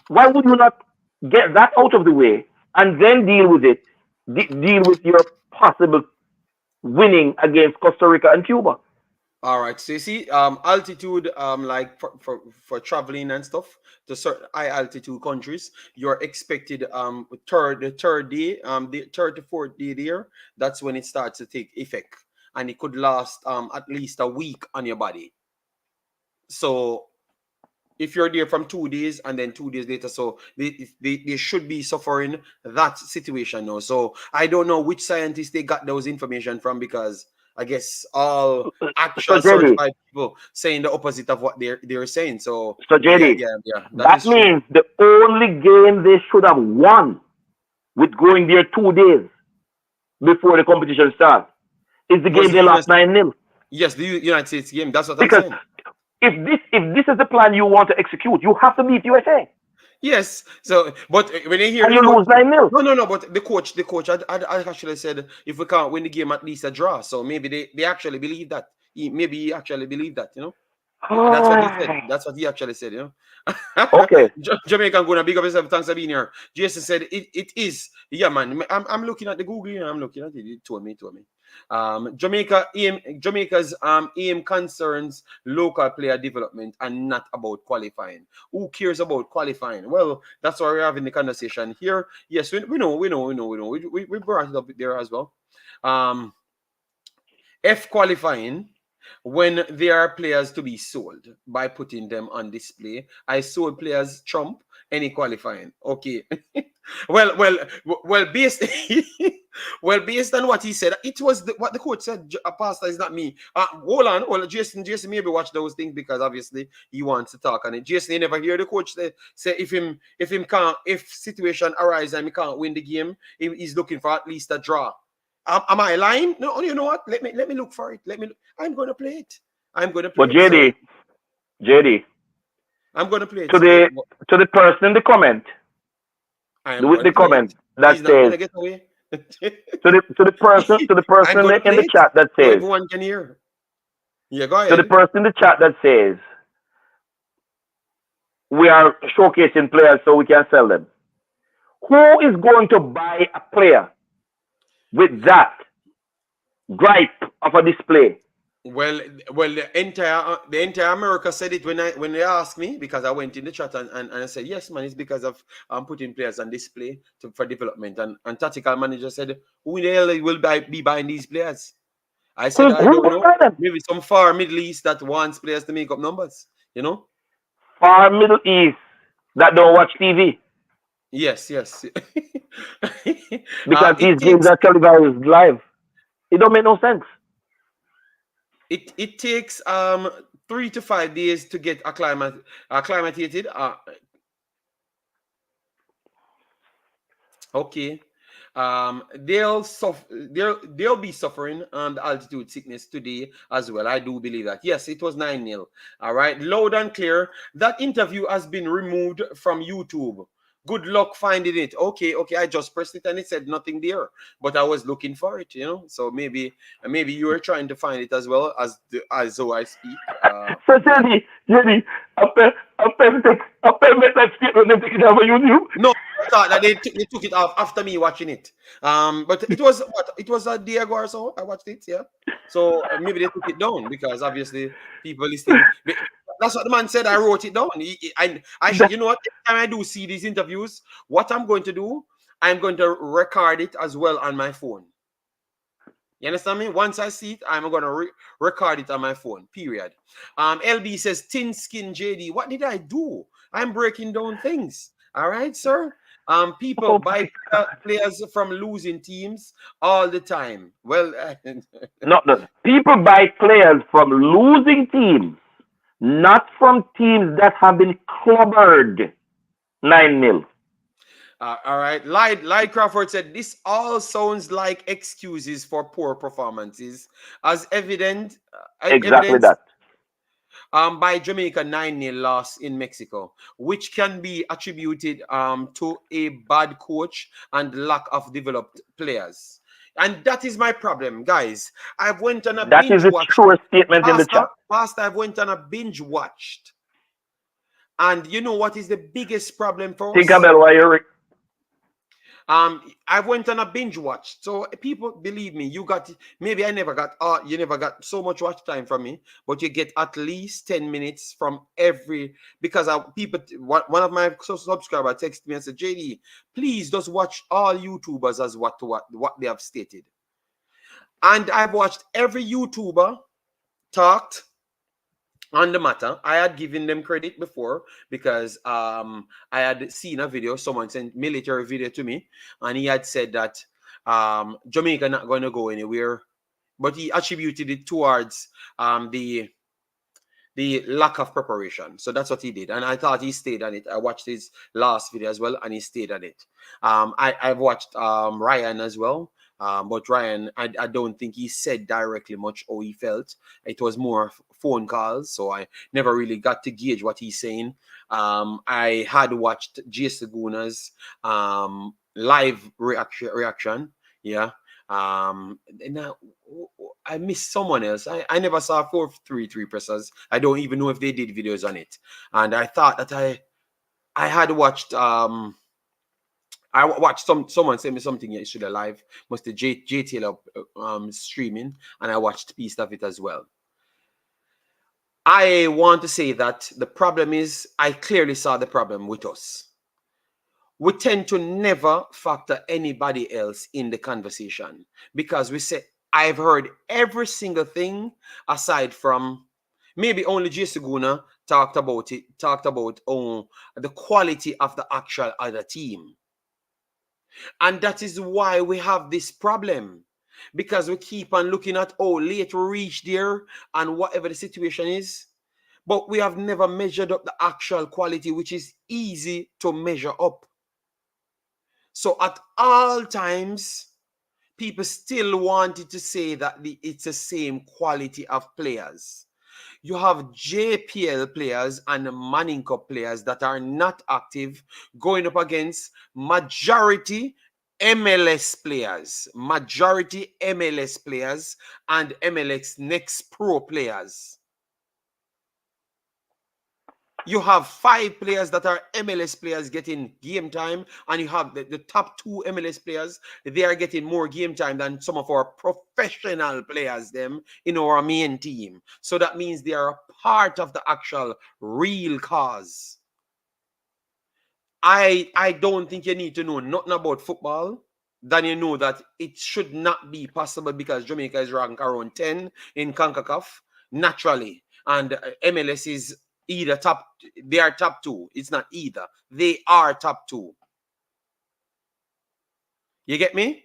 Why would you not get that out of the way and then deal with it? Deal with your possible winning against Costa Rica and Cuba. All right. So you see, altitude, like for traveling and stuff to certain high altitude countries, you're expected the third day, the third to fourth day there. That's when it starts to take effect, and it could last at least a week on your body. So if you're there from 2 days and then 2 days later, so they should be suffering that situation now. So I don't know which scientists they got those information from, because I guess all actual certified people saying the opposite of what they're saying. So JD, that means the only game they should have won with going there 2 days before the competition starts is the game they lost 9-0. Yes, the United States game. That's what I'm saying. if this is the plan you want to execute, you have to beat USA. Yes. So, but when they hear And the you coach, lose 9-0. no. But the coach, I actually said if we can't win the game, at least a draw. So maybe they actually believe that. Maybe he actually believed that. That's what he said. That's what he actually said. Okay. Jamaican gonna big up himself. Thanks for being here. Jason said it is. Yeah, man. I'm looking at the Google. I'm looking at it. It told me. Jamaica's aim concerns local player development and not about qualifying. Who cares about qualifying? Well, that's why we're having the conversation here. Yes, we know. We brought it up there as well. F qualifying, when there are players to be sold by putting them on display. I sold players trump any qualifying. Okay. well, based based on what he said, it was what the coach said. Pastor is not me. Hold on. Jason maybe watch those things because obviously he wants to talk on it. Jason, you never hear the coach say if situation arises and he can't win the game, he's looking for at least a draw. Am I lying? No, you know what? Let me look for it. I'm gonna play it. But JD, I'm gonna play it. To the person in the comment, with the comment that says to the person in the chat that says, everyone can hear. Yeah, go ahead. To the person in the chat that says, we are showcasing players so we can sell them. Who is going to buy a player with that gripe of a display? Well, the entire America said it when they asked me, because I went in the chat and I said, yes, man, it's because of putting players on display for development. And tactical manager said, who in the hell will be buying these players? I said, I don't know. Maybe some far Middle East that wants players to make up numbers, Far Middle East that don't watch TV. Yes. Because these games are televised live. It don't make no sense. It takes 3 to 5 days to get acclimated. Okay. They'll be suffering the altitude sickness today as well. I do believe that. Yes, it was 9-0. All right, loud and clear. That interview has been removed from YouTube. Good luck finding it. Okay. I just pressed it and it said nothing there, but I was looking for it. So maybe you were trying to find it as well as though I speak. So Jenny, I make that statement and take it off of YouTube. No, I thought that they took it off after me watching it. But it was a day ago or so. I watched it, yeah. So maybe they took it down because obviously people listening. That's what the man said. I wrote it down. You know what? Every time I do see these interviews, what I'm going to do, I'm going to record it as well on my phone. You understand me? Once I see it, I'm going to record it on my phone, period. LB says, thin skin JD. What did I do? I'm breaking down things. All right, sir? People buy players from losing teams all the time. Well, no. People buy players from losing teams, not from teams that have been clobbered 9-0. All right. Light Crawford said, this all sounds like excuses for poor performances, as evident. Exactly that. By Jamaica 9-0 loss in Mexico, which can be attributed to a bad coach and lack of developed players. And that is my problem, guys. I've went on a binge watch. That is a true statement in the chat. Pastor, I've went on a binge watched. And you know what is the biggest problem for us? I went on a binge watch. So people believe me, you never got so much watch time from me, but you get at least 10 minutes from every, because one of my subscribers texted me and said, JD, please just watch all YouTubers as what they have stated. And I've watched every YouTuber talked on the matter. I had given them credit before because I had seen a video, someone sent military video to me, and he had said that Jamaica not going to go anywhere, but he attributed it towards the lack of preparation. So that's what he did, and I thought he stayed on it. I watched his last video as well, and he stayed on it. I've watched Ryan as well. But Ryan, I don't think he said directly much how he felt. It was more phone calls, so I never really got to gauge what he's saying. I had watched J Seguna's live reaction. Yeah. And I missed someone else. I never saw 433 pressers. I don't even know if they did videos on it. And I thought that I had watched I watched someone send me something yesterday live. Must the JTL streaming, and I watched piece of it as well. I want to say that the problem is I clearly saw the problem with us. We tend to never factor anybody else in the conversation because we say, I've heard every single thing aside from maybe only J Seguna talked about the quality of the actual other team. And that is why we have this problem. Because we keep on looking at, late we reach there and whatever the situation is. But we have never measured up the actual quality, which is easy to measure up. So at all times, people still wanted to say that it's the same quality of players. You have JPL players and Manning Cup players that are not active going up against majority MLS players and MLS Next Pro players. You have 5 players that are MLS players getting game time, and you have the top 2 MLS players. They are getting more game time than some of our professional players them in our main team. So that means they are a part of the actual real cause. I don't think you need to know nothing about football than you know that it should not be possible because Jamaica is ranked around 10 in CONCACAF naturally, and MLS is either they are top 2. It's not either. They are top 2. You get me?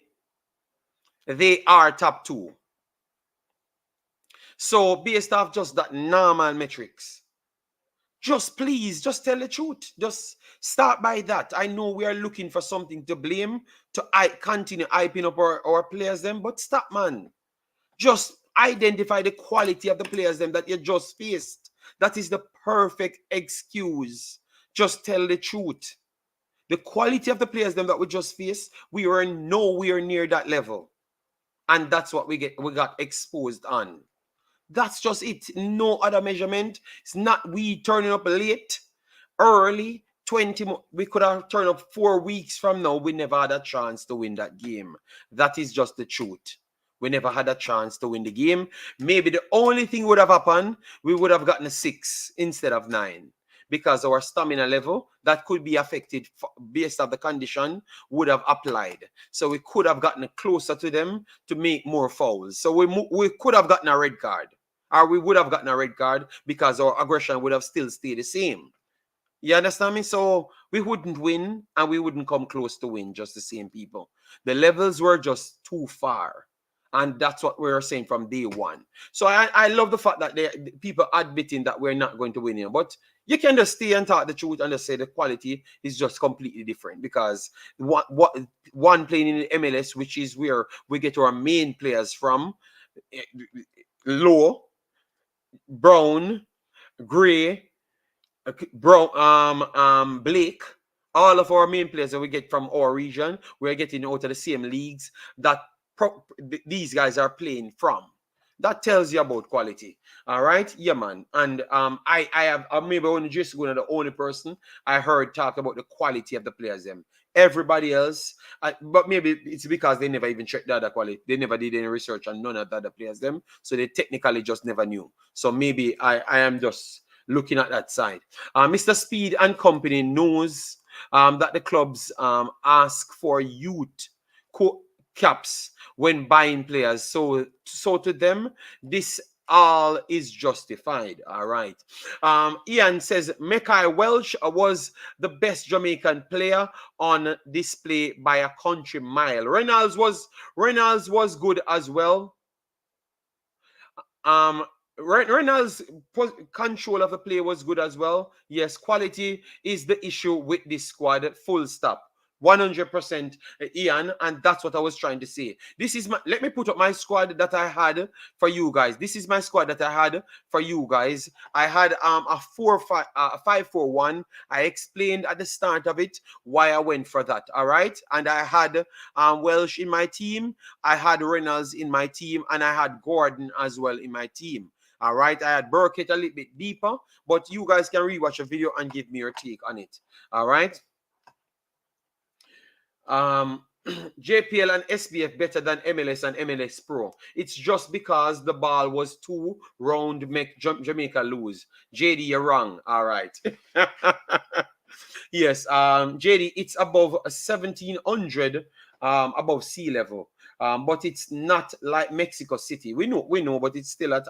They are top 2. So based off just that normal metrics, just tell the truth. Just start by that. I know we are looking for something to blame to continue hyping up our players them, but stop, man. Just identify the quality of the players them that you just faced. That is the perfect excuse. Just tell the truth. The quality of the players them that we just faced, we were nowhere near that level. And that's what we got exposed on. That's just it. No other measurement. It's not we turning up late, early, 20. We could have turned up 4 weeks from now. We never had a chance to win that game. That is just the truth. We never had a chance to win the game. Maybe the only thing would have happened, we would have gotten a 6 instead of 9. Because our stamina level that could be affected based on the condition would have applied. So we could have gotten closer to them to make more fouls. So we could have gotten a red card. Or we would have gotten a red card because our aggression would have still stayed the same. You understand me? So we wouldn't win and we wouldn't come close to win, just the same people. The levels were just too far. And that's what we were saying from day one. So I love the fact that people admitting that we're not going to win here. But you can just stay and talk the truth and just say the quality is just completely different. Because one playing in the MLS, which is where we get our main players from, Low, Brown, Gray, Blake, all of our main players that we get from our region, we're getting out of the same leagues that these guys are playing from. That tells you about quality. All right, yeah, man. And I have maybe only just going to the only person I heard talk about the quality of the players. Them everybody else, but maybe it's because they never even checked the other quality. They never did any research on none of the other players. Them, so they technically just never knew. So maybe I am just looking at that side. Mr. Speed and Company knows that the clubs ask for youth caps when buying players. So to them, this all is justified. All right. Ian says Mekai Welsh was the best Jamaican player on display by a country mile. Reynolds was good as well. Reynolds' control of the play was good as well. Yes, quality is the issue with this squad. Full stop. 100% Ian, and that's what I was trying to say. This is my, let me put up my squad that I had for you guys. This is my squad that I had for you guys. I had a 5-4-1. I explained at the start of it why I went for that. All right, and I had Welsh in my team, I had Reynolds in my team, and I had Gordon as well in my team. All right, I had Burkett a little bit deeper, but you guys can rewatch the video and give me your take on it. All right. JPL and SBF better than MLS and MLS Pro. It's just because the ball was too round, make Jamaica lose. JD, you're wrong. All right. Yes, JD, it's above 1700 above sea level. But it's not like Mexico City. We know, but it's still at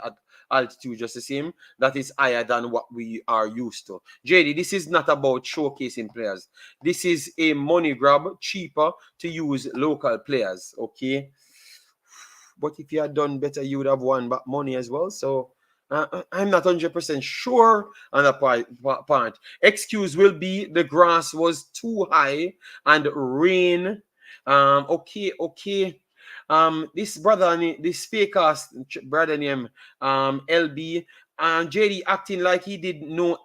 altitude just the same. That is higher than what we are used to. JD, this is not about showcasing players. This is a money grab, cheaper to use local players, okay? But if you had done better, you would have won back money as well. So I'm not 100% sure on that part. Excuse will be the grass was too high and rain. Okay. This brother, this fake ass brother named LB, JD acting like he didn't know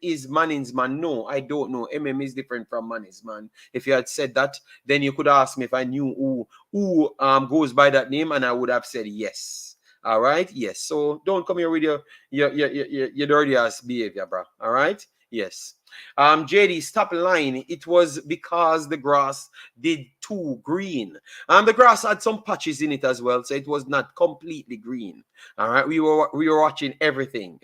is Manning's man. No, I don't know. Is different from Manning's man. If you had said that, then you could ask me if I knew who goes by that name, and I would have said yes. All right, yes. So don't come here with your dirty ass behavior, bro. All right, yes. JD, stop lying. It was because the grass did too green. The grass had some patches in it as well, so it was not completely green. All right, we were watching everything.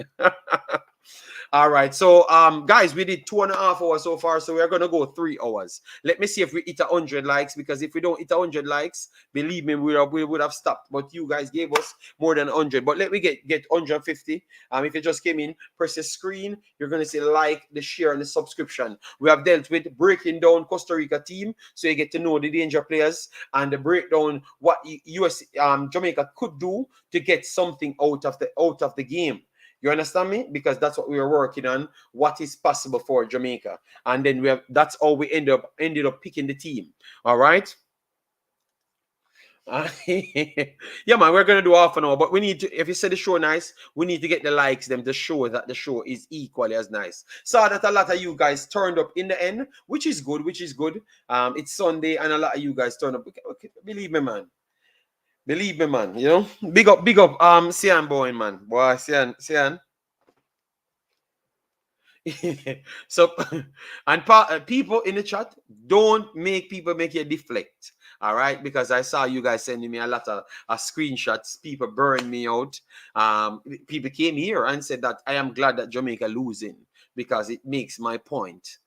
All right, so guys, we did 2.5 hours so far, so we're gonna go 3 hours. Let me see if we hit 100 likes, because if we don't hit 100 likes, believe me, we would have stopped. But you guys gave us more than 100. But let me get 150. If you just came in, press the screen. You're gonna see like, the share, and the subscription. We have dealt with breaking down Costa Rica team, so you get to know the danger players and the breakdown what Jamaica could do to get something out of the game. You understand me? Because that's what we were working on, what is possible for Jamaica. And then that's how we ended up picking the team. All right. Yeah, man, we're gonna do half an hour, but we need to, if you say the show nice, we need to get the likes them to show that the show is equally as nice. Saw that a lot of you guys turned up in the end, which is good. It's Sunday and a lot of you guys turned up. Okay, believe me, man, you know. Big up Sian boy, man. Boy, Sian. So, and people in the chat, don't make people make you deflect. All right, because I saw you guys sending me a lot of screenshots. People burn me out. People came here and said that I am glad that Jamaica losing because it makes my point.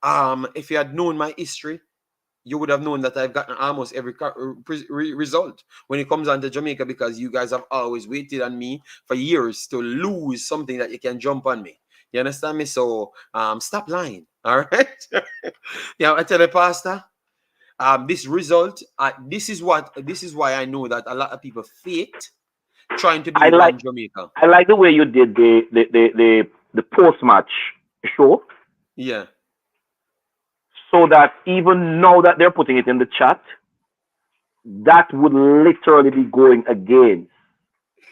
If you had known my history, you would have known that I've gotten almost every result when it comes on to Jamaica, because you guys have always waited on me for years to lose something that you can jump on me. You understand me? So stop lying. All right. Yeah, I tell the pastor, this result, this is why I know that a lot of people faked trying to be one Jamaica. I like the way you did the post match show. Yeah. So that even now that they're putting it in the chat, that would literally be going against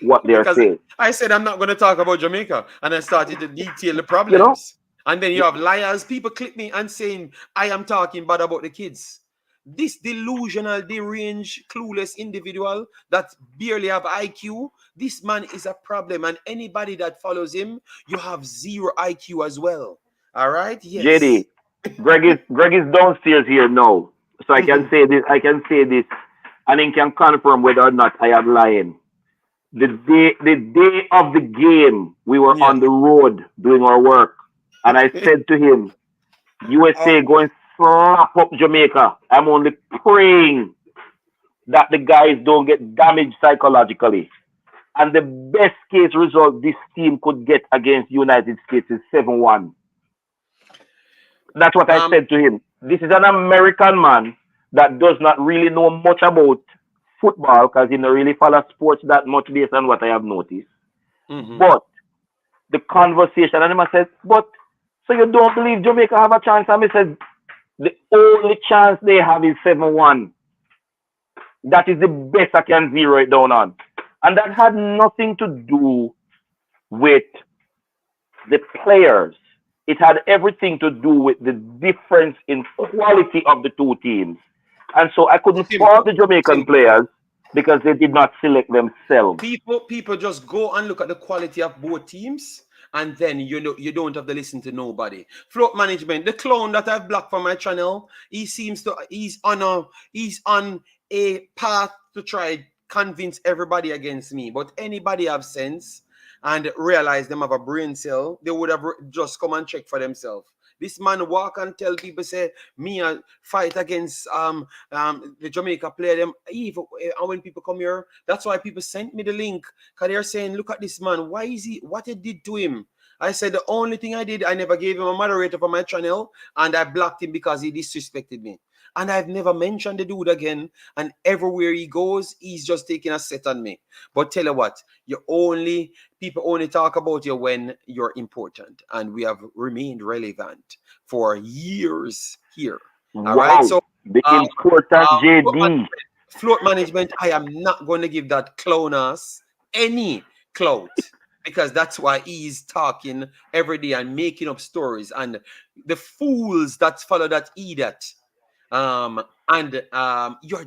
what they're saying. I said I'm not going to talk about Jamaica, and I started to detail the problems. And then you have liars. People click me and saying I am talking bad about the kids. This delusional, deranged, clueless individual that barely have IQ, this man is a problem. And anybody that follows him, you have zero IQ as well. All right? Yes. JD, Greg is downstairs here now, so I can say this. And he can confirm whether or not I am lying. The day of the game, we were on the road doing our work, and I said to him, "USA going slap up Jamaica. I'm only praying that the guys don't get damaged psychologically. And the best case result this team could get against United States is 7-1." That's what I said to him. This is an American man that does not really know much about football, because he don't really follow sports that much based on what I have noticed. But the conversation, and I said, "But so you don't believe Jamaica have a chance?" And I said, The only chance they have is 7-1. That is the best I can zero it down on. And that had nothing to do with the players. It had everything to do with the difference in quality of the two teams. And so I couldn't fault the Jamaican players because they did not select themselves. People just go and look at the quality of both teams, and then you don't have to listen to nobody. Float management, the clown that I've blocked from my channel, he's on a path to try convince everybody against me. But anybody have sense and realize them have a brain cell, they would have just come and check for themselves. This man walk and tell people, say, me fight against the Jamaica player. Them even and when people come here, that's why people sent me the link. Because they're saying, look at this man. Why is he, what it did to him? I said, the only thing I did, I never gave him a moderator for my channel, and I blocked him because he disrespected me. And I've never mentioned the dude again. And everywhere he goes, he's just taking a set on me. But tell you what, people only talk about you when you're important. And we have remained relevant for years here. Wow. All right. So the important JD. Float management, I am not going to give that clown ass any clout. Because that's why he's talking every day and making up stories. And the fools that follow that idiot. You're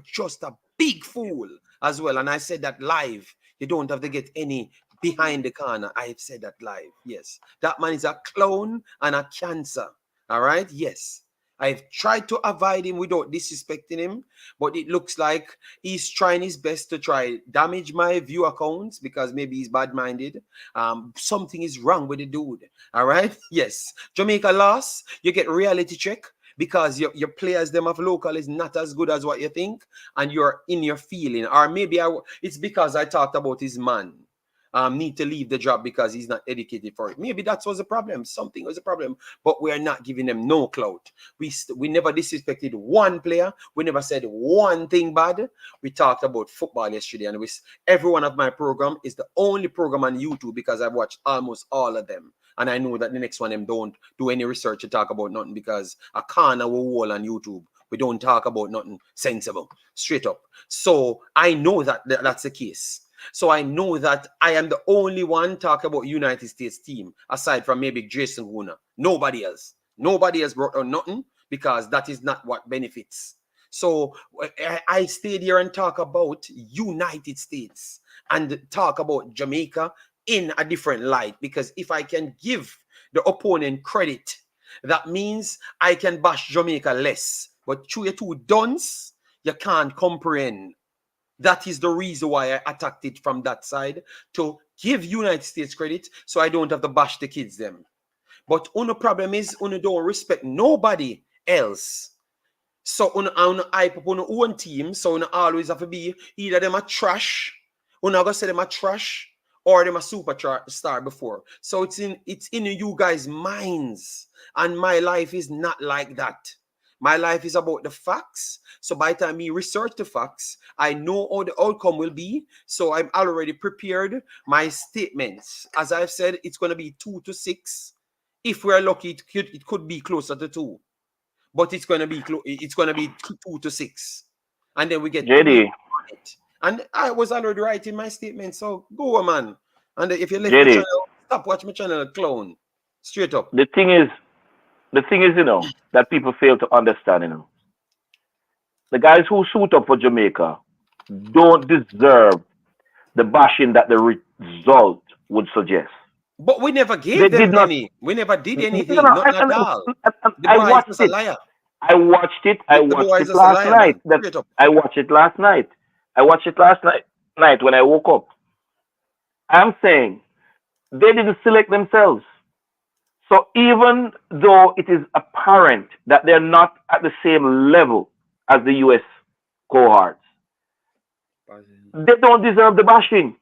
just a big fool as well. And I said that live. You don't have to get any behind the corner. I've said that live. Yes. That man is a clown and a cancer. All right. Yes. I've tried to avoid him without disrespecting him, but it looks like he's trying his best to try damage my view accounts because maybe he's bad-minded. Something is wrong with the dude. All right. Yes. Jamaica lost. You get reality check. Because your players, them of local, is not as good as what you think, and you're in your feeling. Or maybe it's because I talked about his man need to leave the job because he's not educated for it. Maybe that was a problem. Something was a problem, but we are not giving them no clout. We never disrespected one player. We never said one thing bad. We talked about football yesterday, and every one of my program is the only program on YouTube because I've watched almost all of them. And I know that the next one them don't do any research to talk about nothing because a corner wall on YouTube. We don't talk about nothing sensible, straight up. So I know that that's the case. So I know that I am the only one talking about United States team, aside from maybe Jason Huna. Nobody else. Nobody else brought on nothing because that is not what benefits. So I stayed here and talk about United States and talk about Jamaica in a different light, because if I can give the opponent credit, that means I can bash Jamaica less. But through your two duns, you can't comprehend. That is the reason why I attacked it from that side, to give United States credit so I don't have to bash the kids them. But the problem is, you don't respect nobody else. So you hype up on your own team, so you always have to be either them a trash, you not gonna say them a trash, or them a superstar before. So it's in you guys' minds. And my life is not like that. My life is about the facts. So by the time we research the facts, I know how the outcome will be. So I'm already prepared my statements. As I've said, it's going to be 2-6. If we're lucky, it could be closer to 2. But it's going to be 2-6. And then we get JD. And I was already writing my statement. So go on, man. And if you left JD. my channel, stop watching my channel, clown. Straight up. The thing is, that people fail to understand, the guys who suit up for Jamaica don't deserve the bashing that the result would suggest. But we never gave them any. We never did anything. Not at all. I watched it. Liar. I watched it. I watched it last night. I watched it last night. I watched it last night when I woke up. I'm saying they didn't select themselves. So even though it is apparent that they're not at the same level as the US cohorts, they don't deserve the bashing.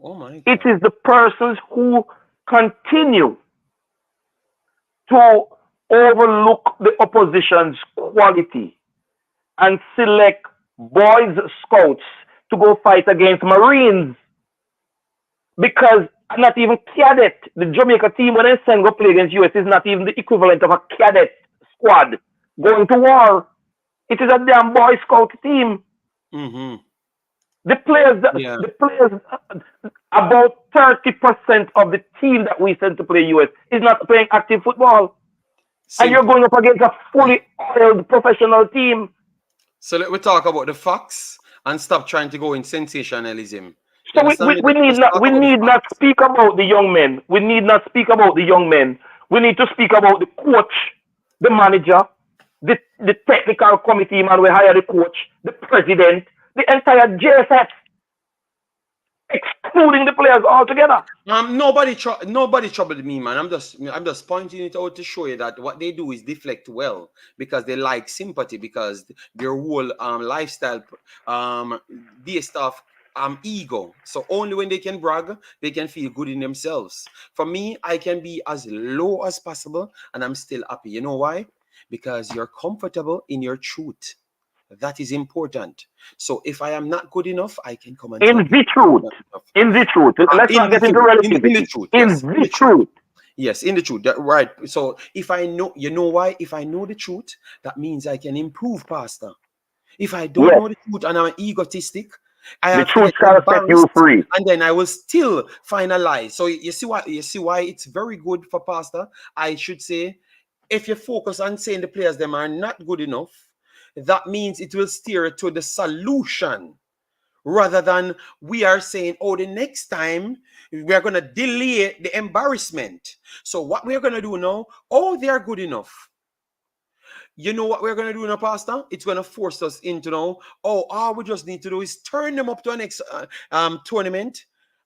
Oh my God. It is the persons who continue to overlook the opposition's quality and select boys scouts to go fight against Marines, because not even cadet, the Jamaica team when they send go play against US is not even the equivalent of a cadet squad going to war. It is a damn Boy Scout team. Mm-hmm. The players, Yeah. about 30% of the team that we send to play US is not playing active football. And you're Simple. going up against a fully oiled professional team. So let me talk about the facts and stop trying to go in sensationalism. You So understand me? we need Let's not talk about the facts. speak about the young men. We need not speak about the young men. We need to speak about the coach, the manager, the technical committee man. We hire the coach, the president, the entire JSF, excluding the players altogether. Nobody troubled me, man. I'm just pointing it out to show you that what they do is deflect well because they like sympathy, because their whole lifestyle their stuff ego. So only when they can brag, they can feel good in themselves. For me, I can be as low as possible and I'm still happy. You know why? Because you're comfortable in your truth. That is important. So if I am not good enough, I can come and In tell you. the truth. In the truth. Let's not get into relativity. In the truth. In Yes. the truth. Yes, in the truth. Right. So if I know, you know why? If I know the truth, that means I can improve, Pastor. If I don't know the truth and I'm egotistic, I The have to truth get shall set you embarrassed, free. and then I will still find a lie. So you see why it's very good for Pastor. I should say, if you focus on saying the players them are not good enough, that means it will steer to the solution rather than we are saying, oh, the next time we are going to delay the embarrassment. So what we're going to do now, oh, they are good enough. You know what we're going to do now, Pastor? It's going to force us into now, oh, all we just need to do is turn them up to an next tournament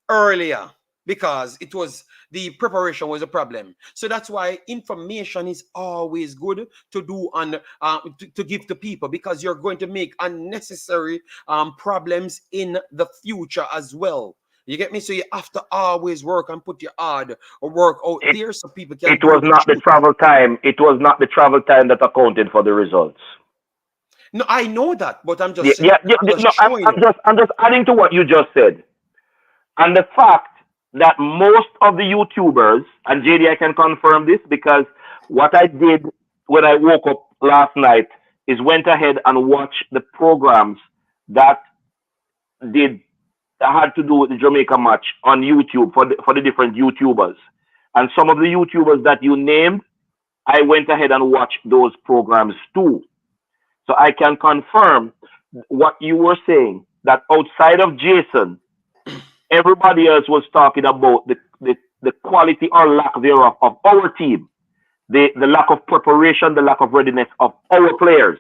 earlier, because it was the preparation was a problem. So that's why information is always good to do and to give to people, because you're going to make unnecessary problems in the future as well. You get me? So you have to always work and put your hard work out there so people can It was know the not the truth. travel time. It was not the travel time that accounted for the results. No, I know that, but I'm just Yeah, I'm just no, showing you. I'm just adding to what you just said. And the fact that most of the YouTubers, and JD, I can confirm this because what I did when I woke up last night is went ahead and watched the programs that had to do with the Jamaica match on YouTube for the different YouTubers. And some of the YouTubers that you named, I went ahead and watched those programs too. So I can confirm what you were saying, that outside of Jason, everybody else was talking about the quality or lack thereof of our team, the lack of preparation, the lack of readiness of our players,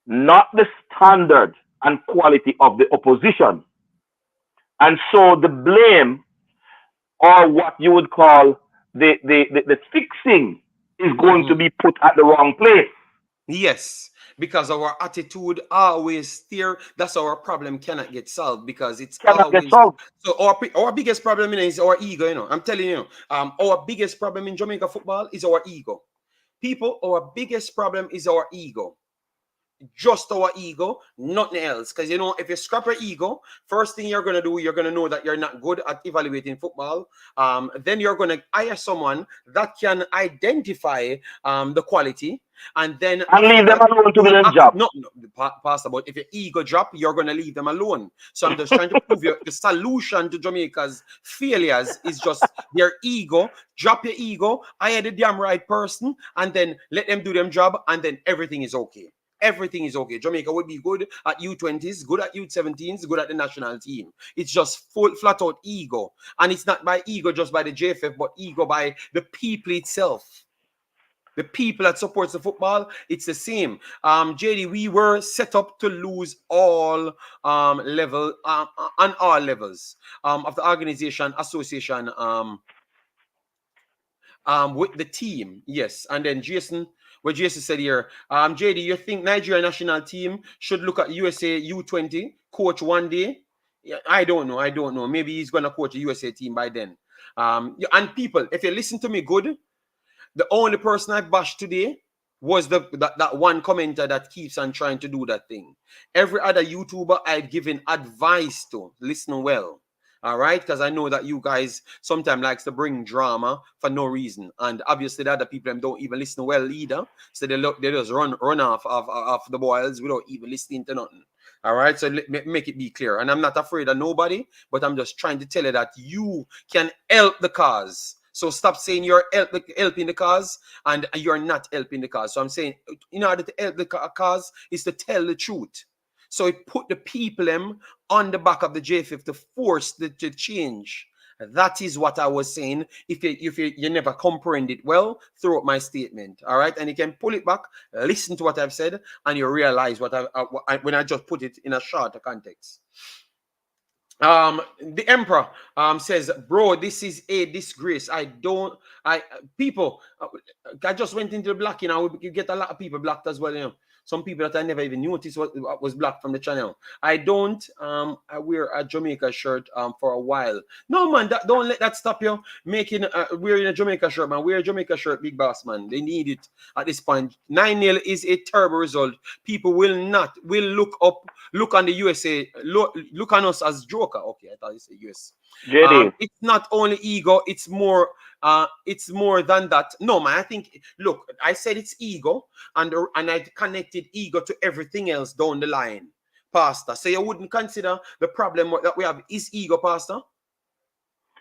not the standard and quality of the opposition. And so the blame, or what you would call the fixing, is going to be put at the wrong place. Yes, because our attitude always steer. That's our problem cannot get solved, because it's Cannot get always solved. so. Our biggest problem is our ego. You know, I'm telling you, our biggest problem in Jamaica football is our ego. People, our biggest problem is our ego. Just our ego, nothing else. Because you know, if you scrap your ego, first thing you're gonna do, you're gonna know that you're not good at evaluating football. Then you're gonna hire someone that can identify the quality, and then And leave them alone to do their job. No, Pastor, but if your ego drop, you're gonna leave them alone. So I'm just trying to prove you the solution to Jamaica's failures is just their ego. Drop your ego, hire the damn right person, and then let them do their job, and then everything is okay. Everything is okay. Jamaica would be good at U20s, good at U17s, good at the national team. It's just full flat out ego. And it's not by ego just by the JFF, but ego by the people itself. The people that supports the football, it's the same. JD, we were set up to lose all level on all levels of the organization, association, with the team. Yes. And then Jason, what Jason said here, JD, you think Nigeria national team should look at USA U20 coach one day? Yeah, I don't know. Maybe he's gonna coach a USA team by then. And people, if you listen to me good, the only person I bashed today was that one commenter that keeps on trying to do that thing. Every other YouTuber I've given advice to, listen well. All right, because I know that you guys sometimes likes to bring drama for no reason, and obviously the other people them don't even listen well either. So they just run off of the boils without even listening to nothing. All right, so make it be clear, and I'm not afraid of nobody, but I'm just trying to tell you that you can help the cause. So stop saying you're helping the cause and you're not helping the cause. So I'm saying in order to help the cause is to tell the truth. So it put the people on the back of the J5 to force the change. That is what I was saying. If you never comprehend it well throughout my statement, all right, and you can pull it back, listen to what I've said, and you realize what when I just put it in a shorter context. The Emperor says, bro, this is a disgrace. I just went into the blocking. You get a lot of people blocked as well, you know. Some people that I never even noticed what was blocked from the channel. I don't I wear a Jamaica shirt for a while. No man, don't let that stop you making wearing a Jamaica shirt, man. Wear a Jamaica shirt, big boss, man. They need it at this point. 9-0 is a terrible result. People will look on the USA, look on us as joker. Okay, I thought you said US. JD. It's not only ego, it's more than that. No, man, I think, look, I said it's ego, and I connected ego to everything else down the line, Pastor. So you wouldn't consider the problem that we have is ego, Pastor?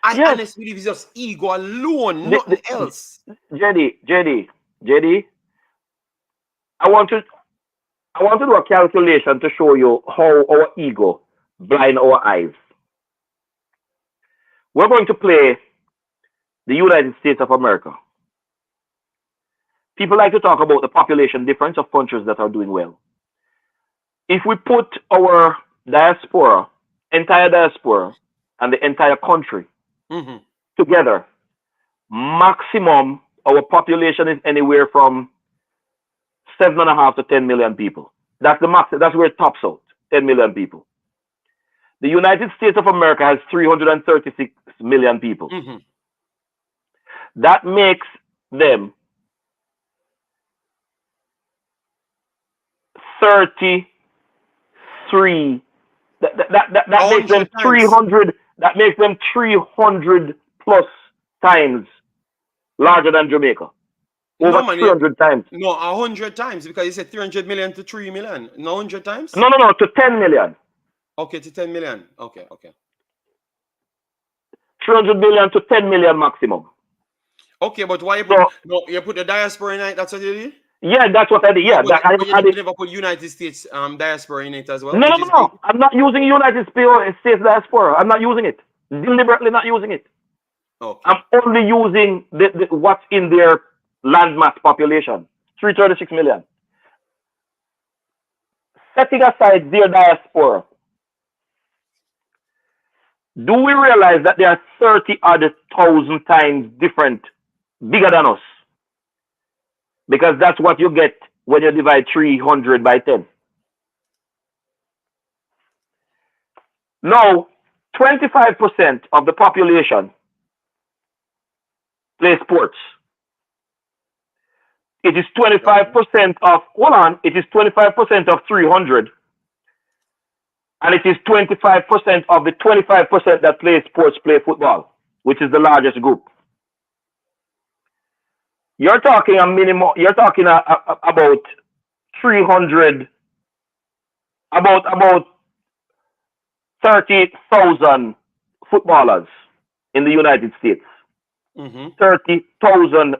I honestly believe it's just ego alone, nothing else. JD, I want to do a calculation to show you how our ego blind our eyes. We're going to play the United States of America. People like to talk about the population difference of countries that are doing well. If we put our diaspora, entire diaspora, and the entire country together, maximum our population is anywhere from 7.5 to 10 million people. That's the max. That's where it tops out. 10 million people. The United States of America has 336 million people. That makes them 33. That makes them 300. That makes them 300 plus times larger than Jamaica. Over 300 times. No, 100 times, because you said 300 million to 3 million. No, 100 times? No, to 10 million. Okay, to 10 million. Okay. 300 million to 10 million maximum. Okay, but why you put the diaspora in it? That's what you did? Yeah, that's what I did. Yeah, you never put United States diaspora in it as well? No. I'm not using United States diaspora. I'm not using it. Deliberately not using it. Okay. I'm only using what's in their landmass population, 336 million. Setting aside their diaspora, do we realize that there are 30,000 times bigger than us? Because that's what you get when you divide 300 by 10. Now, 25% of the population play sports. It is 25% of, it is 25% of 300. And it is 25% of the 25% that play sports play football, which is the largest group. You're talking about 300, about 30,000 footballers in the United States. 30,000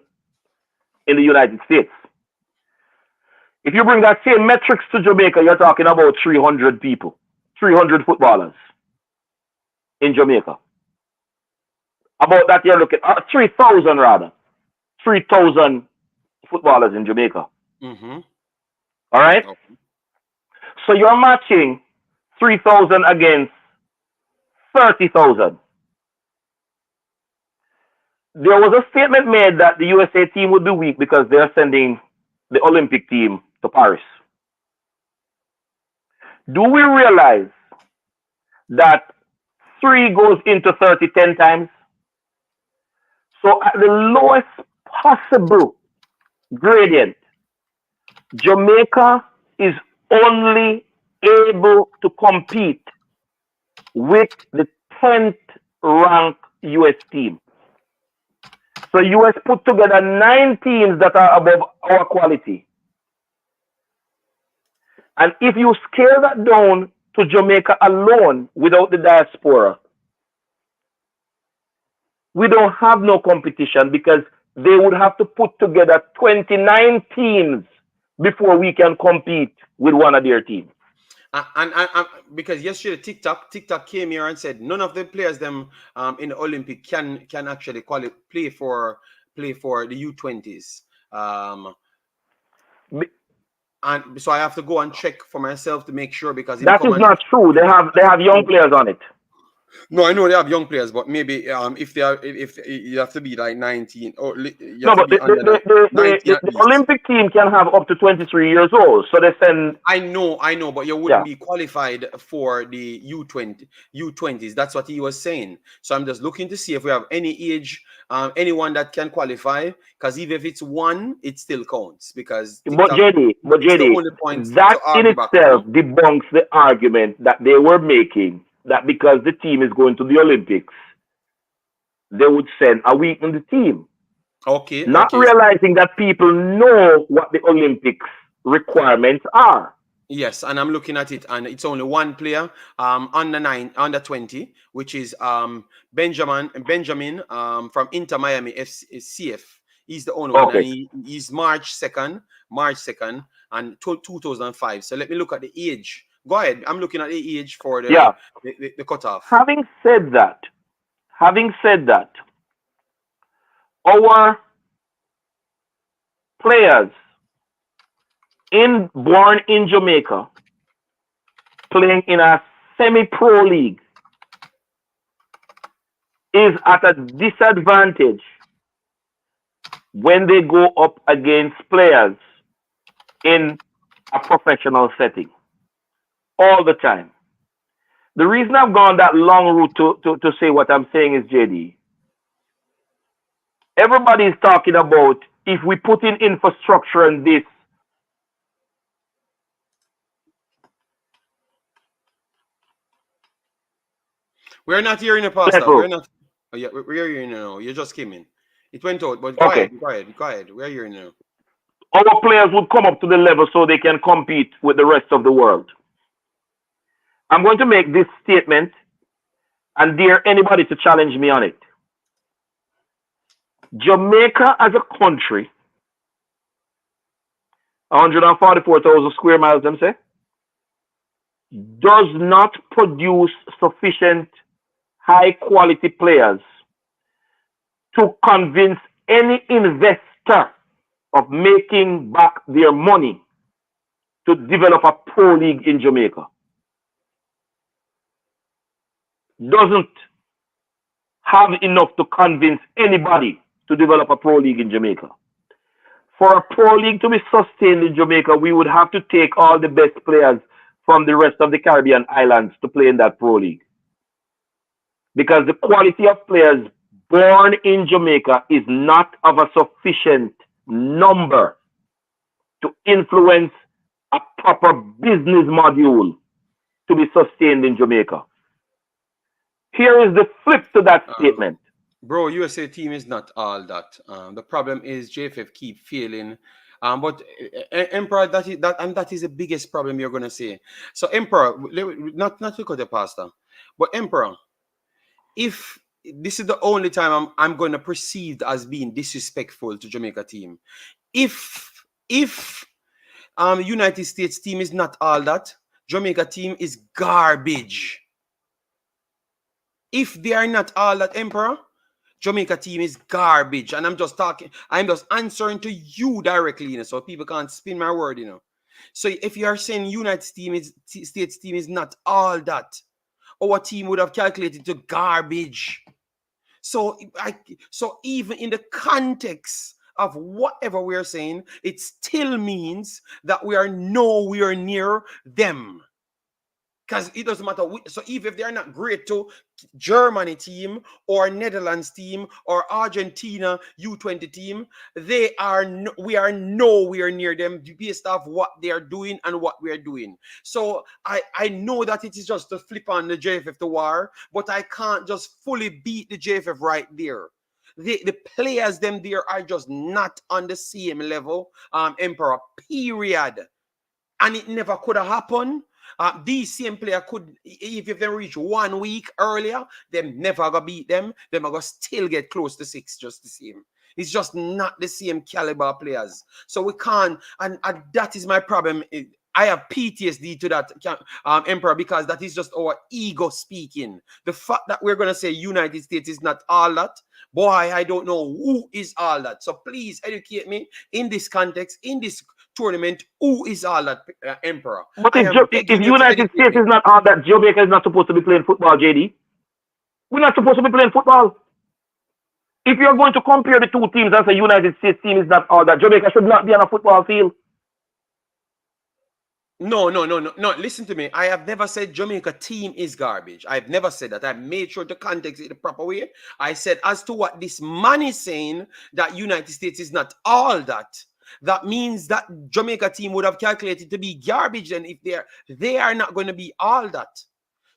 in the United States. If you bring that same metrics to Jamaica, you're talking about 300 people, 300 footballers in Jamaica. About that, you're looking at 3,000 rather. 3,000 footballers in Jamaica. All right? Okay. So you're matching 3,000 against 30,000. There was a statement made that the USA team would be weak because they're sending the Olympic team to Paris. Do we realize that 3 goes into 30 10 times? So at the lowest possible gradient, Jamaica is only able to compete with the 10th ranked US team. So US put together 9 teams that are above our quality. And if you scale that down to Jamaica alone without the diaspora, we don't have no competition because they would have to put together 29 teams before we can compete with one of their teams. And because yesterday TikTok came here and said none of the players them in the Olympic can actually play for the U20s. And so I have to go and check for myself to make sure because that is not true. They have young players on it. No, I know they have young players, but maybe if you have to be like 19 or no, but the Olympic team can have up to 23 years old. So they send. I know, but you wouldn't be qualified for the U20s. That's what he was saying. So I'm just looking to see if we have any age, anyone that can qualify. Because even if it's one, it still counts. Because but JD, that in itself debunks the argument that they were making, that because the team is going to the Olympics, they would send a weakened team. Okay. Not realizing that people know what the Olympics requirements are. Yes, and I'm looking at it, and it's only one player, under 20, which is Benjamin from Inter Miami CF. He's the only one, and he's March 2nd, and 2005. So let me look at the age. Go ahead. I'm looking at the age for the cutoff. Having said that, our players born in Jamaica playing in a semi-pro league is at a disadvantage when they go up against players in a professional setting. All the time. The reason I've gone that long route to say what I'm saying is, JD, everybody is talking about if we put in infrastructure and this, we're not hearing a pastor. We're not. Oh, yeah, we're hearing you now. You just came in. It went out, but go ahead. We're hearing you now. Our players would come up to the level so they can compete with the rest of the world. I'm going to make this statement and dare anybody to challenge me on it. Jamaica as a country, 144,000 square miles, them say, does not produce sufficient high quality players to convince any investor of making back their money to develop a pro league in Jamaica. Doesn't have enough to convince anybody to develop a pro league in Jamaica. For a pro league to be sustained in Jamaica, we would have to take all the best players from the rest of the Caribbean islands to play in that pro league. Because the quality of players born in Jamaica is not of a sufficient number to influence a proper business module to be sustained in Jamaica. Here is the flip to that statement. Bro, USA team is not all that. The problem is JFF keep failing. But Emperor, that is the biggest problem you're gonna say. So Emperor, not to cut the pastor, but Emperor, if this is the only time I'm gonna perceived as being disrespectful to Jamaica team, if United States team is not all that, Jamaica team is garbage. If they are not all that, Emperor, Jamaica team is garbage. And I'm just answering to you directly, you know, so people can't spin my word, you know. So if you are saying United States team is not all that, our team would have calculated to garbage. So even in the context of whatever we're saying, it still means that we are nowhere near them. Because it doesn't matter. So even if they are not great to Germany team or Netherlands team or Argentina U20 team, we are nowhere near them based off what they are doing and what we are doing. So I know that it is just to flip on the JFF to war, but I can't just fully beat the JFF right there. The players them there are just not on the same level, Emperor, period. And it never could have happened. These same player could, if they reach 1 week earlier, them never gonna beat them. Them are gonna still get close to 6 just the same. It's just not the same caliber players. So we can't, and that is my problem. I have PTSD to that, Emperor, because that is just our ego speaking. The fact that we're gonna say United States is not all that, boy, I don't know who is all that. So please educate me in this context, in this tournament, who is all that, Emperor? But if United States is not all that, Jamaica is not supposed to be playing football, JD. We're not supposed to be playing football. If you're going to compare the two teams and say United States team is not all that, Jamaica should not be on a football field. No. Listen to me. I have never said Jamaica team is garbage. I've never said that. I made sure to context it the proper way. I said as to what this man is saying, that United States is not all that. That means that Jamaica team would have calculated to be garbage, and if they are not going to be all that.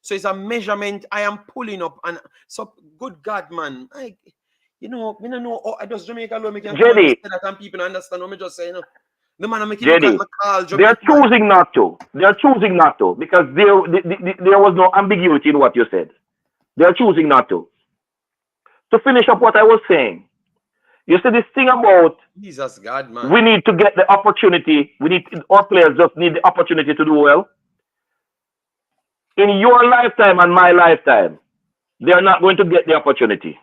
So it's a measurement I am pulling up, and so good God, man, I don't know. Oh, I just Jamaica alone make that, and people understand what me just saying. The man making they're choosing not to. They're choosing not to because there was no ambiguity in what you said. They're choosing not to. To finish up what I was saying. You see this thing about Jesus God, man. We need to get the opportunity. Our players just need the opportunity to do well. In your lifetime and my lifetime, they are not going to get the opportunity.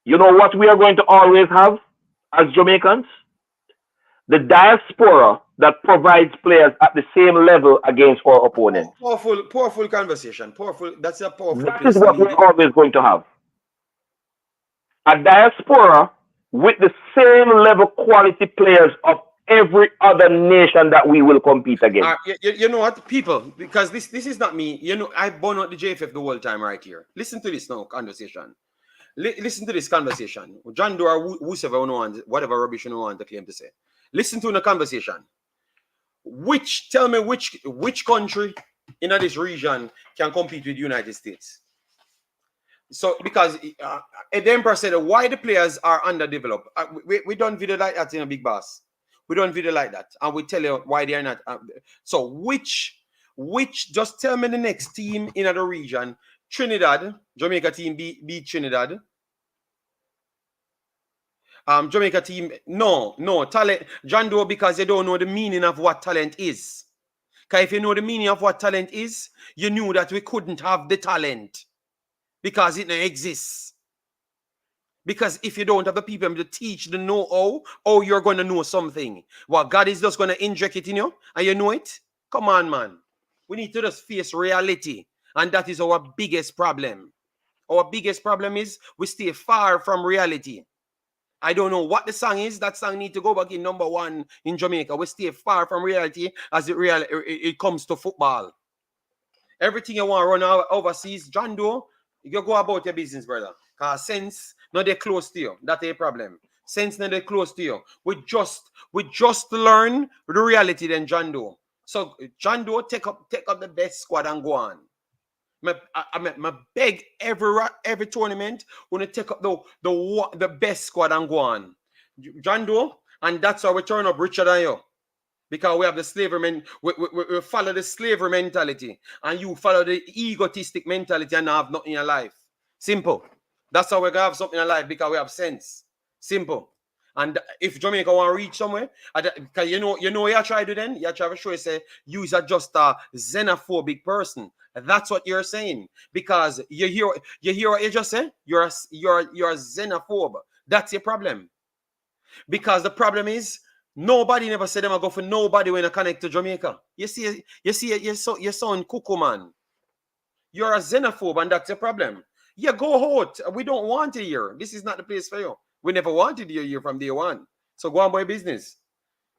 You know what we are going to always have as Jamaicans? The diaspora that provides players at the same level against our opponents. Powerful conversation. That's a powerful. That is what we're always going to have. A diaspora with the same level quality players of every other nation that we will compete against. You know what, people, because this is not me. I burn out the JFF the whole time right here. Listen to this now conversation. Listen to this conversation. John Doe or whatever rubbish you want to claim to say. Listen to the conversation. Tell me which country in this region can compete with the United States? So, because the Emperor said why the players are underdeveloped. We don't video like that in a big boss. We don't video like that. And we tell you why they are not. So, which, just tell me the next team in the region. Trinidad, Jamaica team beat Trinidad. Jamaica team, no, talent. John Doe, because you don't know the meaning of what talent is. Because if you know the meaning of what talent is, you knew that we couldn't have the talent. Because it don't exist. Because if you don't have the people to teach the know-how, you're going to know something. Well, God is just going to inject it in you, and you know it? Come on, man. We need to just face reality. And that is our biggest problem. Our biggest problem is we stay far from reality. I don't know what the song is. That song need to go back in #1 in Jamaica. We stay far from reality as it comes to football. Everything you want to run overseas, John Doe, you go about your business, brother. Because sense, no, they're close to you. That's a problem. Sense, no, they're close to you. We just learn the reality then, John Doe. So, John Doe, take up the best squad and go on. I beg every tournament when you take up the best squad and go on. John Doe, and that's how we turn up richer than you. Because we have the slavery we follow the slavery mentality, and you follow the egotistic mentality and have nothing in your life. Simple. That's how we're gonna have something in life, because we have sense. Simple. And if Jamaica want to reach somewhere, because you know what you try to do then? You try to show you say you are just a xenophobic person. That's what you're saying. Because you hear what you just said? You're a xenophobe. That's your problem. Because the problem is nobody never said them I go for nobody when I connect to Jamaica. You see, you're sound cuckoo, man. You're a xenophobe, and that's your problem. Yeah, go out. We don't want you here. This is not the place for you. We never wanted you here from day one. So go on by business.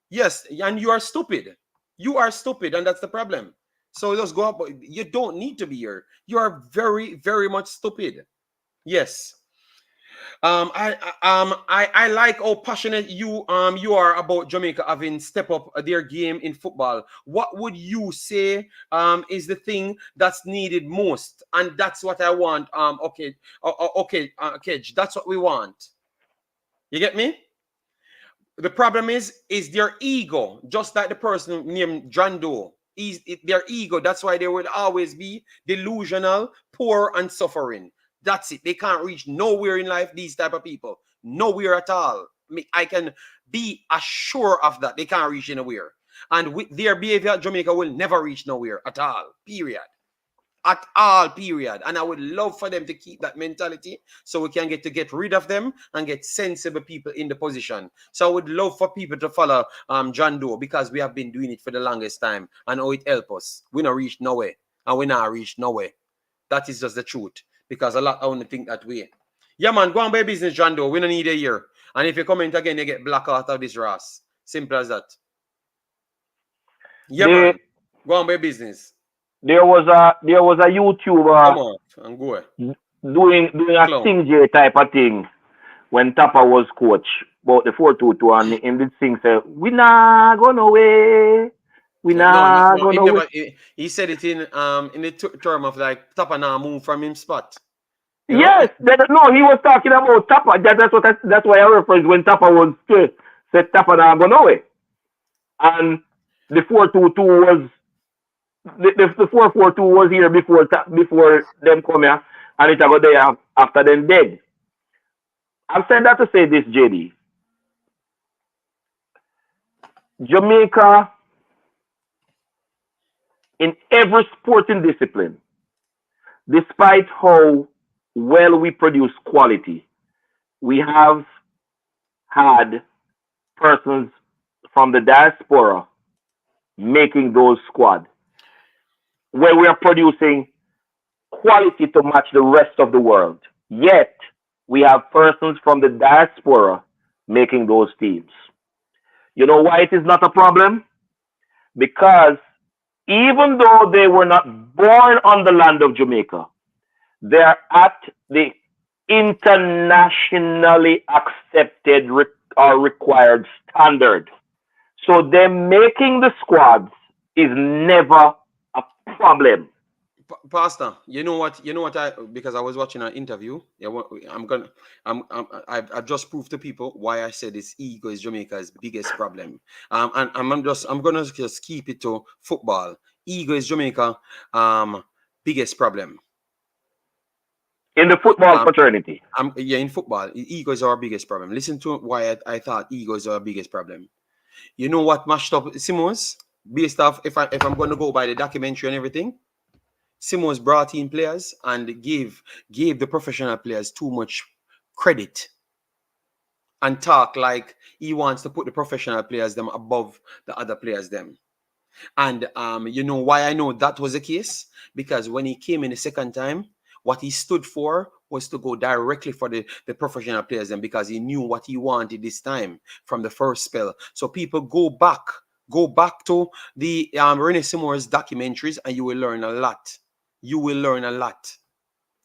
Yes, and you are stupid. You are stupid, and that's the problem. So just go up. You don't need to be here. You are very, very much stupid. Yes. I like how passionate you are about Jamaica having step up their game in football. What would you say is the thing that's needed most? And that's what I want. Kedge, that's what we want. You get me? The problem is their ego, just like the person named John Doe. Their ego. That's why they would always be delusional, poor, and suffering. That's it. They can't reach nowhere in life, these type of people. Nowhere at all. I can be assured of that. They can't reach anywhere. And with their behavior, Jamaica will never reach nowhere at all. Period. At all, period. And I would love for them to keep that mentality so we can get rid of them and get sensible people in the position. So I would love for people to follow John Doe, because we have been doing it for the longest time and how it help us. We not reach nowhere, and we not reach nowhere. That is just the truth, because a lot I want to think that way. Yeah, man, go on by business, John Doe. We don't need a year. And if you comment again, you get black out of this Ross. Simple as that. Yeah, man. Go on by business. There was a YouTuber doing a sing type of thing when Tapper was coach about the 4-2-2, and him did sing say, "We nah go nowhere. We nah go nowhere." He said it in the term of like Tapper now move from him spot. Yes, no, he was talking about Tapper. That's why I referenced when Tapper was said Tapper nah go nowhere, and the 4-2-2 was. The 4-4-2 was here before them come here, and it got there after them dead. I've said that to say this, JD. Jamaica, in every sporting discipline, despite how well we produce quality, we have had persons from the diaspora making those squads, where we are producing quality to match the rest of the world. Yet, we have persons from the diaspora making those teams. You know why it is not a problem? Because even though they were not born on the land of Jamaica, they are at the internationally accepted or required standard. So them making the squads is never a problem. Pastor, you know what because I was watching an interview. Yeah, I've just proved to people why I said this ego is Jamaica's biggest problem. And I'm gonna just keep it to football. Ego is Jamaica biggest problem. In the football fraternity. In football, ego is our biggest problem. Listen to why I thought ego is our biggest problem. You know what mashed up Simons? Based off, if I'm going to go by the documentary and everything, Simons brought in players and gave the professional players too much credit and talk like he wants to put the professional players them above the other players them. And you know why I know that was the case? Because when he came in the second time, what he stood for was to go directly for the professional players them, because he knew what he wanted this time from the first spell. So people go back to the Rene Simons documentaries and you will learn a lot. You will learn a lot.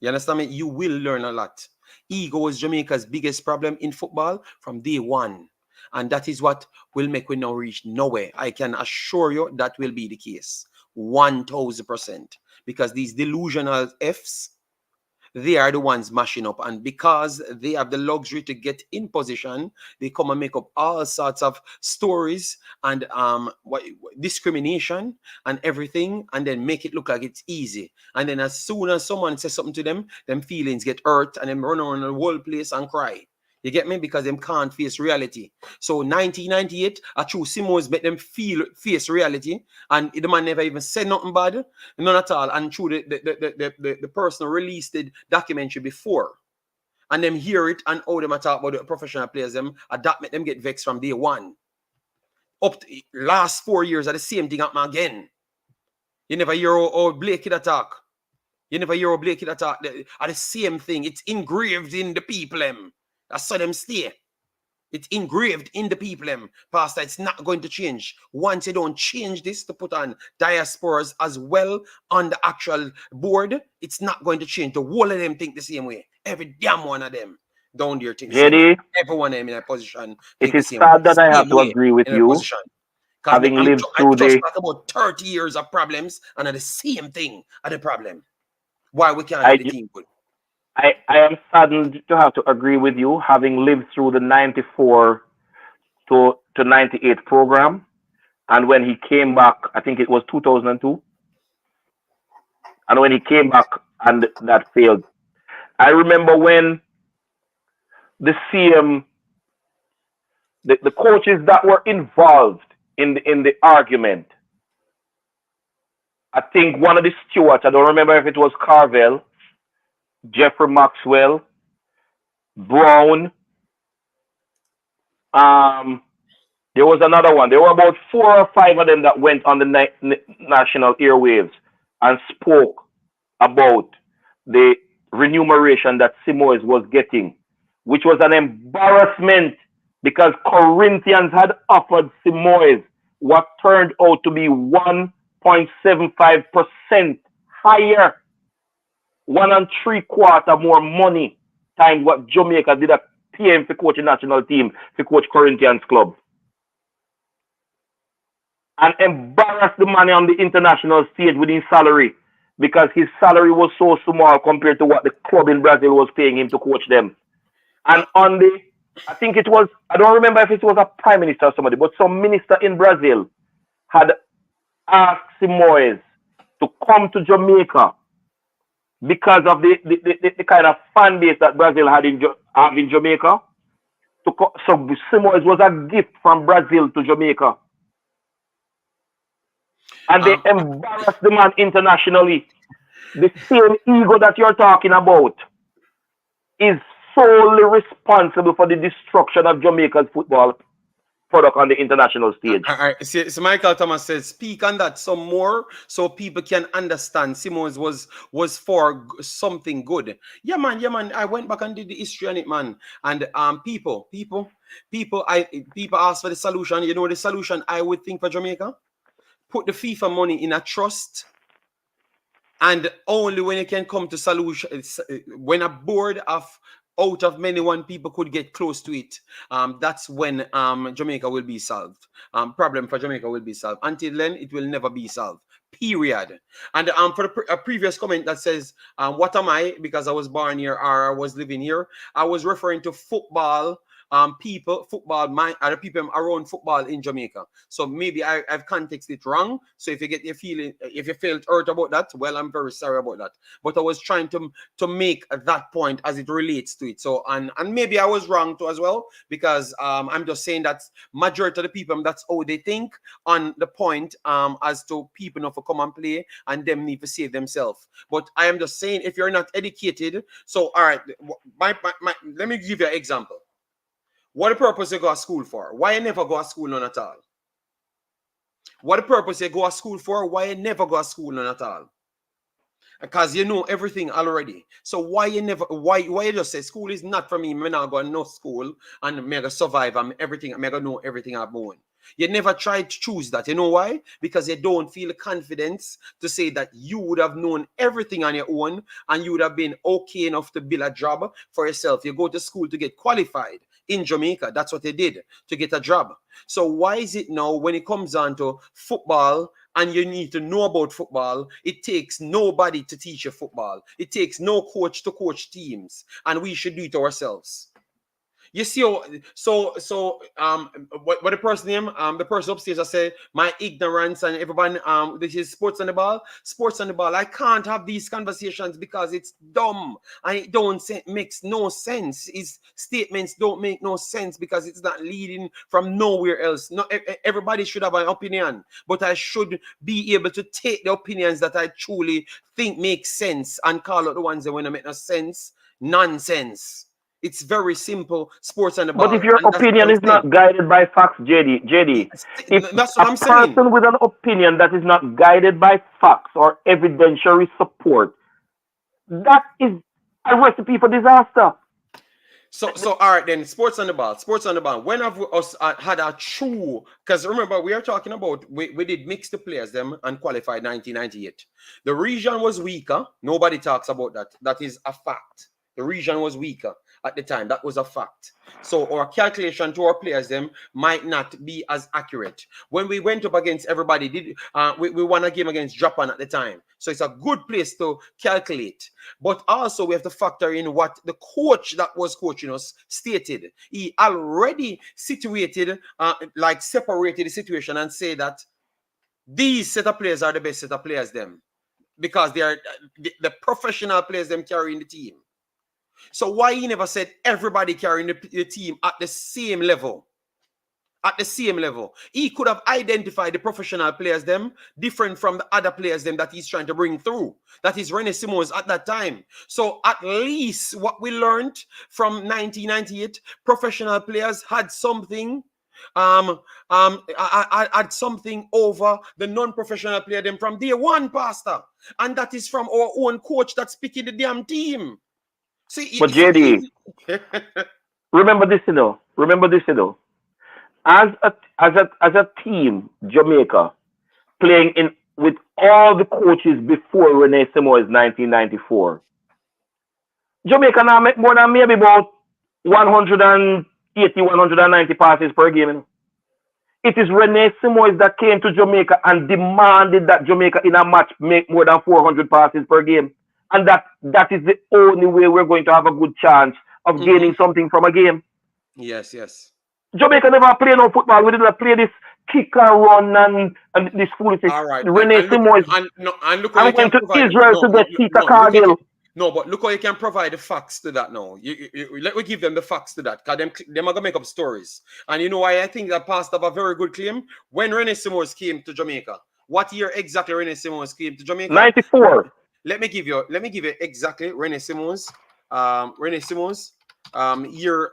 You understand me? You will learn a lot. Ego is Jamaica's biggest problem in football from day one. And that is what will make we now reach nowhere. I can assure you that will be the case. 1000%. Because these delusional Fs, they are the ones mashing up, and because they have the luxury to get in position, they come and make up all sorts of stories and discrimination and everything, and then make it look like it's easy. And then as soon as someone says something to them feelings get hurt and them run around the whole place and cry. You get me? Because them can't face reality. So 1998, a true Simons made them face reality, and the man never even said nothing bad, none at all. And through the person released the documentary before, and them hear it and how them talk about the professional players, them that make them get vexed from day one. Up to last 4 years, are the same thing happen again. You never hear how Blake Kid attack. You never hear how Blake Kid attack. Are the same thing. It's engraved in the people them. That's how them stay. It's engraved in the people, Pastor. It's not going to change. Once you don't change this to put on diasporas as well on the actual board, it's not going to change. The whole of them think the same way. Every damn one of them down there think the same way. JD, Everyone of them in a position it think the is same way. sad that I have Same to way agree with in a you, position. having lived I through just the. talk about 30 years of problems and the same thing are the problem. Why we can't get the team good. I am saddened to have to agree with you, having lived through the 94 to 98 program. And when he came back, I think it was 2002. And when he came back and that failed, I remember when the CM, the coaches that were involved in the argument, I think one of the stewards, I don't remember if it was Carvel, Jeffrey Maxwell, Brown. There was another one. There were about 4 or 5 of them that went on the national airwaves and spoke about the remuneration that Simoes was getting, which was an embarrassment because Corinthians had offered Simoes what turned out to be 1.75% higher, 1 3/4 more money times what Jamaica did pay him for coach the national team, for coach Corinthians club. And embarrass the man on the international stage with his salary because his salary was so small compared to what the club in Brazil was paying him to coach them. And on the, I think it was, I don't remember if it was a prime minister or somebody, but some minister in Brazil had asked Simoes to come to Jamaica because of the kind of fan base that Brazil had in Jamaica. So Simoes was a gift from Brazil to Jamaica. And they embarrassed the man internationally. The same ego that you're talking about is solely responsible for the destruction of Jamaica's football product on the international stage. All right. So Michael Thomas says, speak on that some more so people can understand Simoes was for something good. Yeah, man. I went back and did the history on it, man. And people ask for the solution. You know the solution I would think for Jamaica? Put the FIFA money in a trust, and only when it can come to solution, when a board of out of many one people could get close to it, that's when Jamaica will be solved. Problem for Jamaica will be solved. Until then, it will never be solved. Period. And for a previous comment that says, what am I? Because I was born here or I was living here. I was referring to football. Other people around football in Jamaica. So maybe I've contexted it wrong. So if you get your feeling, if you felt hurt about that, well, I'm very sorry about that. But I was trying to make that point as it relates to it. So and maybe I was wrong too as well, because I'm just saying that majority of the people, that's how they think on the point as to people not to come and play and them need to save themselves. But I am just saying, if you're not educated, so all right, let me give you an example. What the purpose you go to school for? Why you never go to school none at all? What the purpose you go to school for? Why you never go to school none at all? Because you know everything already. So why you just say school is not for me? I'm not going to no school and I'm going to survive and everything. I'm going to know everything I'm doing. You never tried to choose that. You know why? Because you don't feel the confidence to say that you would have known everything on your own and you would have been okay enough to build a job for yourself. You go to school to get qualified. In Jamaica, that's what they did to get a job. So why is it now when it comes on to football and you need to know about football, it takes nobody to teach you football. It takes no coach to coach teams, and we should do it ourselves. You see, what the person name, the person upstairs, I say my ignorance and everybody, this is sports on the ball. I can't have these conversations because it's dumb and it makes no sense. Its statements don't make no sense because it's not leading from nowhere else. Not everybody should have an opinion, but I should be able to take the opinions that I truly think make sense and call out the ones that when they make no sense, nonsense. It's very simple, sports and the ball. But if your opinion is not guided by facts, JD, if that's what I'm saying. A person with an opinion that is not guided by facts or evidentiary support, that is a recipe for disaster. So all right then. Sports on the ball. Sports on the ball. When have we us had a true? Because remember, we are talking about we did mix the players them and qualified 1998. The region was weaker. Nobody talks about that. That is a fact. The region was weaker at the time. That was a fact. So our calculation to our players them might not be as accurate. When we went up against everybody, we won a game against Japan at the time. So it's a good place to calculate. But also we have to factor in what the coach that was coaching us stated. He already situated, like separated the situation and say that these set of players are the best set of players them. Because they are the professional players them carrying the team. So why he never said everybody carrying the team at the same level? At the same level. He could have identified the professional players them different from the other players them that he's trying to bring through. That is Rene Simons at that time. So at least what we learned from 1998, professional players had something had something over the non-professional player them from day one, Pastor. And that is from our own coach that's picking the damn team. See, but JD, remember this, you know. Remember this, you know. As a team, Jamaica, playing in with all the coaches before Rene Simons 1994, Jamaica now make more than maybe about 180, 190 passes per game. You know? It is Rene Simons that came to Jamaica and demanded that Jamaica in a match make more than 400 passes per game. And that is the only way we're going to have a good chance of gaining something from a game. Yes, yes. Jamaica never play no football. We didn't play this kick and run and this foolishness. All right. Rene Simons. And look how you went can to provide, Israel to get Peter Cargill. No, but look how you can provide the facts to that now. Let me give them the facts to that. Because them are going to make up stories. And you know why I think that Pastor have a very good claim? When Rene Simons came to Jamaica, what year exactly Rene Simons came to Jamaica? 94. Let me give you exactly Rene Simons. Year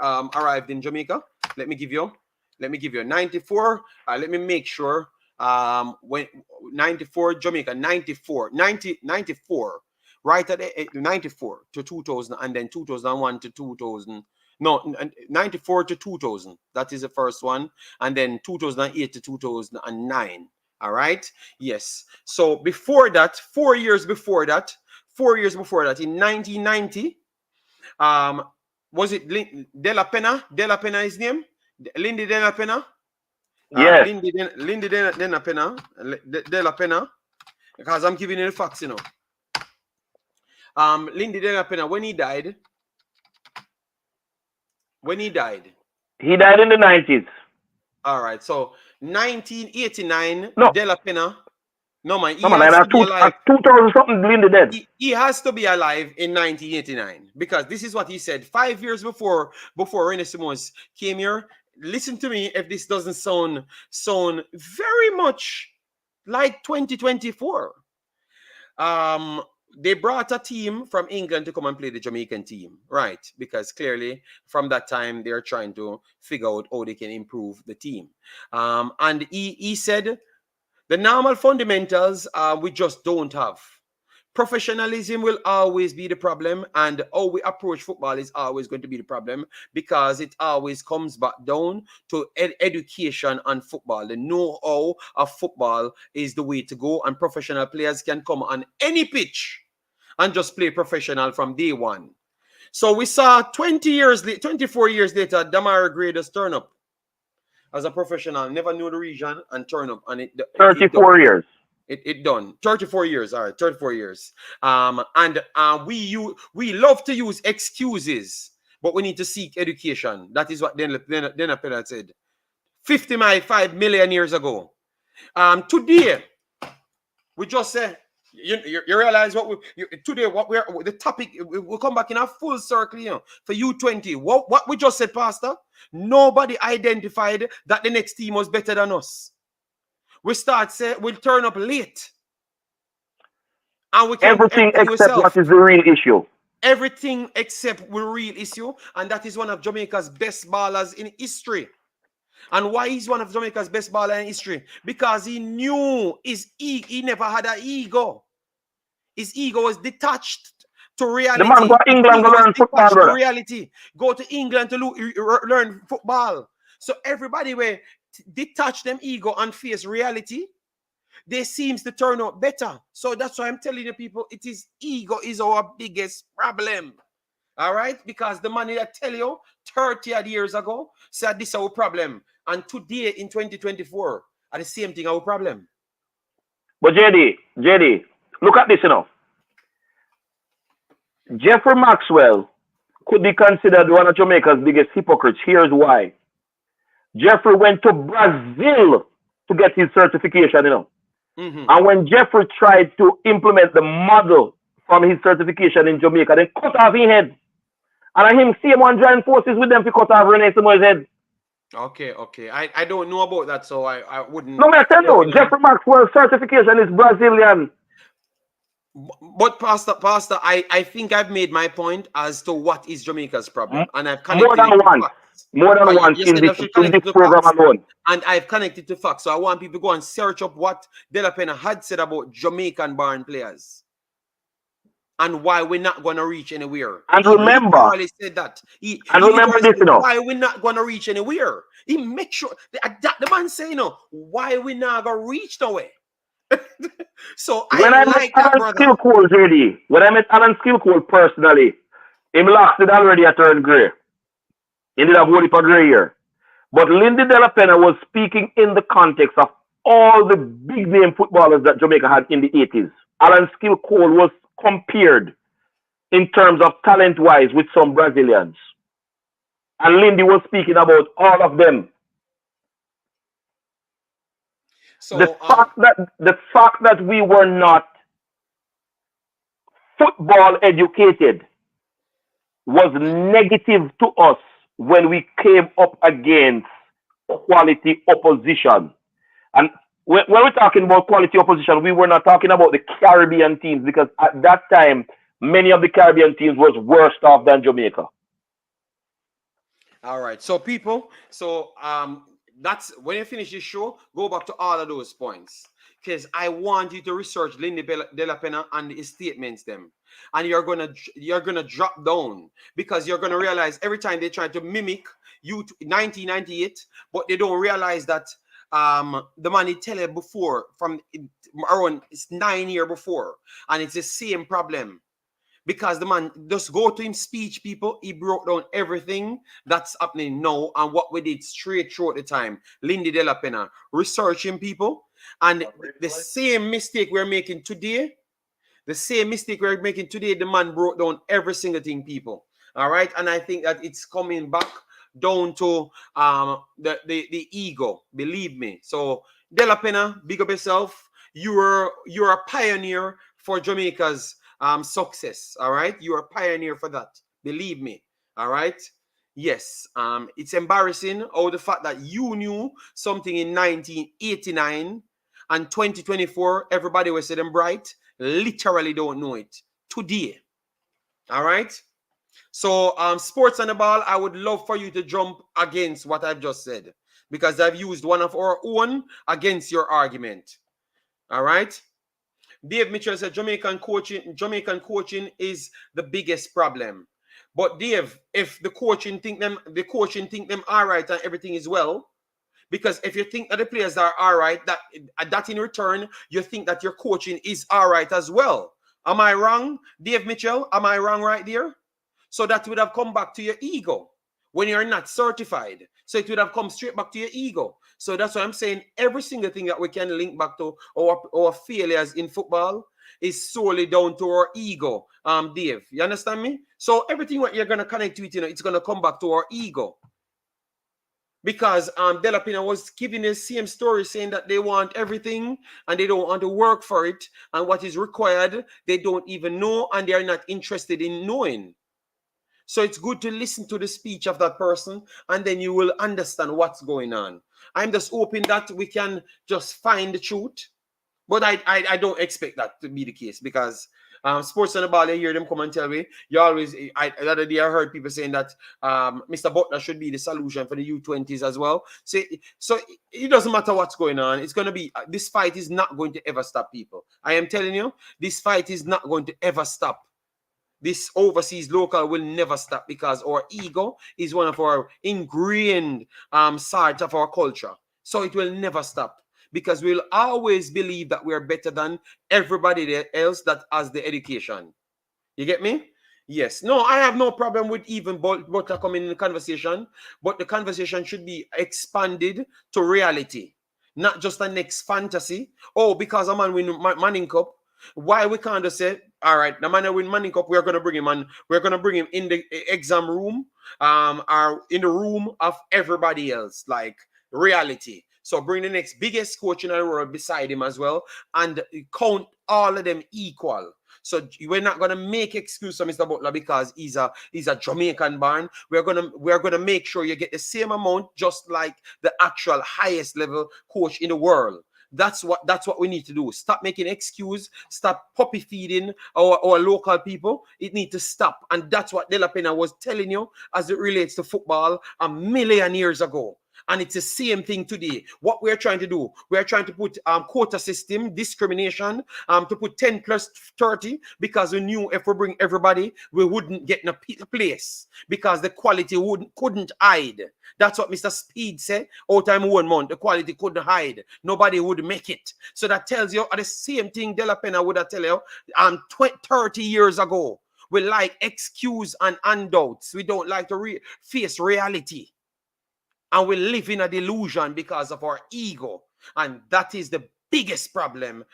arrived in Jamaica. Let me give you 94. Let me make sure. When 94 Jamaica 94 right at the 94 to 2000 and then 2001 to 2000. No, 94 to 2000. That is the first one, and then 2008 to 2009. All right. Yes. So before that, 4 years before that, in 1990, was it De La Pena? De La Pena his name? Lindy De La Pena? Yes. Lindy De La Pena. De La Pena. Because I'm giving you the facts, you know. Lindy De La Pena, when he died. He died in the 90s. All right. So 1989, No. De La Pena. No, man. No, man, at 2000 something, Lindy dead. He has to be alive in 1989 because this is what he said 5 years before Rene Simons came here. Listen to me if this doesn't sound very much like 2024. They brought a team from England to come and play the Jamaican team, right? Because clearly from that time they're trying to figure out how they can improve the team. And he said the normal fundamentals we just don't have. Professionalism will always be the problem, and how we approach football is always going to be the problem because it always comes back down to education and football. The know-how of football is the way to go, and professional players can come on any pitch and just play professional from day one. So we saw 24 years later, Damara Gray just turn up as a professional, never knew the region and turn up, and 34 years. It done 34 years. All right, 34 years. And we love to use excuses, but we need to seek education. That is what Dana Pennant said 55 million years ago. Today we just say you realize what the topic we'll come back in a full circle, you know, for U20. What we just said, Pastor. Nobody identified that the next team was better than us. We we'll turn up late. And we can everything except what is the real issue. Everything except the real issue. And that is one of Jamaica's best ballers in history. And why he's one of Jamaica's best ballers in history? Because he knew he never had an ego. His ego was detached to The man reality. go to England to learn football, To brother. reality. Go to England to learn football. So everybody will detach them ego and face reality. They seems to turn out better. So that's why I'm telling you people, it is ego is our biggest problem. All right? Because the money that tell you 30 odd years ago said this is our problem. And today in 2024, are the same thing our problem. But JD, look at this, you know. Jeffrey Maxwell could be considered one of Jamaica's biggest hypocrites. Here's why. Jeffrey went to Brazil to get his certification, you know. And when Jeffrey tried to implement the model from his certification in Jamaica, they cut off his head. And I him see him one join forces with them to cut off Rene Samoa's head. Okay. I don't know about that, so I wouldn't. No, I tell you, Jeffrey Maxwell's certification is Brazilian. But Pastor, I think I've made my point as to what is Jamaica's problem. And I've connected more than one. More than once in this program alone. And I've connected to facts. So I want people to go and search up what De La Pena had said about Jamaican-born players. And why we're not going to reach anywhere. And remember, said that. Remember this, you know. Why we're not going to reach anywhere. He make sure the man say, you know, why we not going to reach nowhere. So when I met Alan Skillcool, JD, when I met Alan Skillcool personally, him lost it already at turn grey. He did have voted for grey here. But Lindy De La Pena was speaking in the context of all the big name footballers that Jamaica had in the 80s. Alan Skillcool was compared in terms of talent-wise with some Brazilians. And Lindy was speaking about all of them. So the fact that we were not football educated was negative to us when we came up against quality opposition. And when we're talking about quality opposition, we were not talking about the Caribbean teams, because at that time, many of the Caribbean teams was worse off than Jamaica. All right. So people, that's when you finish this show, go back to all of those points, because I want you to research Lindy De La Pena and his statements them, and you're gonna drop down, because you're gonna realize every time they try to mimic you 1998, but they don't realize that the man he tell you before from around 9 years before, and it's the same problem. Because the man just go to him speech, people. He broke down everything that's happening now and what we did straight throughout the time. Lindy De La Pena, researching people, and the same mistake we're making today, the man broke down every single thing, people. All right, and I think that it's coming back down to the ego. Believe me. So De La Pena, big up yourself. You're a pioneer for Jamaica's success. All right, you're a pioneer for that. Believe me. All right. Yes. It's embarrassing the fact that you knew something in 1989 and 2024. Everybody was saying bright. Literally don't know it today. All right. So sports on the ball, I would love for you to jump against what I've just said, because I've used one of our own against your argument. All right. Dave Mitchell said Jamaican coaching is the biggest problem. But Dave, if the coaching think them all right and everything is well, because if you think that the players are all right, that in return you think that your coaching is all right as well. Am I wrong, Dave Mitchell? Am I wrong right there? So that would have come back to your ego when you're not certified. So it would have come straight back to your ego. So that's why I'm saying every single thing that we can link back to our failures in football is solely down to our ego, Dave. You understand me? So everything what you're going to connect to it, it's going to come back to our ego. Because De La Pena was giving the same story, saying that they want everything and they don't want to work for it. And what is required, they don't even know, and they are not interested in knowing. So it's good to listen to the speech of that person, and then you will understand what's going on. I'm just hoping that we can just find the truth. But I don't expect that to be the case, because sports on the ball, I hear them come and tell me. The other day I heard people saying that Mr. Butler should be the solution for the U20s as well. So it doesn't matter what's going on. It's going to be, this fight is not going to ever stop, people. I am telling you, this fight is not going to ever stop. This overseas local will never stop because our ego is one of our ingrained side of our culture. So it will never stop because we'll always believe that we're better than everybody else that has the education. You get me? Yes. No, I have no problem with even Butler coming in the conversation, but the conversation should be expanded to reality, not just a next fantasy. Oh, because a man win Manning Cup, why we can't just say, all right, the man that win Manning Cup, we're gonna bring him and we're gonna bring him in the exam room, or in the room of everybody else, like reality. So bring the next biggest coach in the world beside him as well, and count all of them equal. So we're not gonna make excuse for Mr. Butler because he's a Jamaican born. We're gonna make sure you get the same amount, just like the actual highest level coach in the world. That's what we need to do. Stop making excuse. Stop puppy feeding our local people. It needs to stop. And that's what De La Pena was telling you as it relates to football a million years ago. And it's the same thing today. What we're trying to do, we're trying to put quota system, discrimination, to put 10 plus 30, because we knew if we bring everybody, we wouldn't get in a place because the quality couldn't hide. That's what Mr. Speed said. All time 1 month, the quality couldn't hide. Nobody would make it. So that tells you the same thing De La Pena would have tell you 30 years ago. We like excuse and handouts. We don't like to face reality. And we live in a delusion because of our ego. And that is the biggest problem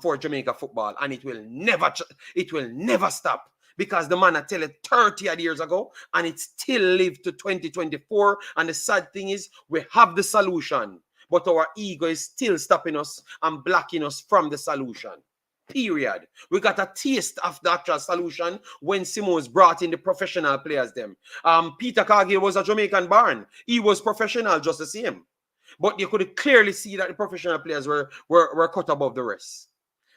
for Jamaica football. And it will never stop. Because the man I tell it 30 odd years ago, and it still lived to 2024. And the sad thing is, we have the solution, but our ego is still stopping us and blocking us from the solution. Period. We got a taste of the actual solution when Simons brought in the professional players. Them. Peter Cargill was a Jamaican born. He was professional just the same. But you could clearly see that the professional players were cut above the rest.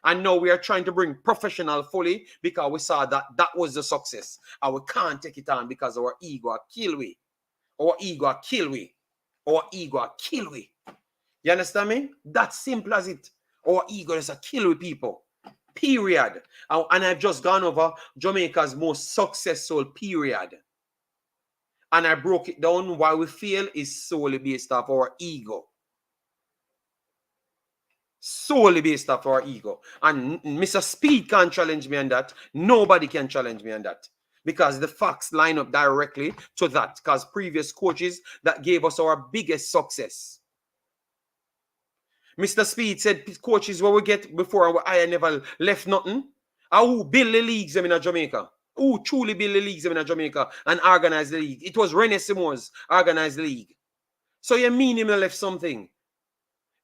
And now we are trying to bring professional fully because we saw that was the success. And we can't take it on because our ego are kill we. Our ego are kill we. Our ego are kill we. You understand me? That's simple as it. Our ego is a kill we people. Period. And I've just gone over Jamaica's most successful period. And I broke it down. Why we fail is solely based off our ego. Solely based off our ego. And Mr. Speed can't challenge me on that. Nobody can challenge me on that. Because the facts line up directly to that. Because previous coaches that gave us our biggest success. Mr. Speed said coaches what we get before I never left nothing. Who build the leagues in Jamaica? Who truly build the leagues in Jamaica and organize the league? It was Rene Simons organized the league. So you mean him left something?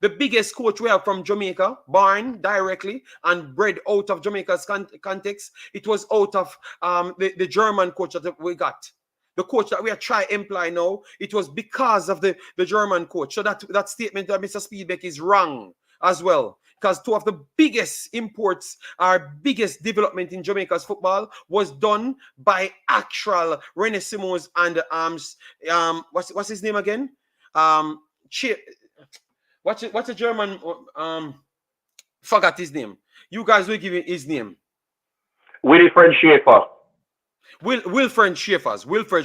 The biggest coach we have from Jamaica, born directly and bred out of Jamaica's context, it was out of the German coach that we got. The coach that we are trying to employ now, it was because of the German coach. So that statement that Mr. Speedbeck is wrong as well. Because two of the biggest imports, our biggest development in Jamaica's football was done by actual Rene Simons and what's his name again? What's a German forgot his name. You guys will give him his name. Wilfred Schaefer. Wilfred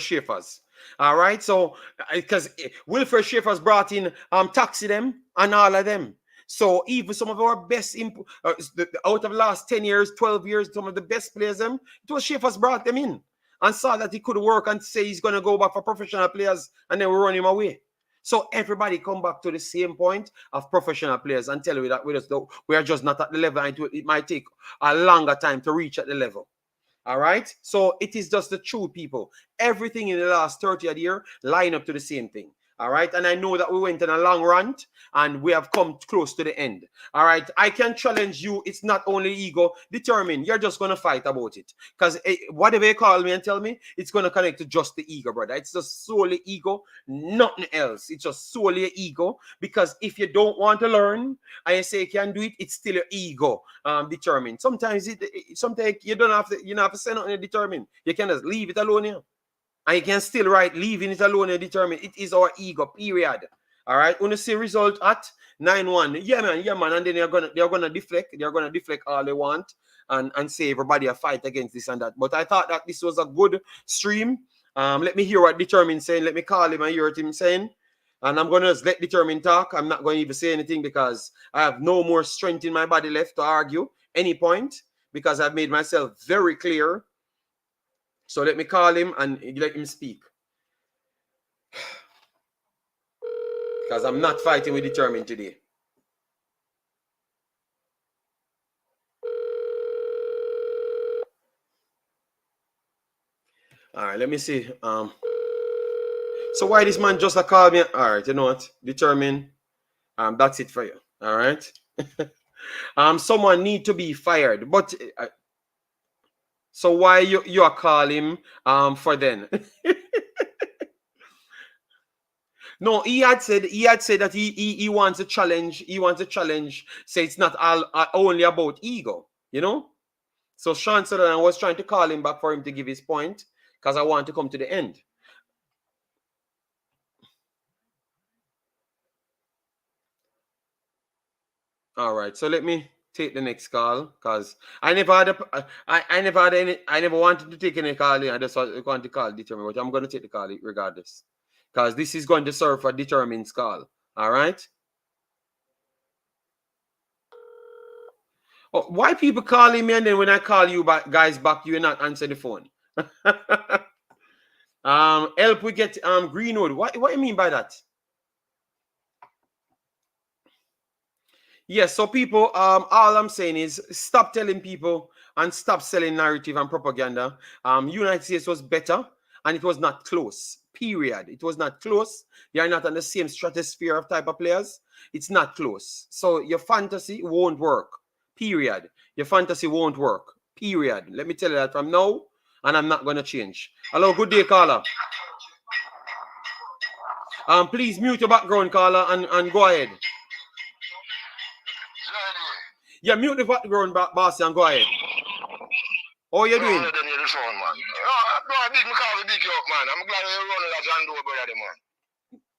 Schaefer's. All right. So because Wilfred Schaefer's brought in Taxi them and all of them. So even some of our best out of the last 10 years, 12 years, some of the best players them, it was Schaefer's brought them in and saw that he could work and say he's gonna go back for professional players, and then we run him away. So everybody come back to the same point of professional players and tell you that we are just not at the level, and it might take a longer time to reach at the level. All right. So it is just the truth, people. Everything in the last 30 years line up to the same thing. All right. And I know that we went on a long rant and we have come close to the end. All right. I can challenge you. It's not only ego determined. You're just going to fight about it. Because whatever you call me and tell me, it's going to connect to just the ego, brother. It's just solely ego, nothing else. It's just solely ego. Because if you don't want to learn and you say you can do it, it's still your ego determined. Sometimes you don't have to say nothing determined. You can just leave it alone here. And you can still write, leaving it alone and determine. It is our ego, period. All right, when you see result at 9-1, yeah man, and then they're gonna deflect all they want and say everybody a fight against this and that. But I thought that this was a good stream. Let me hear what Determined saying. Let me call him and hear what him saying. And I'm gonna just let Determined talk. I'm not going to even say anything because I have no more strength in my body left to argue any point because I've made myself very clear. So let me call him and let him speak. Because I'm not fighting with Determined today. All right, let me see. So why this man just call me? All right, you know what? Determined. That's it for you. All right. Someone need to be fired, but so why you are calling for then? No, he had said that he wants a challenge. He wants a challenge. Say it's not all only about ego, you know. So Sean Sutherland was trying to call him back for him to give his point because I want to come to the end. All right, so let me take the next call because I never had I never wanted to take any call. I just want to call Determined, but I'm going to take the call regardless because this is going to serve for Determined's call. All right. Oh, why people calling me and then when I call you back, guys, back, you not answer the phone? Help we get Greenwood. What do you mean by that? Yes, so people, all I'm saying is stop telling people and stop selling narrative and propaganda. United States was better and it was not close. Period. It was not close. You're not on the same stratosphere of type of players. It's not close. So your fantasy won't work. Period. Your fantasy won't work. Period. Let me tell you that from now, and I'm not gonna change. Hello, good day, caller. Please mute your background, caller, and go ahead. Yeah, mute the background, boss, and go ahead. How you doing?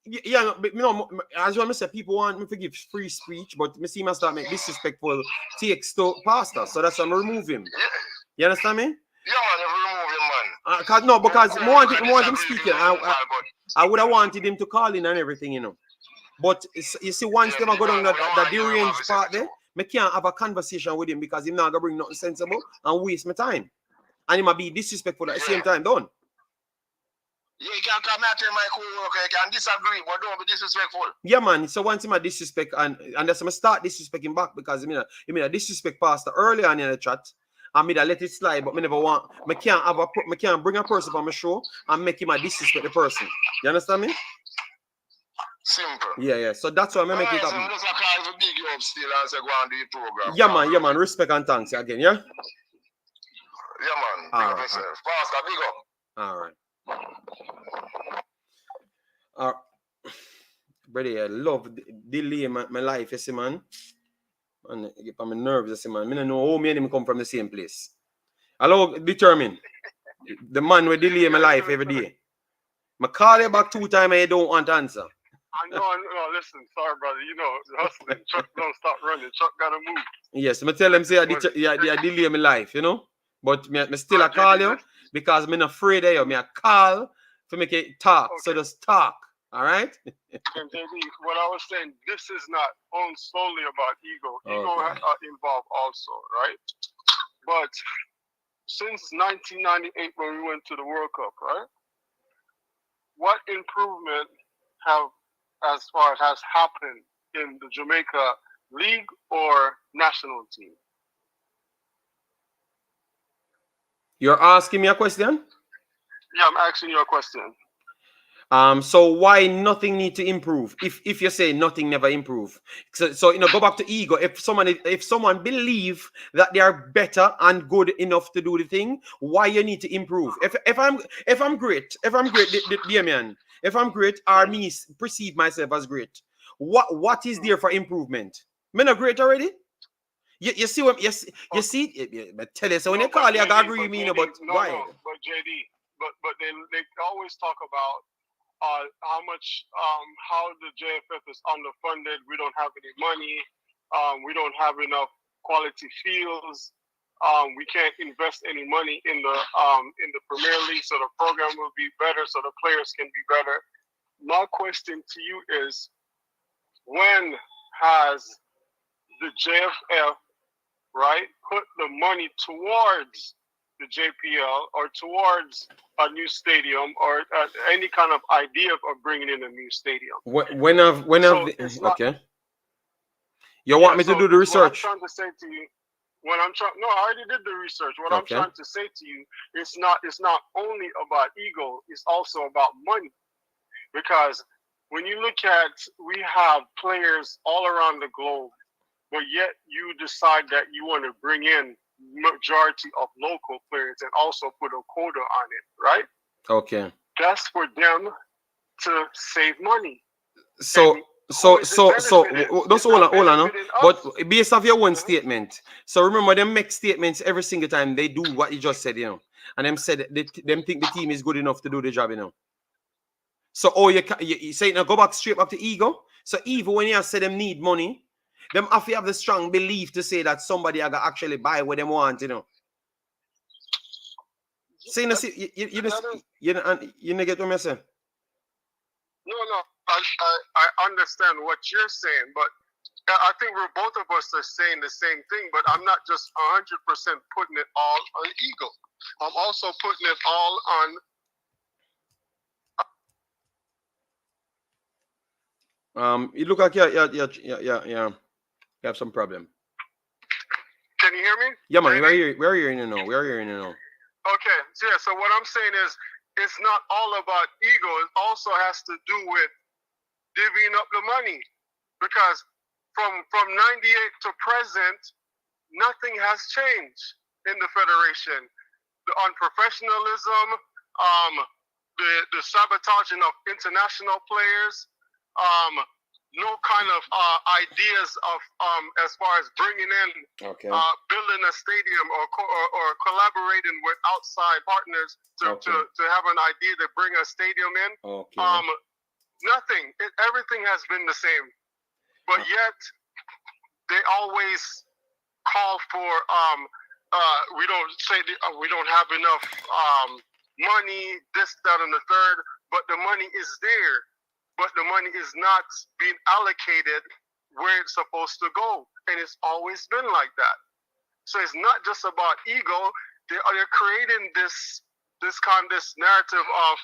Yeah, but you know, as you say, people want me to give free speech, but me see my start make disrespectful takes to pastor, so that's why I'm remove him. You understand me? Yeah, man, you remove him, man. Cause no, because I want him speaking. I would have wanted him to call in and everything, you know. But you see, once them go down the deranged part there, I can't have a conversation with him because he's not gonna bring nothing sensible and waste my time. And he might be disrespectful at the same time, don't? Yeah, you can come out to my co-worker, you can disagree, but don't be disrespectful. Yeah, man. So once him a disrespect and that's I start disrespecting back because I mean a disrespect pastor earlier on in the chat. I mean I let it slide, but I never want. I can't bring a person on my show and make him a disrespect the person. You understand me? Simple. Yeah. So that's why I make it happen. Yeah, man. Respect and thanks again, yeah? Yeah, man. All right. Pastor, big up. All right. Brother, I love delay my life, you see, man. And get on my nerves, you see, man. I don't know how many of them come from the same place. Hello, Determined. The man will delay my life every day. I call you back 2 times and you don't want to answer. I know. Listen, sorry, brother. You know, hustling. Truck don't stop running. Truck gotta move. Yes, I tell them say I delay my life, you know. But me still I call you because I'm not afraid of you. I call to make it talk. Okay. So just talk. All right. And JB, what I was saying, this is not solely about ego. Ego involved also, right? But since 1998, when we went to the World Cup, right? What improvement as far as has happened in the Jamaica league or national team? You're asking me a question? Yeah, I'm asking you a question. So why nothing need to improve? If you say nothing never improve, so go back to ego. If someone believe that they are better and good enough to do the thing, why you need to improve? If I'm great, Damian, if I'm great, or me perceive myself as great, what is there for improvement? Me not great already. You see what you see? But tell you so when you call you, I agree with me, but why? But JD, but they always talk about how much, how the JFF is underfunded. We don't have any money. We don't have enough quality fields. We can't invest any money in the Premier League, so the program will be better, so the players can be better. My question to you is, when has the JFF, right, put the money towards the JPL or towards a new stadium or any kind of idea of bringing in a new stadium? Okay. You want me to do the research? What I'm trying to say to you, no, I already did the research. What I'm trying to say to you, it's not only about ego, it's also about money. Because when you look at, we have players all around the globe, but yet you decide that you want to bring in majority of local players and also put a quota on it, right? Okay. That's for them to save money. So just hold on. But based off your one statement, so remember them make statements every single time they do what you just said, and them said them think the team is good enough to do the job, So you say now go back straight back to ego. So even when you say them need money, them have to have the strong belief to say that somebody are gonna actually buy what they want, Say you get what I'm saying? No, I understand what you're saying, but I think both of us are saying the same thing, but I'm not just 100% putting it all on ego. I'm also putting it all on. You look like you have some problem. Can you hear me? Yeah, man, we're hearing you now. Okay, so what I'm saying is, it's not all about ego. It also has to do with divvying up the money, because from 98 to present, nothing has changed in the federation. The unprofessionalism, the sabotaging of international players, no kind of ideas of as far as bringing in, building a stadium or collaborating with outside partners to have an idea to bring a stadium in. Nothing. Everything has been the same, but yet they always call for we don't have enough money, this, that, and the third, but the money is there. But the money is not being allocated where it's supposed to go. And it's always been like that. So it's not just about ego. They're creating this narrative of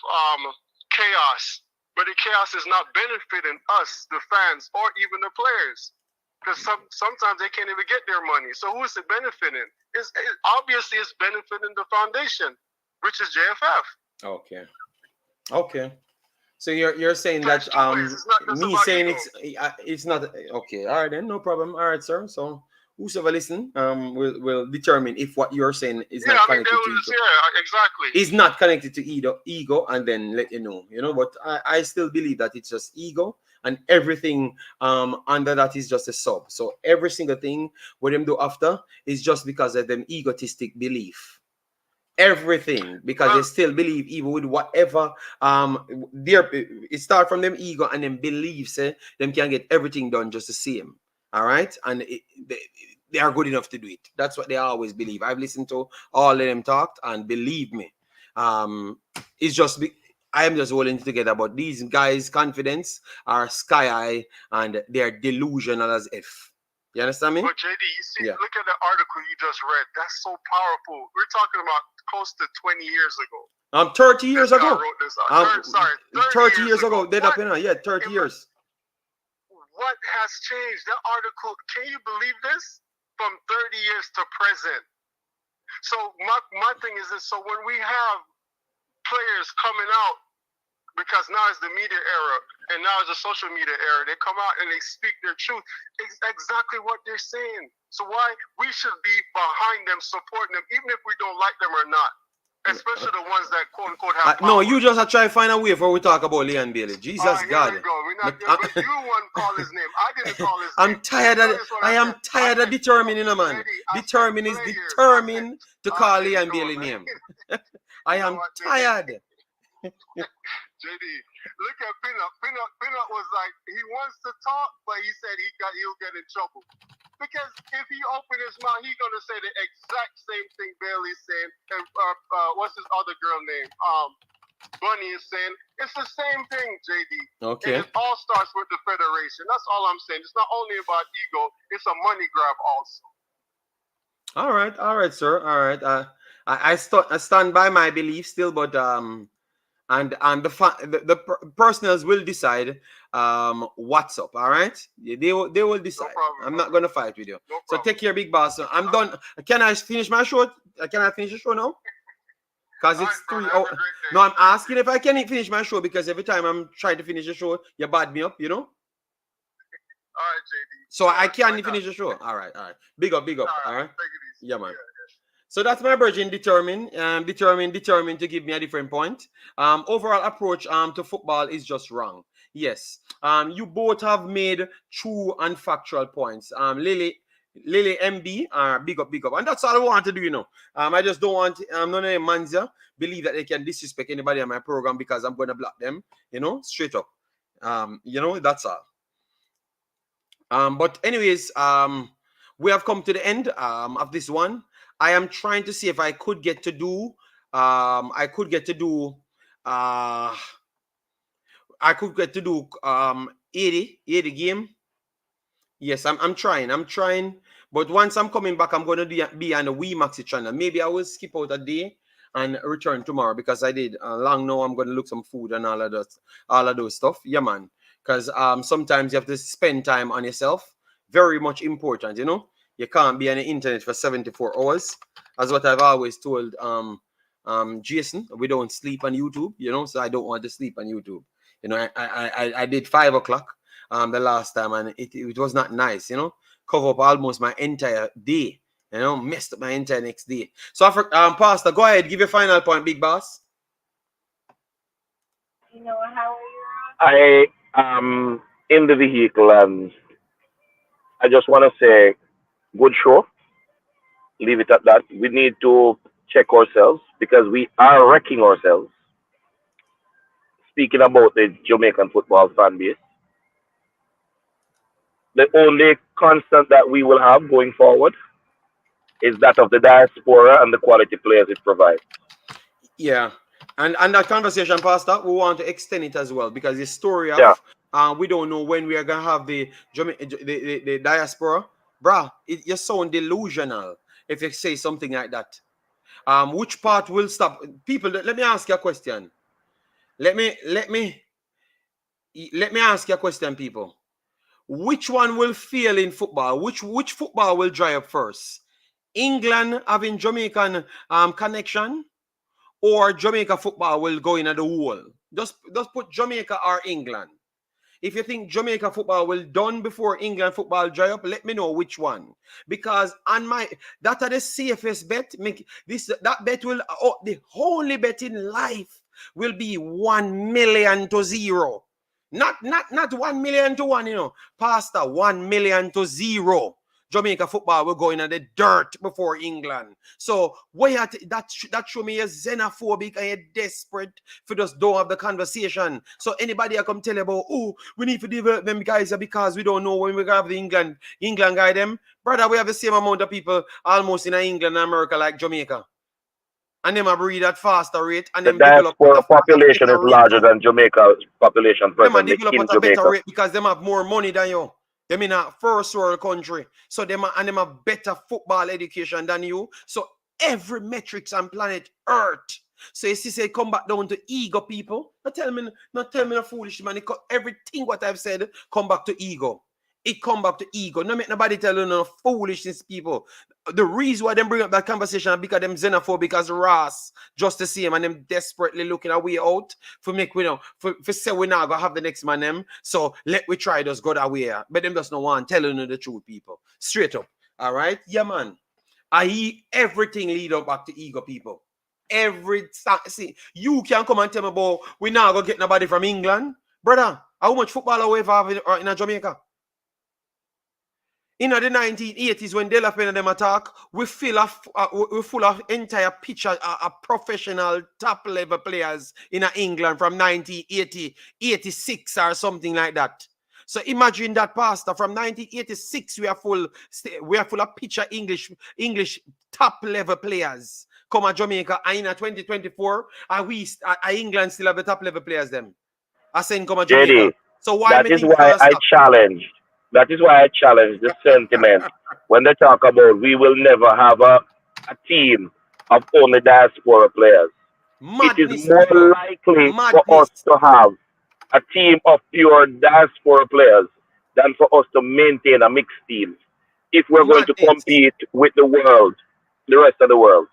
chaos. But the chaos is not benefiting us, the fans, or even the players. Because sometimes they can't even get their money. So who is it benefiting? Obviously it's benefiting the foundation, which is JFF. Okay. So you're saying that me saying it's not okay. All right then, no problem. All right, sir. So whosoever listen will determine if what you're saying is not connected to ego. Yeah, exactly. Is not connected to ego, and then let you know. But I still believe that it's just ego, and everything under that is just a sub. So every single thing what them do after is just because of them egotistic belief. Everything, because they still believe, even with whatever it start from them ego and them beliefs, them can get everything done just the same. All right, and they are good enough to do it. That's what they always believe. I've listened to all of them talk, and believe me, it's just I am just holding it together. But these guys' confidence are sky high, and they are delusional as if. You understand me? But JD, you see, look at the article you just read. That's so powerful. We're talking about close to 20 years ago. 30 years ago. 30 years ago. 30 years. What has changed? That article, can you believe this? From 30 years to present. So my thing is this. So when we have players coming out, because now it's the media era, and now it's the social media era, they come out and they speak their truth. It's exactly what they're saying. So why we should be behind them, supporting them, even if we don't like them or not. Especially the ones that quote unquote have power. No, you just try to find a way for we talk about Leon Bailey. Jesus God. Here we go. We're not but you want to call his name. I didn't call his name. I am tired of determining a man. Determined to call Leon Bailey name. I am tired. JD, Look at Peanut. Peanut was like, he wants to talk, but he said he'll get in trouble. Because if he opened his mouth, he's gonna say the exact same thing Bailey's saying. And what's his other girl name? Bunny is saying. It's the same thing, JD. Okay. And it all starts with the federation. That's all I'm saying. It's not only about ego, it's a money grab also. All right, sir. All right. I stand by my belief still, but and the personals will decide what's up. All right, they will decide. No problem, I'm not gonna fight with you. No So problem. take care, big boss. I'm done. Can I finish my show? Can I finish the show now? Because it's All 3 right, brother, hours. have a great day. No, I'm asking if I can finish my show because every time I'm trying to finish the show, you bad me up. You know. All right, JD. So I can't finish the show. All right. Big up. All right. Take it easy. Yeah, man. So that's my virgin determined to give me a different point. Overall approach to football is just wrong. Yes. You both have made true and factual points. Lily MB, big up. And that's all I want to do, you know. I just don't want none of them manza believe that they can disrespect anybody on my program because I'm gonna block them, you know, straight up. You know, that's all. But anyways, we have come to the end of this one. I am trying to see if I could get to do 80 game. Yes, I'm trying. But once I'm coming back, I'm going to be on the Wemaxit channel. Maybe I will skip out a day and return tomorrow because I did long now. I'm going to look some food and all of those stuff. Yeah, man. Because sometimes you have to spend time on yourself. Very much important, you know. You can't be on the internet for 74 hours. That's what I've always told Jason. We don't sleep on YouTube, you know, so I don't want to sleep on YouTube. You know, I did 5 o'clock the last time, and it was not nice, you know. Cover up almost my entire day, you know, messed up my entire next day. So, Pastor, go ahead, give your final point, big boss. You know, how are you? I am in the vehicle and I just want to say, good show. Leave it at that. We need to check ourselves because we are wrecking ourselves. Speaking about the Jamaican football fan base, the only constant that we will have going forward is that of the diaspora and the quality players it provides. Yeah. And that conversation, Pastor, we want to extend it as well because the story of we don't know when we are gonna have the diaspora, bruh. You sound delusional if you say something like that. Which part will stop? People, let me ask you a question. Let me ask you a question, people. Which one will fail in football? Which football will dry up first? England having Jamaican connection, or Jamaica football will go in at the wall? Just put Jamaica or England. If you think Jamaica football will done before England football dry up, let me know which one. Because on that are the safest bet. That bet will the only bet in life will be 1 million to 0. Not 1 million to 1, you know. Pastor, 1 million to 0. Jamaica football will go in the dirt before England. So that show me you're xenophobic and you're desperate for just don't have the conversation. So anybody I come tell you about, oh, we need to develop them guys because we don't know when we're gonna have the England guy them. Brother, we have the same amount of people almost in England and America like Jamaica. And them breed at faster rate and the them develop diaspora population is larger than Jamaica's population presently in develop at a Jamaica. better rate because them have more money than you. Them in a first world country. So them have better football education than you. So every metrics on planet Earth. So you see, say come back down to ego, people. Not tell me no foolish man. Everything what I've said come back to ego. It come back to ego. No make nobody tell you no foolishness, people. The reason why them bring up that conversation is because them xenophobic as Ross, just the same, and them desperately looking a way out for make we know for say we now gonna have the next man them. So let we try just go that way. But them just no want telling you the truth, people. Straight up. All right, yeah, man. Everything lead up back to ego, people. See, you can come and tell me about we now go get nobody from England, brother. How much football we have in Jamaica? In the 1980s, when De La Pena them attack, we full of entire picture professional top level players in England from 1980, 86 or something like that. So imagine that, Pastor. From 1986, we are full of picture English top level players come at Jamaica, and in 2024, England still have the top level players them. I saying come at Jamaica. JD, So why that is why I challenged. That is why I challenge the sentiment when they talk about we will never have a team of only diaspora players. Madness, it is more likely for us to have a team of pure diaspora players than for us to maintain a mixed team if we're going to compete with the world, the rest of the world.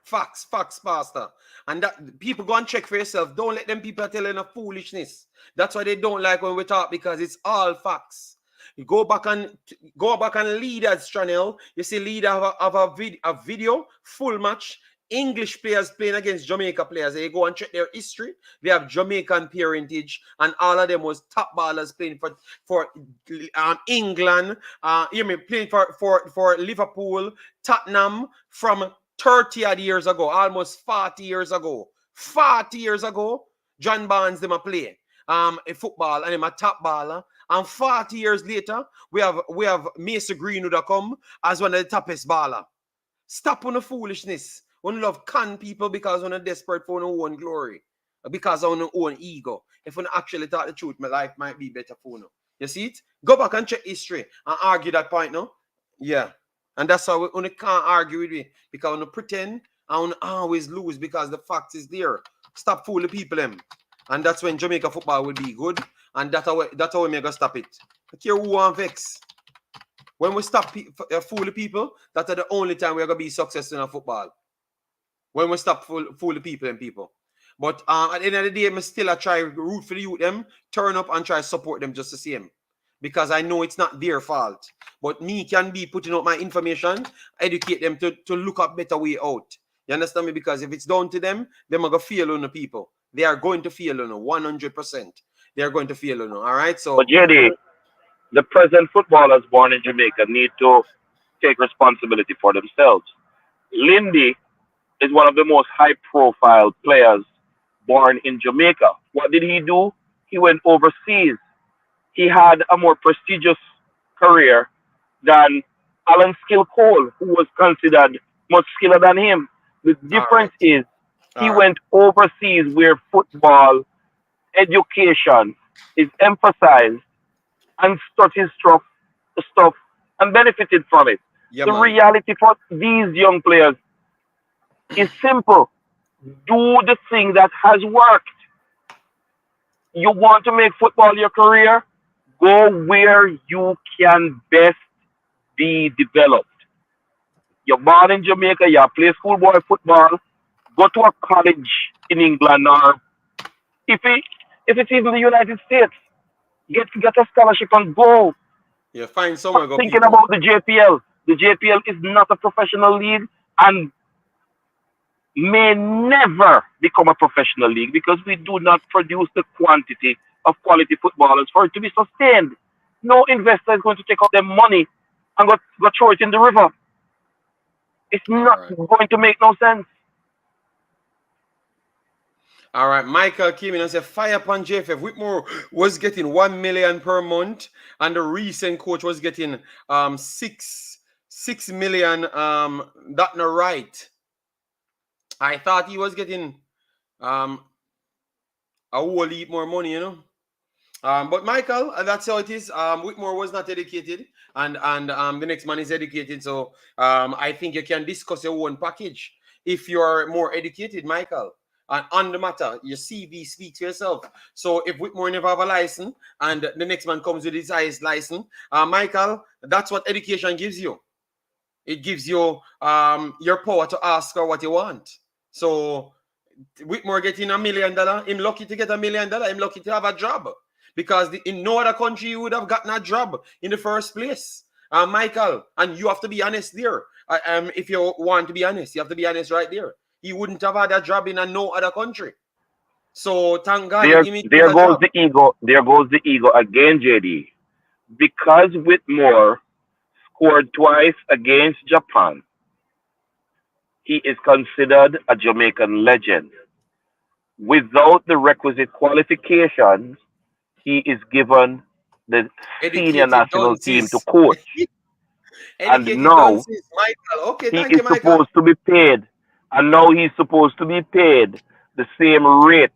Facts, Pastor. And that people go and check for yourself. Don't let them people tell you foolishness. That's why they don't like when we talk, because it's all facts. You go back on Leader's channel. You see Leader have a video full match. English players playing against Jamaica players. They go and check their history. They have Jamaican parentage, and all of them was top ballers playing for England. Playing for Liverpool, Tottenham from 30 odd years ago, almost 40 years ago. 40 years ago, John Barnes them a play a football, and him a top baller. And 40 years later, we have Mason Greenwood come as one of the toughest baller. Stop on the foolishness. We love con people because we're desperate for our own glory, because of our own ego. If we actually talk the truth, my life might be better for you. You see it? Go back and check history and argue that point, no? Yeah. And that's how we can't argue with me, because we pretend and we always lose because the fact is there. Stop fooling people, them. And that's when Jamaica football will be good. And that's how we make us stop it. I care who want vex. When we stop fooling people, that's the only time we're going to be successful in football. When we stop fooling people and people. But at the end of the day, I still try to root for the youth them, turn up and try to support them just the same. Because I know it's not their fault. But me can be putting out my information, educate them to look up better way out. You understand me? Because if it's down to them, they're going to fail on the people. They are going to fail on 100%. They are going to fail on. All right? So, but JD, the present footballers born in Jamaica need to take responsibility for themselves. Lindy is one of the most high-profile players born in Jamaica. What did he do? He went overseas. He had a more prestigious career than Alan Skill Cole, who was considered much skiller than him. The difference is he went overseas where football education is emphasized and studied stuff and benefited from it. Yeah, the reality for these young players is simple. Do the thing that has worked. You want to make football your career? Go where you can best be developed. You're born in Jamaica, you play schoolboy football, go to a college in England, or if it's even the United States, get a scholarship and go. Yeah, find somewhere. Go thinking about the JPL. The JPL is not a professional league and may never become a professional league because we do not produce the quantity of quality footballers for it to be sustained. No investor is going to take out their money and go throw it in the river. It's not going to make no sense. All right, Michael came in and said, fire upon JFF. Whitmore was getting 1 million per month, and the recent coach was getting 6 million. That's not right. I thought he was getting a whole heap more money, you know. But Michael, that's how it is. Whitmore was not educated, and the next man is educated. So I think you can discuss your own package if you're more educated, Michael. And on the matter, your CV speaks for yourself. So if Whitmore never have a license and the next man comes with his highest license, Michael, that's what education gives you. It gives you your power to ask her what you want. So Whitmore getting $1 million, I'm lucky to get $1 million. I'm lucky to have a job. Because in no other country you would have gotten a job in the first place. Michael, and you have to be honest there. If you want to be honest, you have to be honest right there. He wouldn't have had a job in no other country. So thank God. There goes the ego. There goes the ego again, JD. Because Whitmore scored twice against Japan. He is considered a Jamaican legend. Without the requisite qualifications, he is given the senior Educated national team to dunces. coach. And Educated now dunces. Michael. Okay, he thank is you, Michael. supposed to be paid. And now he's supposed to be paid the same rate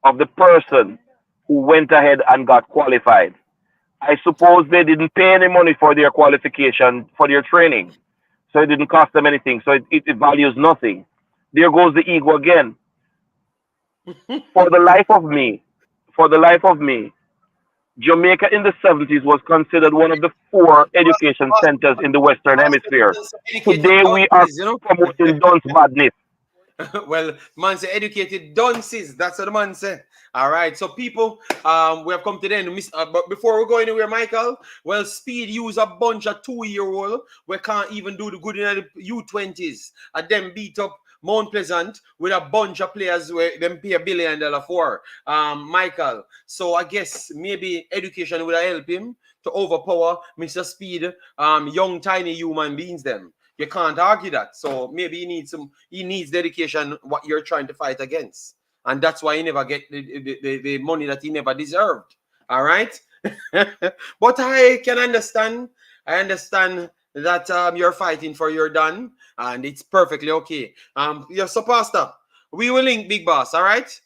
of the person who went ahead and got qualified. I suppose they didn't pay any money for their qualification, for their training. So it didn't cost them anything. So it values nothing. There goes the ego again. For the life of me, Jamaica in the 70s was considered one of the 4 education centers in the Western Hemisphere. Educated Today we are dunces, you know. promoting dunce badness. Well, man say educated dunces. That's what the man say. All right. So people, we have come to the end. But before we go anywhere, Michael, well, Speed use a bunch of 2-year-old. We can't even do the good in the U20s. And then beat up Mount Pleasant with a bunch of players where them pay $1 billion for. Michael. So I guess maybe education would help him to overpower Mr. Speed, young tiny human beings them. You can't argue that. So maybe he needs dedication, what you're trying to fight against. And that's why he never get the money that he never deserved. All right? But I can understand. I understand that you're fighting for your done. And it's perfectly okay. So Pastor, we will link Big Boss, all right?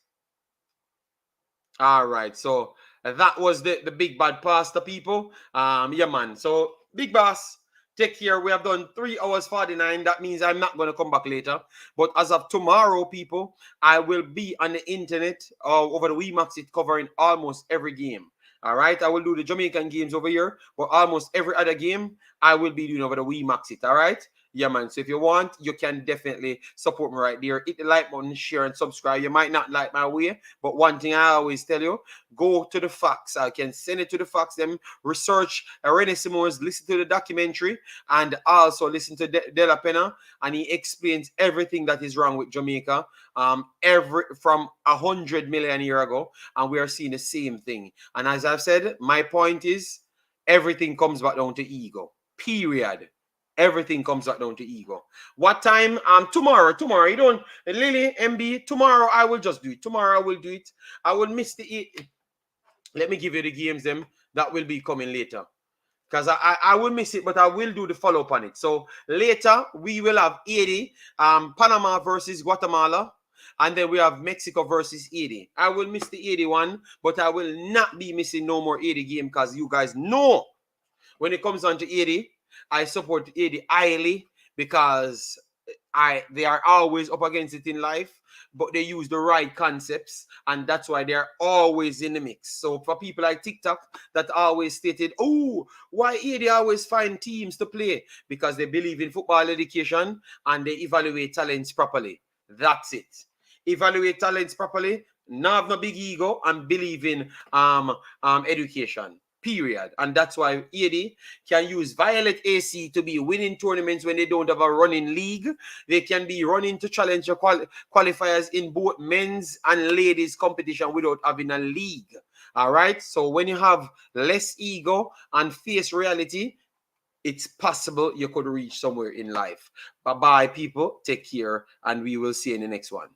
All right. So that was the Big Bad Pastor, people. Yeah, man. So Big Boss, take care. We have done 3 hours 49. That means I'm not going to come back later. But as of tomorrow, people, I will be on the internet over the Wemaxit covering almost every game. All right. I will do the Jamaican games over here, but almost every other game I will be doing over the Wemaxit. All right. Yeah, man. So if you want, you can definitely support me right there. Hit the like button, share, and subscribe. You might not like my way, but one thing I always tell you, go to the facts. I can send it to the facts. Them research Rene Simons, listen to the documentary, and also listen to De La Pena, and he explains everything that is wrong with Jamaica. From 100 million years ago, and we are seeing the same thing. And as I've said, my point is everything comes back down to ego. Period. Everything comes back down to ego. What time? Tomorrow. You don't, Lily, MB, tomorrow I will just do it. Tomorrow I will do it. I will miss the. Let me give you the games them that will be coming later. Because I will miss it, but I will do the follow-up on it. So later we will have Haiti, Panama versus Guatemala. And then we have Mexico versus Haiti. I will miss the Haiti one, but I will not be missing no more Haiti game because you guys know when it comes on to Haiti, I support Haiti highly because they are always up against it in life, but they use the right concepts, and that's why they're always in the mix. So for people like TikTok that always stated, oh, why Haiti always find teams to play? Because they believe in football education and they evaluate talents properly. That's it. Evaluate talents properly, not have no big ego, and believe in education. Period. And that's why Haiti can use Violet AC to be winning tournaments when they don't have a running league. They can be running to challenge the qualifiers in both men's and ladies competition without having a league. All right. So when you have less ego and face reality, it's possible you could reach somewhere in life. Bye-bye, people. Take care, and we will see you in the next one.